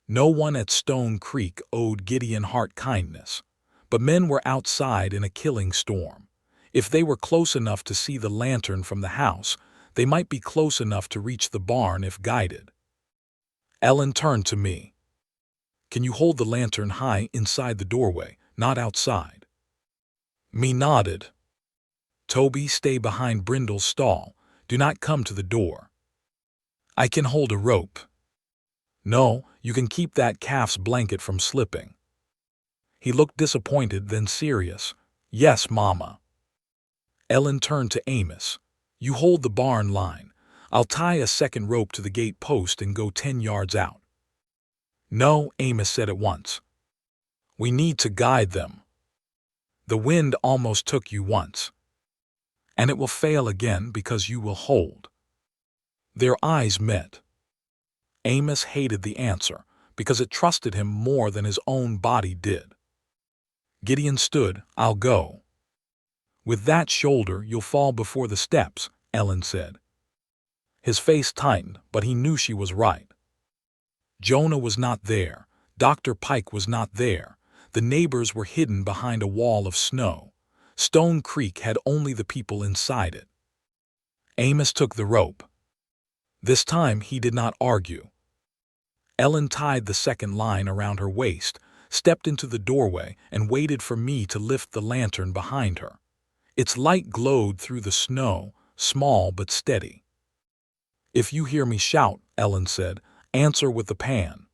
No one at Stone Creek owed Gideon heart kindness, but men were outside in a killing storm. If they were close enough to see the lantern from the house, they might be close enough to reach the barn if guided. Ellen turned to me. "Can you hold the lantern high inside the doorway, not outside?" Me nodded. "Toby, stay behind Brindle's stall. Do not come to the door." "I can hold a rope." "No, you can keep that calf's blanket from slipping." He looked disappointed, then serious. "Yes, Mama." Ellen turned to Amos. "You hold the barn line. I'll tie a second rope to the gate post and go 10 yards out." "No," Amos said at once. "We need to guide them. The wind almost took you once. And it will fail again because you will hold." Their eyes met. Amos hated the answer because it trusted him more than his own body did. Gideon stood. "I'll go." "With that shoulder, you'll fall before the steps," Ellen said. His face tightened, but he knew she was right. Jonah was not there. Dr. Pike was not there. The neighbors were hidden behind a wall of snow. Stone Creek had only the people inside it. Amos took the rope. This time he did not argue. Ellen tied the second line around her waist, stepped into the doorway, and waited for me to lift the lantern behind her. Its light glowed through the snow, small but steady. "If you hear me shout," Ellen said, "answer with the pan."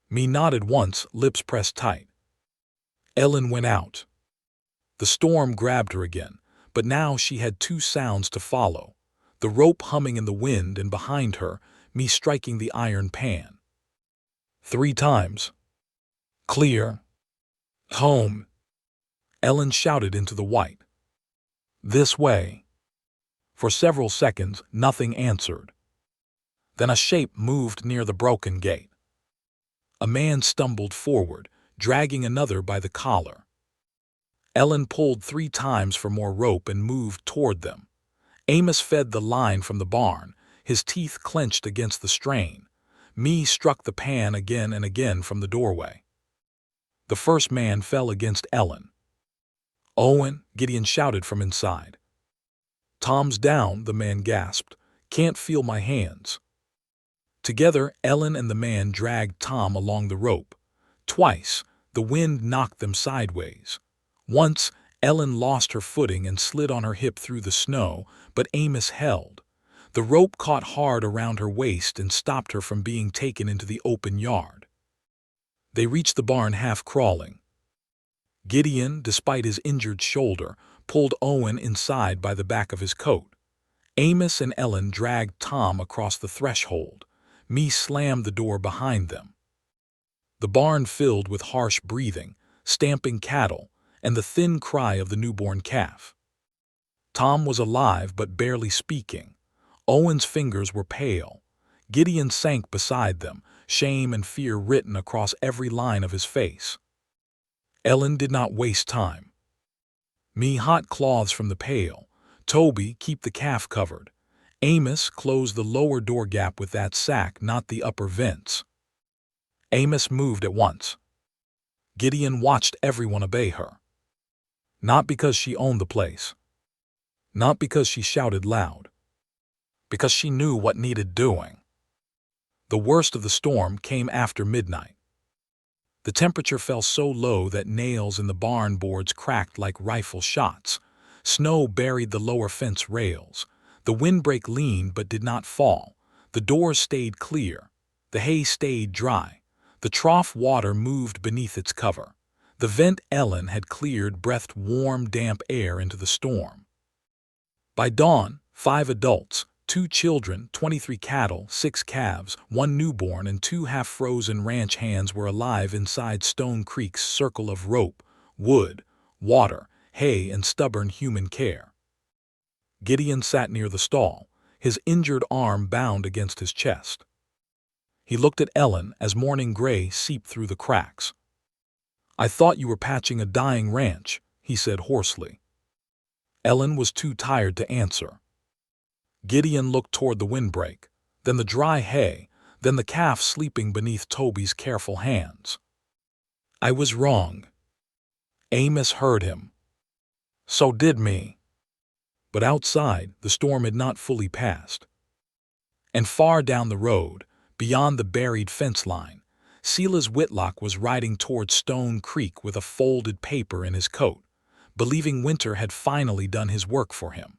Me nodded once, lips pressed tight. Ellen went out. The storm grabbed her again, but now she had 2 sounds to follow: the rope humming in the wind, and behind her, me striking the iron pan. 3 times. "Clear. Home." Ellen shouted into the white. "This way." For several seconds, nothing answered. Then a shape moved near the broken gate. A man stumbled forward, dragging another by the collar. Ellen pulled 3 times for more rope and moved toward them. Amos fed the line from the barn, his teeth clenched against the strain. Me struck the pan again and again from the doorway. The first man fell against Ellen. "Owen," Gideon shouted from inside. "Tom's down," the man gasped. "Can't feel my hands." Together, Ellen and the man dragged Tom along the rope. Twice, the wind knocked them sideways. Once, Ellen lost her footing and slid on her hip through the snow, but Amos held. The rope caught hard around her waist and stopped her from being taken into the open yard. They reached the barn half crawling. Gideon, despite his injured shoulder, pulled Owen inside by the back of his coat. Amos and Ellen dragged Tom across the threshold. Me slammed the door behind them. The barn filled with harsh breathing, stamping cattle, and the thin cry of the newborn calf. Tom was alive but barely speaking. Owen's fingers were pale. Gideon sank beside them, shame and fear written across every line of his face. Ellen did not waste time. "Me, hot cloths from the pail." "Toby, keep the calf covered." "Amos, close the lower door gap with that sack, not the upper vents." Amos moved at once. Gideon watched everyone obey her. Not because she owned the place. Not because she shouted loud. Because she knew what needed doing. The worst of the storm came after midnight. The temperature fell so low that nails in the barn boards cracked like rifle shots. Snow buried the lower fence rails. The windbreak leaned but did not fall. The doors stayed clear. The hay stayed dry. The trough water moved beneath its cover. The vent Ellen had cleared breathed warm, damp air into the storm. By dawn, 5 adults, 2 children, 23 cattle, 6 calves, 1 newborn, and 2 half-frozen ranch hands were alive inside Stone Creek's circle of rope, wood, water, hay, and stubborn human care. Gideon sat near the stall, his injured arm bound against his chest. He looked at Ellen as morning gray seeped through the cracks. "I thought you were patching a dying ranch," he said hoarsely. Ellen was too tired to answer. Gideon looked toward the windbreak, then the dry hay, then the calf sleeping beneath Toby's careful hands. "I was wrong." Amos heard him. "So did me." But outside, the storm had not fully passed. And far down the road, beyond the buried fence line, Silas Whitlock was riding toward Stone Creek with a folded paper in his coat, believing winter had finally done his work for him.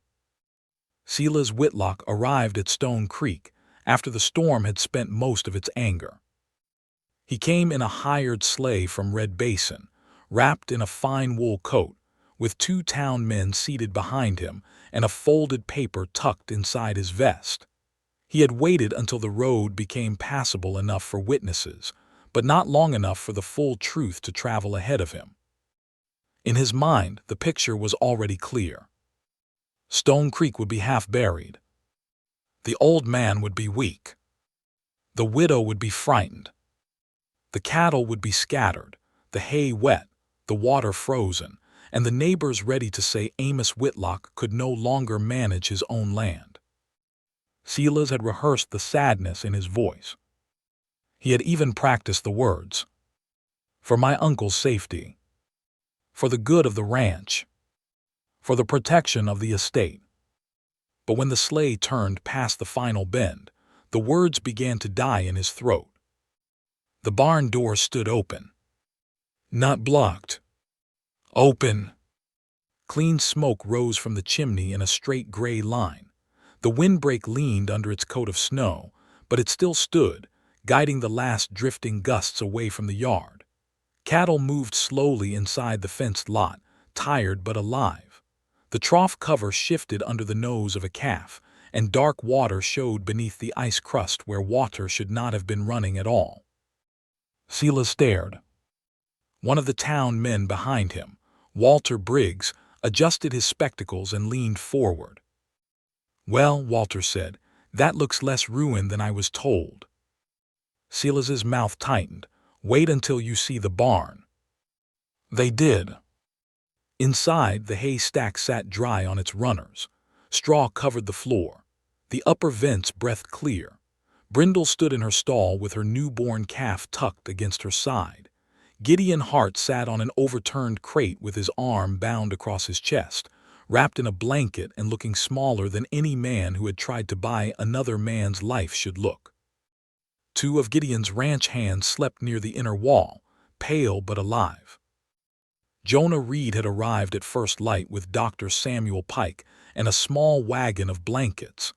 Silas Whitlock arrived at Stone Creek after the storm had spent most of its anger. He came in a hired sleigh from Red Basin, wrapped in a fine wool coat, with 2 town men seated behind him and a folded paper tucked inside his vest. He had waited until the road became passable enough for witnesses, but not long enough for the full truth to travel ahead of him. In his mind, the picture was already clear. Stone Creek would be half buried. The old man would be weak. The widow would be frightened. The cattle would be scattered, the hay wet, the water frozen, and the neighbors ready to say Amos Whitlock could no longer manage his own land. Silas had rehearsed the sadness in his voice. He had even practiced the words, "For my uncle's safety, for the good of the ranch, for the protection of the estate." But when the sleigh turned past the final bend, the words began to die in his throat. The barn door stood open. Not blocked. Open. Clean smoke rose from the chimney in a straight gray line. The windbreak leaned under its coat of snow, but it still stood, guiding the last drifting gusts away from the yard. Cattle moved slowly inside the fenced lot, tired but alive. The trough cover shifted under the nose of a calf, and dark water showed beneath the ice crust where water should not have been running at all. Silas stared. One of the town men behind him, Walter Briggs, adjusted his spectacles and leaned forward. "Well," Walter said, "that looks less ruined than I was told." Silas's mouth tightened. "Wait until you see the barn." They did. Inside, the haystack sat dry on its runners. Straw covered the floor. The upper vents breathed clear. Brindle stood in her stall with her newborn calf tucked against her side. Gideon Hart sat on an overturned crate with his arm bound across his chest, wrapped in a blanket and looking smaller than any man who had tried to buy another man's life should look. 2 of Gideon's ranch hands slept near the inner wall, pale but alive. Jonah Reed had arrived at first light with Dr. Samuel Pike and a small wagon of blankets.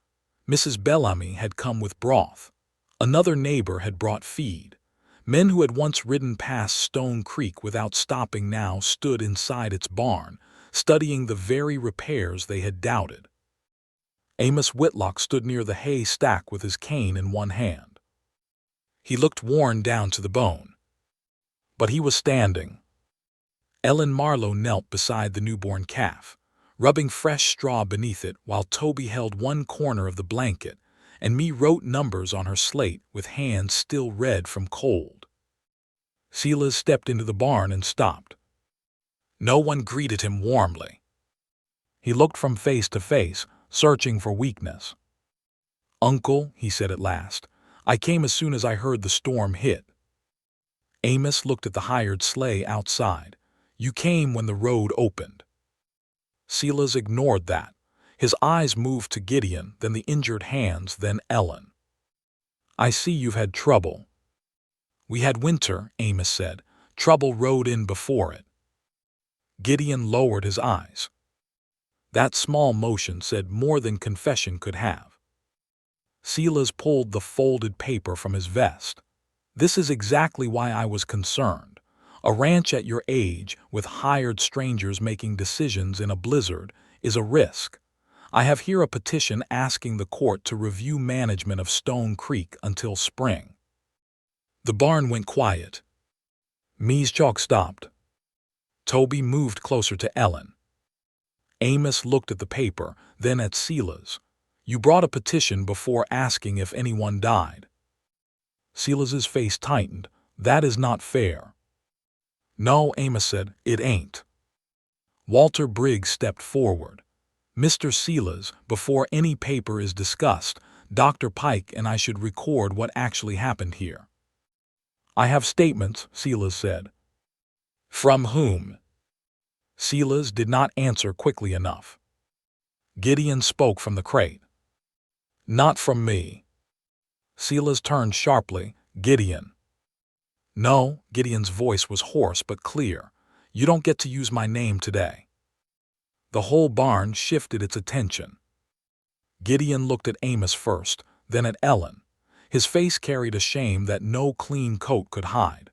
Mrs. Bellamy had come with broth. Another neighbor had brought feed. Men who had once ridden past Stone Creek without stopping now stood inside its barn, studying the very repairs they had doubted. Amos Whitlock stood near the hay stack with his cane in one hand. He looked worn down to the bone. But he was standing. Ellen Marlowe knelt beside the newborn calf, rubbing fresh straw beneath it while Toby held one corner of the blanket, and me wrote numbers on her slate with hands still red from cold. Silas stepped into the barn and stopped. No one greeted him warmly. He looked from face to face, searching for weakness. "Uncle," he said at last, "I came as soon as I heard the storm hit." Amos looked at the hired sleigh outside. "You came when the road opened." Silas ignored that. His eyes moved to Gideon, then the injured hands, then Ellen. "I see you've had trouble." "We had winter," Amos said. "Trouble rode in before it." Gideon lowered his eyes. That small motion said more than confession could have. Silas pulled the folded paper from his vest. "This is exactly why I was concerned. A ranch at your age, with hired strangers making decisions in a blizzard, is a risk. I have here a petition asking the court to review management of Stone Creek until spring." The barn went quiet. Me's chalk stopped. Toby moved closer to Ellen. Amos looked at the paper, then at Silas. "You brought a petition before asking if anyone died." Silas's face tightened. "That is not fair." "No," Amos said, "it ain't." Walter Briggs stepped forward. "Mr. Silas, before any paper is discussed, Dr. Pike and I should record what actually happened here." "I have statements," Silas said. "From whom?" Silas did not answer quickly enough. Gideon spoke from the crate. "Not from me." Silas turned sharply. "Gideon." "No," Gideon's voice was hoarse but clear. "You don't get to use my name today." The whole barn shifted its attention. Gideon looked at Amos first, then at Ellen. His face carried a shame that no clean coat could hide.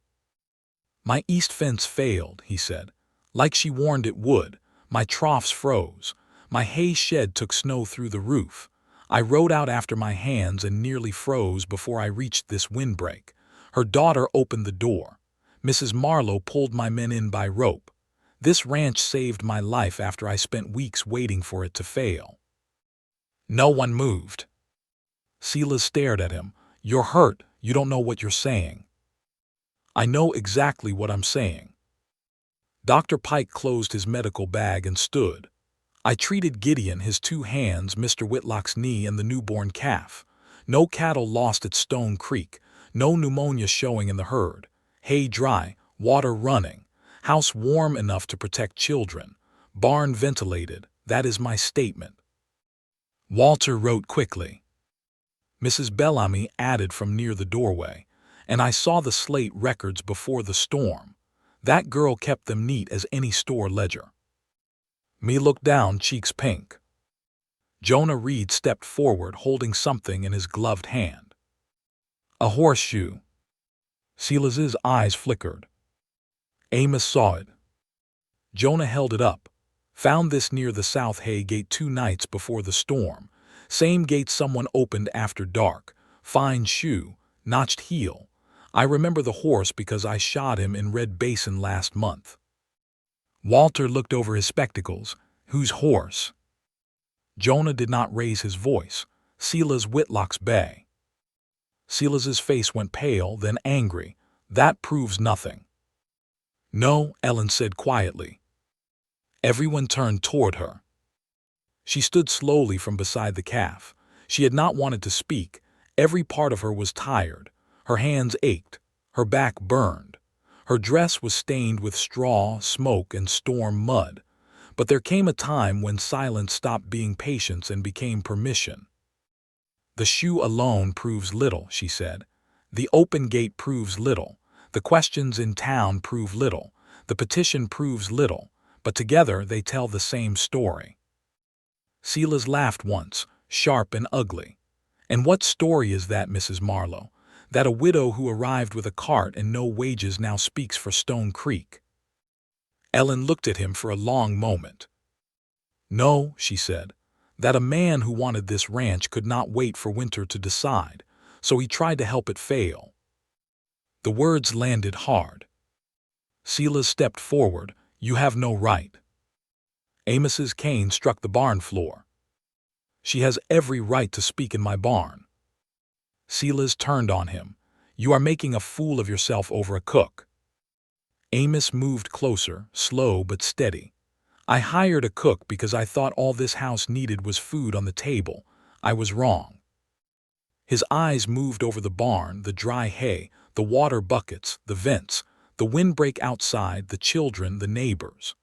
"My east fence failed," he said. "Like she warned it would. My troughs froze. My hay shed took snow through the roof. I rode out after my hands and nearly froze before I reached this windbreak. Her daughter opened the door. Mrs. Marlowe pulled my men in by rope. This ranch saved my life after I spent weeks waiting for it to fail." No one moved. Silas stared at him. "You're hurt. You don't know what you're saying." "I know exactly what I'm saying." Dr. Pike closed his medical bag and stood. "I treated Gideon, his 2 hands, Mr. Whitlock's knee, and the newborn calf. No cattle lost at Stone Creek. No pneumonia showing in the herd. Hay dry, water running. House warm enough to protect children. Barn ventilated. That is my statement." Walter wrote quickly. Mrs. Bellamy added from near the doorway, "And I saw the slate records before the storm. That girl kept them neat as any store ledger." Me looked down, cheeks pink. Jonah Reed stepped forward, holding something in his gloved hand. "A horseshoe." Silas's eyes flickered. Amos saw it. Jonah held it up. "Found this near the South Hay Gate 2 nights before the storm. Same gate someone opened after dark. Fine shoe, notched heel. I remember the horse because I shot him in Red Basin last month." Walter looked over his spectacles. "Whose horse?" Jonah did not raise his voice. "Silas Whitlock's bay." Silas's face went pale, then angry. "That proves nothing." "No," Ellen said quietly. Everyone turned toward her. She stood slowly from beside the calf. She had not wanted to speak. Every part of her was tired. Her hands ached. Her back burned. Her dress was stained with straw, smoke, and storm mud. But there came a time when silence stopped being patience and became permission. "The shoe alone proves little," she said. "The open gate proves little. The questions in town prove little. The petition proves little. But together they tell the same story." Silas laughed once, sharp and ugly. "And what story is that, Mrs. Marlowe? That a widow who arrived with a cart and no wages now speaks for Stone Creek?" Ellen looked at him for a long moment. "No," she said. "That a man who wanted this ranch could not wait for winter to decide, so he tried to help it fail." The words landed hard. Silas stepped forward. "You have no right." Amos's cane struck the barn floor. "She has every right to speak in my barn." Silas turned on him. "You are making a fool of yourself over a cook." Amos moved closer, slow but steady. "I hired a cook because I thought all this house needed was food on the table. I was wrong." His eyes moved over the barn, the dry hay, the water buckets, the vents, the windbreak outside, the children, the neighbors.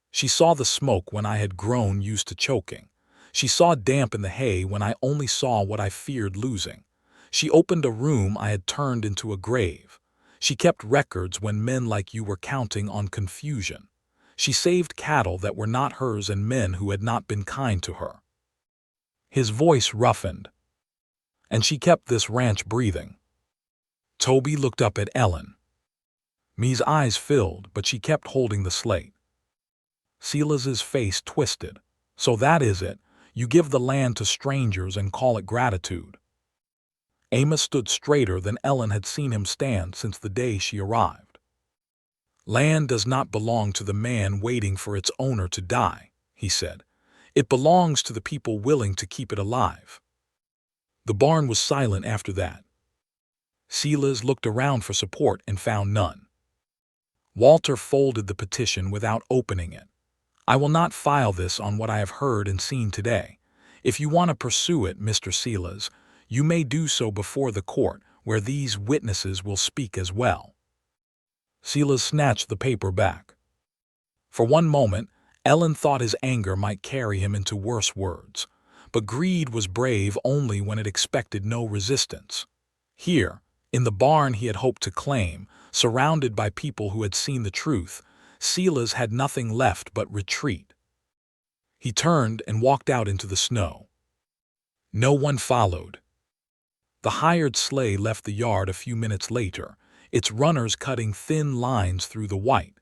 She saw the smoke when I had grown used to choking. She saw damp in the hay when I only saw what I feared losing. She opened a room I had turned into a grave. She kept records when men like you were counting on confusion. She saved cattle that were not hers and men who had not been kind to her. His voice roughened. And she kept this ranch breathing. Toby looked up at Ellen. Me's eyes filled, but she kept holding the slate. Silas's face twisted. "So that is it. You give the land to strangers and call it gratitude. Amos stood straighter than Ellen had seen him stand since the day she arrived. Land does not belong to the man waiting for its owner to die, he said. It belongs to the people willing to keep it alive. The barn was silent after that. Silas looked around for support and found none. Walter folded the petition without opening it. I will not file this on what I have heard and seen today. If you want to pursue it, Mr. Silas, you may do so before the court, where these witnesses will speak as well. Silas snatched the paper back. For one moment, Ellen thought his anger might carry him into worse words, but greed was brave only when it expected no resistance. Here, in the barn he had hoped to claim, surrounded by people who had seen the truth, Silas had nothing left but retreat. He turned and walked out into the snow. No one followed. The hired sleigh left the yard a few minutes later, its runners cutting thin lines through the white.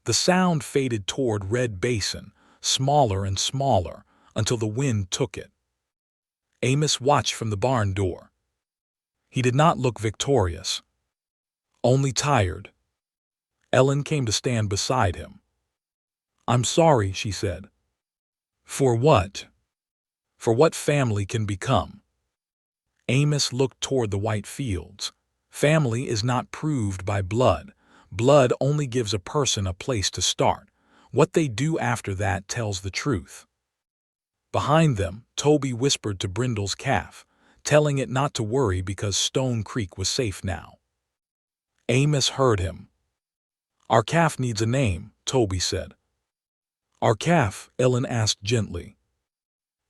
The sound faded toward Red Basin, smaller and smaller, until the wind took it. Amos watched from the barn door. He did not look victorious, only tired. Ellen came to stand beside him. I'm sorry, she said. For what? For what family can become. Amos looked toward the white fields. Family is not proved by blood. Blood only gives a person a place to start. What they do after that tells the truth. Behind them, Toby whispered to Brindle's calf, telling it not to worry because Stone Creek was safe now. Amos heard him. Our calf needs a name, Toby said. Our calf, Ellen asked gently.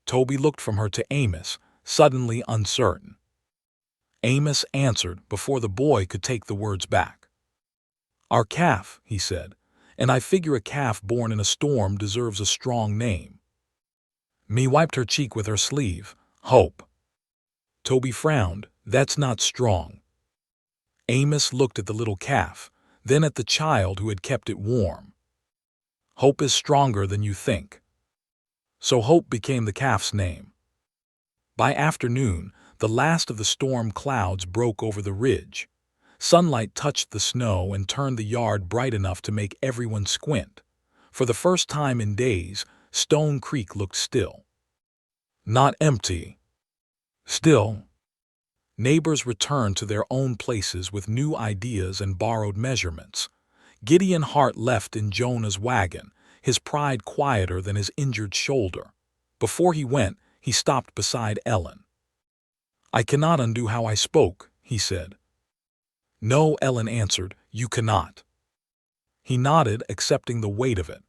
Toby looked from her to Amos, suddenly uncertain. Amos answered before the boy could take the words back. Our calf, he said, and I figure a calf born in a storm deserves a strong name. Me wiped her cheek with her sleeve. Hope. Toby frowned. That's not strong. Amos looked at the little calf, then at the child who had kept it warm. Hope is stronger than you think. So Hope became the calf's name. By afternoon, the last of the storm clouds broke over the ridge. Sunlight touched the snow and turned the yard bright enough to make everyone squint. For the first time in days, Stone Creek looked still. Not empty. Still. Neighbors returned to their own places with new ideas and borrowed measurements. Gideon Hart left in Jonah's wagon, his pride quieter than his injured shoulder. Before he went, he stopped beside Ellen. I cannot undo how I spoke, he said. No, Ellen answered, you cannot. He nodded, accepting the weight of it.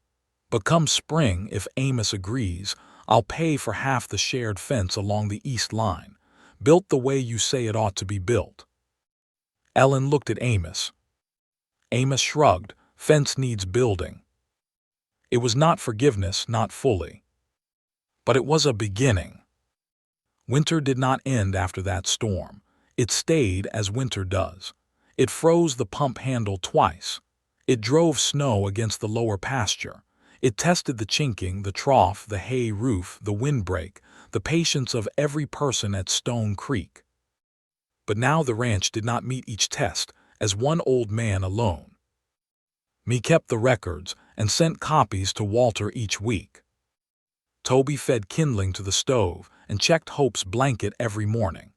But come spring, if Amos agrees, I'll pay for half the shared fence along the east line, built the way you say it ought to be built. Ellen looked at Amos. Amos shrugged. Fence needs building. It was not forgiveness, not fully. But it was a beginning. Winter did not end after that storm. It stayed as winter does. It froze the pump handle twice. It drove snow against the lower pasture. It tested the chinking, the trough, the hay roof, the windbreak, the patience of every person at Stone Creek. But now the ranch did not meet each test as one old man alone. Me kept the records and sent copies to Walter each week. Toby fed kindling to the stove and checked Hope's blanket every morning.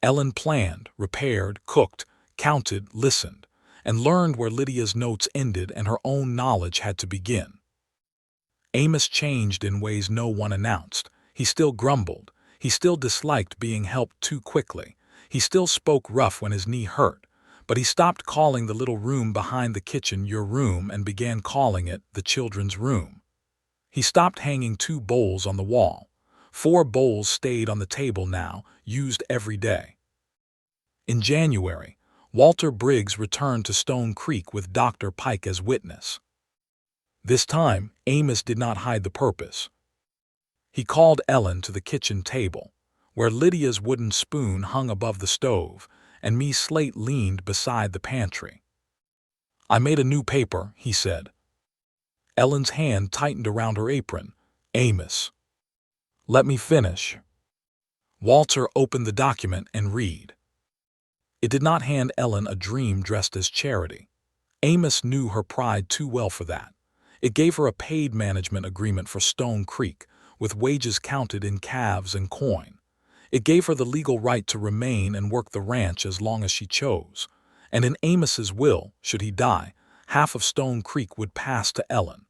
Ellen planned, repaired, cooked, counted, listened, and learned where Lydia's notes ended and her own knowledge had to begin. Amos changed in ways no one announced. He still grumbled. He still disliked being helped too quickly. He still spoke rough when his knee hurt. But he stopped calling the little room behind the kitchen your room and began calling it the children's room. He stopped hanging 2 bowls on the wall. 4 bowls stayed on the table now, used every day. In January, Walter Briggs returned to Stone Creek with Dr. Pike as witness. This time, Amos did not hide the purpose. He called Ellen to the kitchen table, where Lydia's wooden spoon hung above the stove, and Me's slate leaned beside the pantry. I made a new paper, he said. Ellen's hand tightened around her apron. Amos. Let me finish. Walter opened the document and read. It did not hand Ellen a dream dressed as charity. Amos knew her pride too well for that. It gave her a paid management agreement for Stone Creek, with wages counted in calves and coin. It gave her the legal right to remain and work the ranch as long as she chose. And in Amos's will, should he die, half of Stone Creek would pass to Ellen.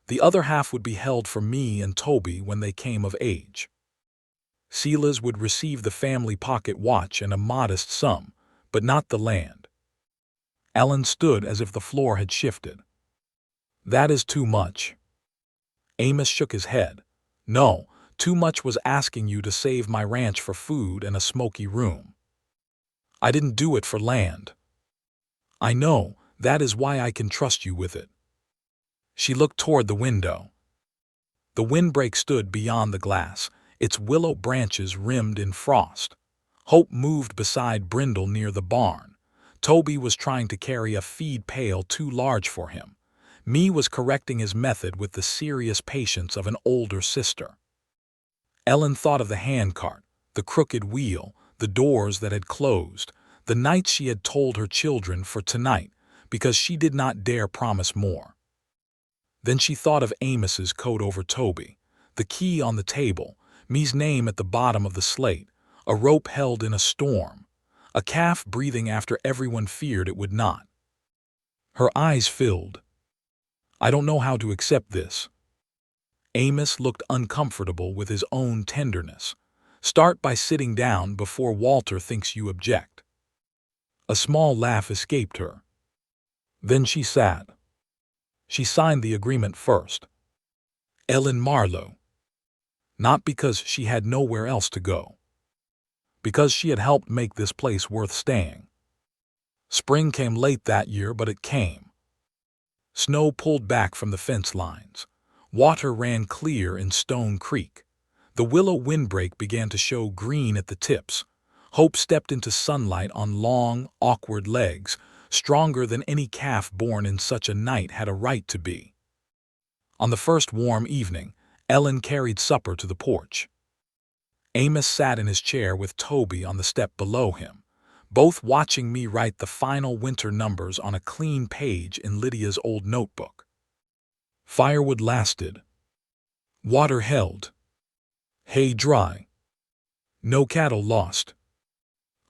The other half would be held for me and Toby when they came of age. Silas would receive the family pocket watch and a modest sum, but not the land. Ellen stood as if the floor had shifted. That is too much. Amos shook his head. No, too much was asking you to save my ranch for food and a smoky room. I didn't do it for land. I know, that is why I can trust you with it. She looked toward the window. The windbreak stood beyond the glass, its willow branches rimmed in frost. Hope moved beside Brindle near the barn. Toby was trying to carry a feed pail too large for him. Me was correcting his method with the serious patience of an older sister. Ellen thought of the handcart, the crooked wheel, the doors that had closed, the nights she had told her children for tonight, because she did not dare promise more. Then she thought of Amos's coat over Toby, the key on the table, me's name at the bottom of the slate, a rope held in a storm, a calf breathing after everyone feared it would not. Her eyes filled. I don't know how to accept this. Amos looked uncomfortable with his own tenderness. Start by sitting down before Walter thinks you object. A small laugh escaped her. Then she sat. She signed the agreement first. Ellen Marlowe. Not because she had nowhere else to go. Because she had helped make this place worth staying. Spring came late that year, but it came. Snow pulled back from the fence lines. Water ran clear in Stone Creek. The willow windbreak began to show green at the tips. Hope stepped into sunlight on long, awkward legs, stronger than any calf born in such a night had a right to be. On the first warm evening, Ellen carried supper to the porch. Amos sat in his chair with Toby on the step below him, both watching me write the final winter numbers on a clean page in Lydia's old notebook. Firewood lasted. Water held. Hay dry. No cattle lost.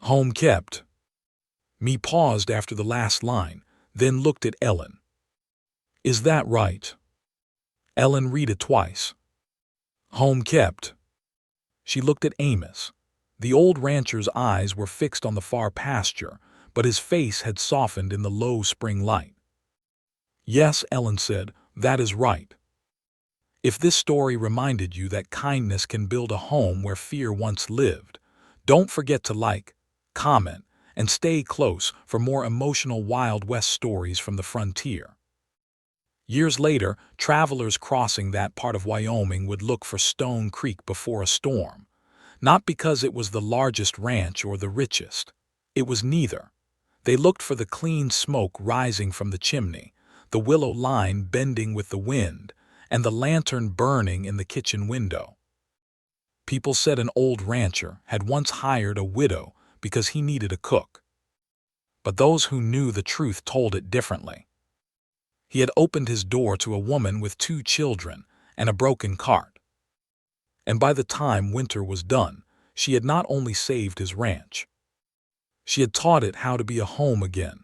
Home kept. Me paused after the last line, then looked at Ellen. Is that right? Ellen read it twice. Home kept. She looked at Amos. The old rancher's eyes were fixed on the far pasture, but his face had softened in the low spring light. Yes, Ellen said, that is right. If this story reminded you that kindness can build a home where fear once lived, don't forget to like, comment, and stay close for more emotional Wild West stories from the frontier. Years later, travelers crossing that part of Wyoming would look for Stone Creek before a storm, not because it was the largest ranch or the richest. It was neither. They looked for the clean smoke rising from the chimney, the willow line bending with the wind, and the lantern burning in the kitchen window. People said an old rancher had once hired a widow because he needed a cook. But those who knew the truth told it differently. He had opened his door to a woman with 2 children and a broken cart. And by the time winter was done, she had not only saved his ranch. She had taught it how to be a home again.